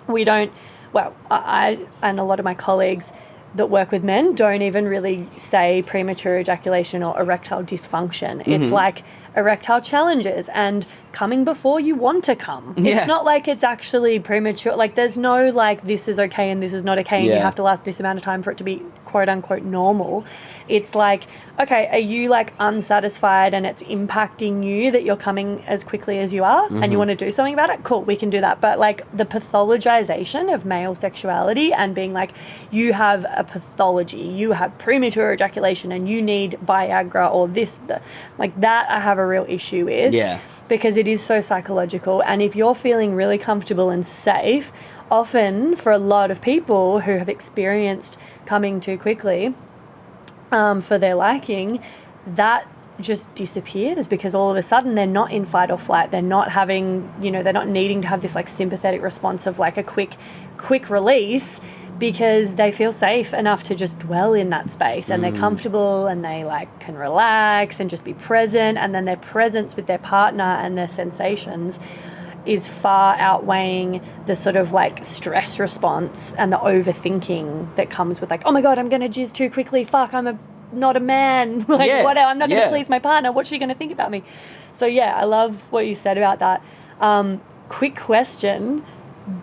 I and a lot of my colleagues that work with men don't even really say premature ejaculation or erectile dysfunction. It's like erectile challenges and coming before you want to come. It's not like it's actually premature. Like there's no like this is okay and this is not okay and you have to last this amount of time for it to be quote unquote normal. It's like, okay, are you like unsatisfied and it's impacting you that you're coming as quickly as you are and you want to do something about it? Cool, we can do that. But like the pathologization of male sexuality and being like, you have a pathology, you have premature ejaculation and you need Viagra or like that I have a real issue with. Yeah. Because it is so psychological. And if you're feeling really comfortable and safe, often for a lot of people who have experienced coming too quickly for their liking, that just disappears because all of a sudden they're not in fight or flight. They're not having, they're not needing to have this like sympathetic response of like a quick release because they feel safe enough to just dwell in that space and they're comfortable and they like can relax and just be present, and then their presence with their partner and their sensations is far outweighing the sort of like stress response and the overthinking that comes with like, oh my God, I'm going to jizz too quickly. Fuck, I'm not a man. Like whatever, I'm not going to please my partner. What's she going to think about me? So I love what you said about that. Quick question.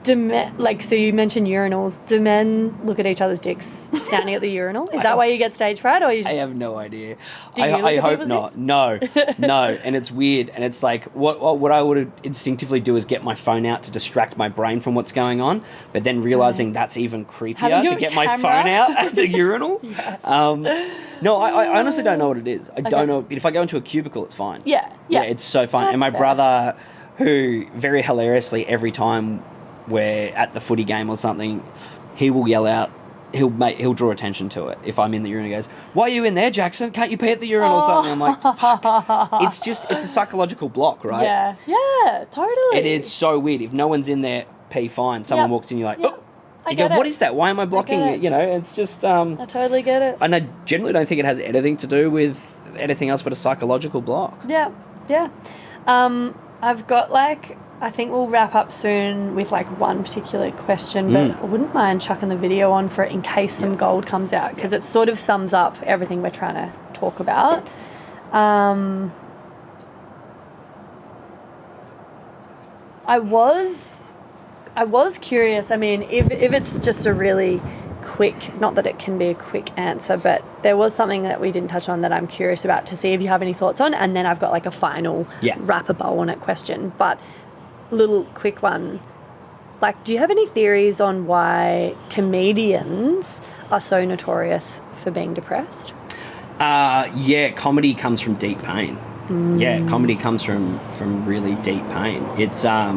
so you mentioned urinals. Do men look at each other's dicks standing at the urinal? Is that why you get stage fright, or you just... I have no idea. Do you look I at hope people's not. dicks? No, and it's weird. And it's like what I would instinctively do is get my phone out to distract my brain from what's going on, but then realizing that's even creepier Having to get your my camera? phone out at the urinal. No, I honestly don't know what it is. I don't know. If I go into a cubicle, it's fine. Yeah. It's so fun. That's And my fair. brother, who very hilariously every time we're at the footy game or something, he will yell out. He'll draw attention to it. If I'm in the urinal, he goes, "Why are you in there, Jackson? Can't you pee at the urinal or something?" I'm like, "Fuck." It's a psychological block, right? Yeah, totally. And it's so weird. If no one's in there, pee fine. Someone Yep. walks in, you're like, Yep. "Oh." I You go, get it. "What is that? Why am I blocking get it?" it. You know, it's just... I totally get it. And I generally don't think it has anything to do with anything else but a psychological block. Yeah. I've got I think we'll wrap up soon with one particular question, but I wouldn't mind chucking the video on for it in case some gold comes out, because it sort of sums up everything we're trying to talk about. I was curious. I mean, if it's just a really quick, not that it can be a quick answer, but there was something that we didn't touch on that I'm curious about to see if you have any thoughts on, and then I've got a final wrap a bow on it question. But little quick one, do you have any theories on why comedians are so notorious for being depressed? Comedy comes from deep pain. Yeah, comedy comes from really deep pain. It's a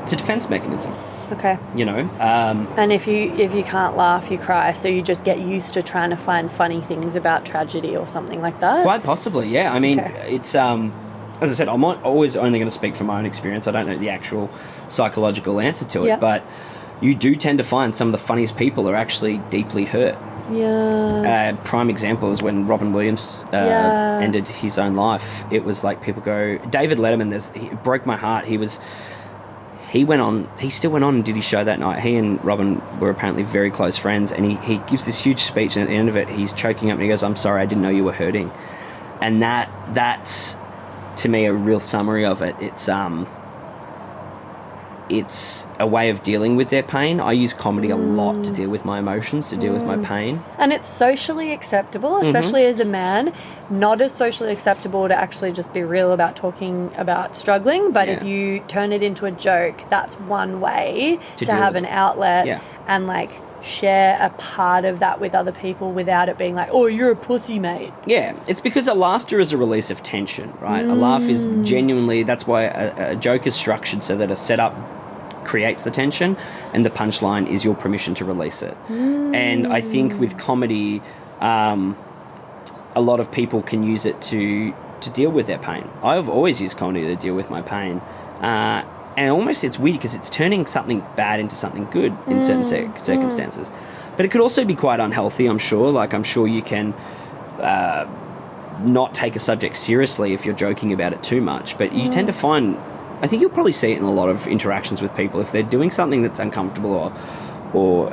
defense mechanism. Okay. You know, and if you can't laugh, you cry. So you just get used to trying to find funny things about tragedy or something like that. quite possibly. Yeah, I mean, Okay. it's as I said, I'm always only going to speak from my own experience. I don't know the actual psychological answer to it, Yeah. but you do tend to find some of the funniest people are actually deeply hurt. Yeah. Prime example is when Robin Williams ended his own life. It was like people go, David Letterman, it broke my heart. He still went on and did his show that night. He and Robin were apparently very close friends, and he gives this huge speech, and at the end of it, he's choking up and he goes, "I'm sorry, I didn't know you were hurting." And that's, to me, a real summary of it. It's a way of dealing with their pain. I use comedy a lot to deal with my emotions, to deal with my pain. And it's socially acceptable, especially as a man. Not as socially acceptable to actually just be real about talking about struggling, but if you turn it into a joke, that's one way to have an outlet and share a part of that with other people without it being "Oh, you're a pussy, mate." Yeah, it's because a laughter is a release of tension, right? A laugh is genuinely, that's why a joke is structured so that a setup creates the tension and the punchline is your permission to release it. And I think with comedy, a lot of people can use it to deal with their pain. I've always used comedy to deal with my pain. And almost it's weird because it's turning something bad into something good in certain circumstances. But it could also be quite unhealthy, I'm sure. I'm sure you can not take a subject seriously if you're joking about it too much. But you tend to find, I think you'll probably see it in a lot of interactions with people. If they're doing something that's uncomfortable or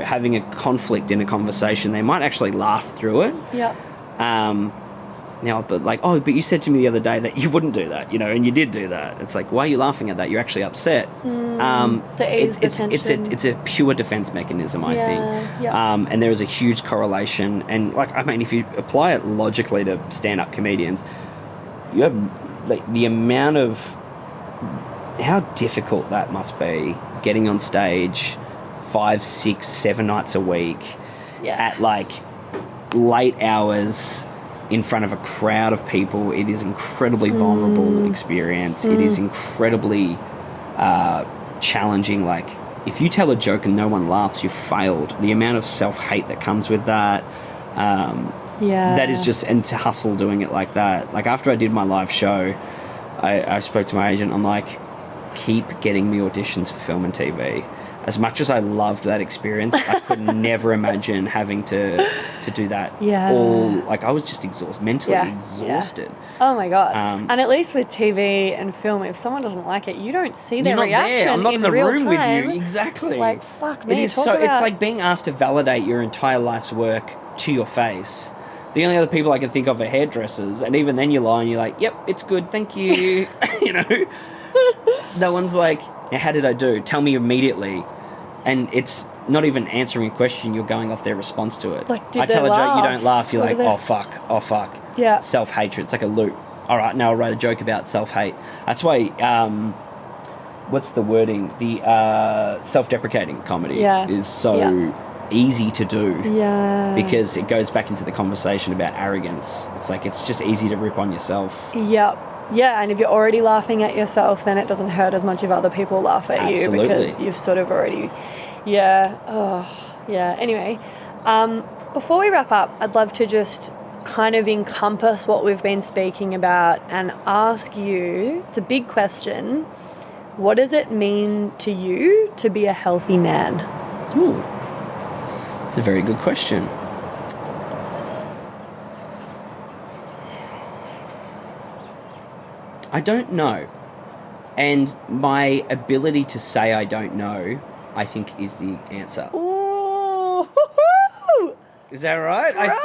having a conflict in a conversation, they might actually laugh through it. Yeah. But you said to me the other day that you wouldn't do that, and you did do that. It's why are you laughing at that? You're actually upset. It's a pure defense mechanism, I think. Yeah. And there is a huge correlation. And if you apply it logically to stand-up comedians, you have the amount of how difficult that must be getting on stage 5, 6, 7 nights a week at late hours in front of a crowd of people. It is incredibly vulnerable experience. It is incredibly challenging. If you tell a joke and no one laughs, you've failed. The amount of self-hate that comes with that, that is just, and to hustle doing it like that. After I did my live show, I spoke to my agent. I'm like, keep getting me auditions for film and TV. As much as I loved that experience, I could never imagine having to do that. Yeah. I was just mentally exhausted. Oh my God. And at least with TV and film, if someone doesn't like it, you don't see their You're not reaction there. I'm not in the real room time. with you. Exactly. Fuck me. It is so. It's like being asked to validate your entire life's work to your face. The only other people I can think of are hairdressers, and even then you lie and you're like, "Yep, it's good, thank you." No one's like, Now, how did I do? Tell me immediately. And it's not even answering a question, you're going off their response to it. Like, I tell a joke, you don't laugh, you're What like, are they- oh fuck. Yeah. Self-hatred, it's like a loop. All right, now I'll write a joke about self-hate. That's why, what's the wording? The self-deprecating comedy is so easy to do. Yeah. Because it goes back into the conversation about arrogance. It's like, it's just easy to rip on yourself. Yep. Yeah, and if you're already laughing at yourself, then it doesn't hurt as much if other people laugh at Absolutely. you because you've sort of already... Anyway, before we wrap up, I'd love to just kind of encompass what we've been speaking about and ask you, it's a big question, what does it mean to you to be a healthy man? Ooh, that's a very good question. I don't know. And my ability to say I don't know, I think, is the answer. Ooh, Is that right? I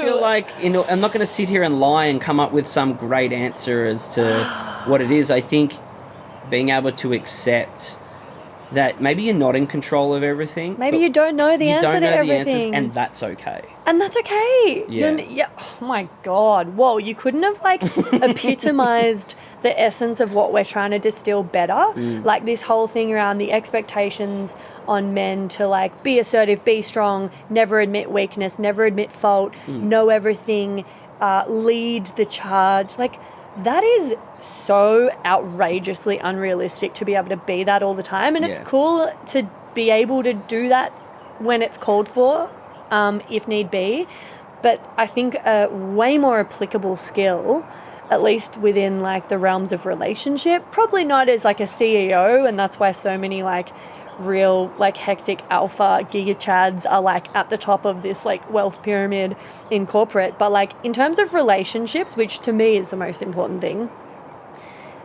feel like I'm not going to sit here and lie and come up with some great answer as to what it is. I think being able to accept that maybe you're not in control of everything. maybe you don't know the answer to the everything. answers, and that's okay. And that's okay. Yeah. Oh my God. Whoa, you couldn't have epitomized the essence of what we're trying to distill better. Like this whole thing around the expectations on men to be assertive, be strong, never admit weakness, never admit fault, know everything, lead the charge. That is so outrageously unrealistic to be able to be that all the time. And it's cool to be able to do that when it's called for, if need be. But I think a way more applicable skill, at least within the realms of relationship, probably not as a CEO, and that's why so many real hectic alpha giga chads are at the top of this wealth pyramid in corporate, but in terms of relationships, which to me is the most important thing,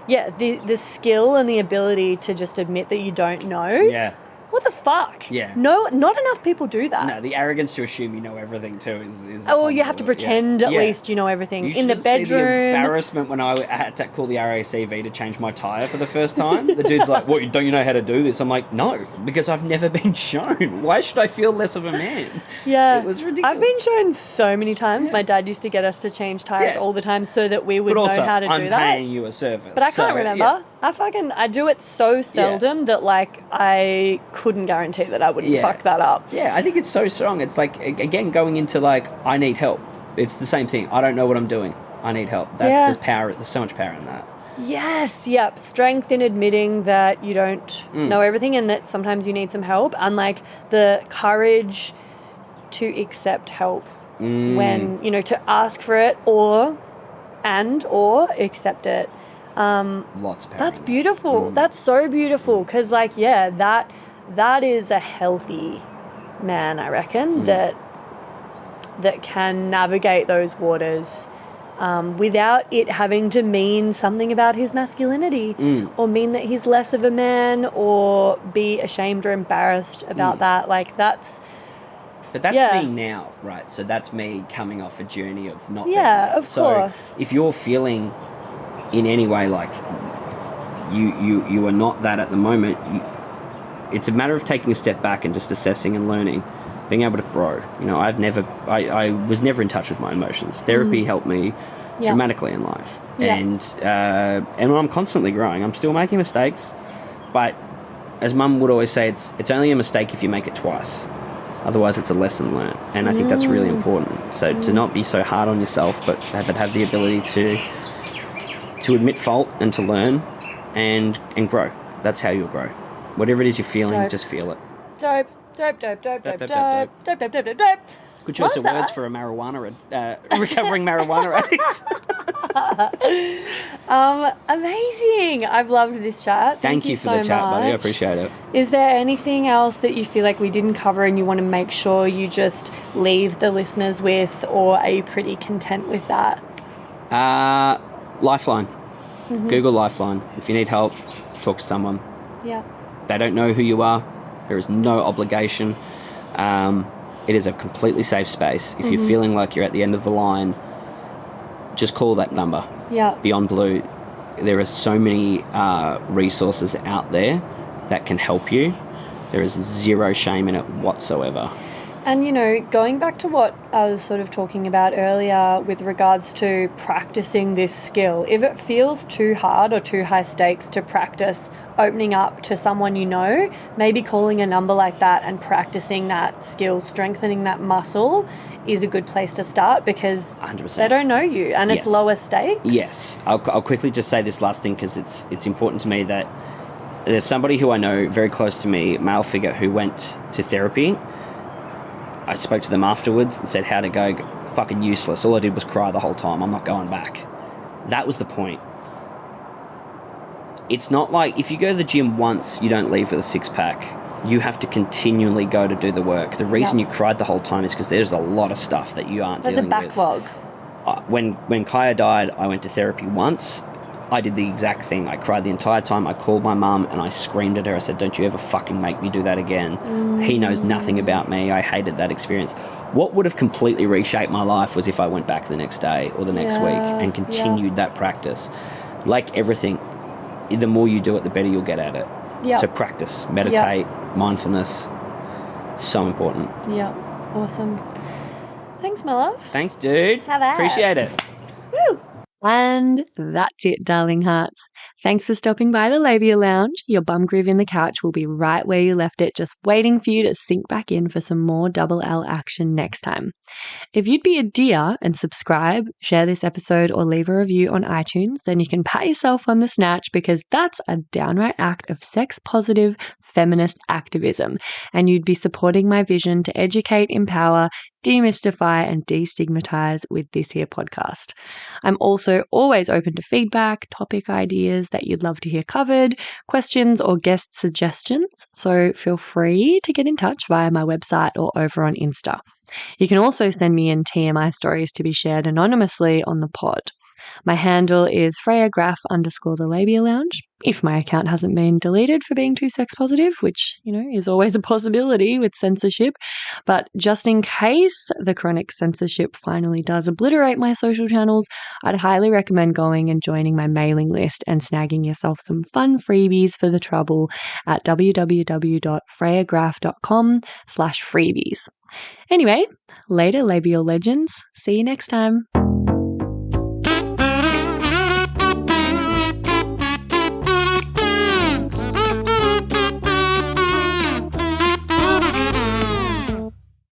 the skill and the ability to just admit that you don't know. What the fuck? Yeah. No, not enough people do that. No, the arrogance to assume you know everything too is Oh, you have to pretend at least you know everything. You in the should see the bedroom. embarrassment when I had to call the RACV to change my tyre for the first time. The dude's like, "What? Don't you know how to do this?" I'm like, "No, because I've never been shown. Why should I feel less of a man?" Yeah. It was ridiculous. I've been shown so many times. Yeah. My dad used to get us to change tyres all the time so that we would But also, know how to I'm do that. paying you a service. But I can't remember. Yeah. I do it so seldom that I couldn't guarantee that I wouldn't fuck that up. Yeah, I think it's so strong. It's again, going into I need help. It's the same thing. I don't know what I'm doing. I need help. There's power. There's so much power in that. Yes, yep. Strength in admitting that you don't know everything and that sometimes you need some help. And the courage to accept help when, to ask for it or accept it. Lots of power. That's beautiful. That's so beautiful because that is a healthy man, I reckon, that can navigate those waters without it having to mean something about his masculinity or mean that he's less of a man or be ashamed or embarrassed about that. But that's me now, right? So that's me coming off a journey of not being Yeah, that. of course. If you're feeling in any way you are not that at the moment, it's a matter of taking a step back and just assessing and learning, being able to grow. I was never in touch with my emotions. Therapy helped me dramatically in life. Yeah. And I'm constantly growing. I'm still making mistakes, but as Mum would always say, it's only a mistake if you make it twice. Otherwise, it's a lesson learned. And I think that's really important. So to not be so hard on yourself, but have the ability to admit fault and to learn and grow. That's how you'll grow. Whatever it is you're feeling, just feel it. Dope. Good choice of Love words that. for a recovering marijuana addict. Amazing. I've loved this chat. Thank you for the chat, buddy. I appreciate it. Is there anything else that you feel like we didn't cover and you want to make sure you just leave the listeners with, or are you pretty content with that? Lifeline. Google Lifeline. If you need help, talk to someone. Yeah. They don't know who you are. There is no obligation. It is a completely safe space. If you're feeling like you're at the end of the line, just call that number. Yeah. Beyond Blue. There are so many resources out there that can help you, there is zero shame in it whatsoever. And, you know, going back to what I was sort of talking about earlier with regards to practicing this skill, if it feels too hard or too high stakes to practice opening up to someone you know, maybe calling a number like that and practicing that skill, strengthening that muscle is a good place to start because 100%. They don't know you and it's lower stakes. Yes. I'll quickly just say this last thing because it's important to me that there's somebody who I know very close to me, male figure, who went to therapy. I spoke to them afterwards and said, how'd it go? Fucking useless. All I did was cry the whole time. I'm not going back. That was the point. It's not like if you go to the gym once, you don't leave with a six-pack. You have to continually go to do the work. The reason you cried the whole time is because there's a lot of stuff that you aren't dealing with. There's a backlog. When Kaya died, I went to therapy once. I did the exact thing. I cried the entire time. I called my mum and I screamed at her. I said, don't you ever fucking make me do that again. He knows nothing about me. I hated that experience. What would have completely reshaped my life was if I went back the next day or the next week and continued that practice. Like everything, the more you do it, the better you'll get at it. So practice, meditate, mindfulness. So important. Yeah, awesome. Thanks, my love. Thanks, dude. Have that. Appreciate it. Woo! And that's it, darling hearts. Thanks for stopping by the Labia Lounge. Your bum groove in the couch will be right where you left it, just waiting for you to sink back in for some more double L action next time. If you'd be a dear and subscribe, share this episode, or leave a review on iTunes, then you can pat yourself on the snatch because that's a downright act of sex-positive feminist activism, and you'd be supporting my vision to educate, empower, demystify and destigmatize with this here podcast. I'm also always open to feedback, topic ideas that you'd love to hear covered, questions or guest suggestions, so feel free to get in touch via my website or over on Insta. You can also send me in TMI stories to be shared anonymously on the pod. My handle is FreyaGraf_the Labia Lounge. If my account hasn't been deleted for being too sex positive, which, you know, is always a possibility with censorship. But just in case the chronic censorship finally does obliterate my social channels, I'd highly recommend going and joining my mailing list and snagging yourself some fun freebies for the trouble at www.freyagraf.com/freebies. Anyway, later labial legends. See you next time.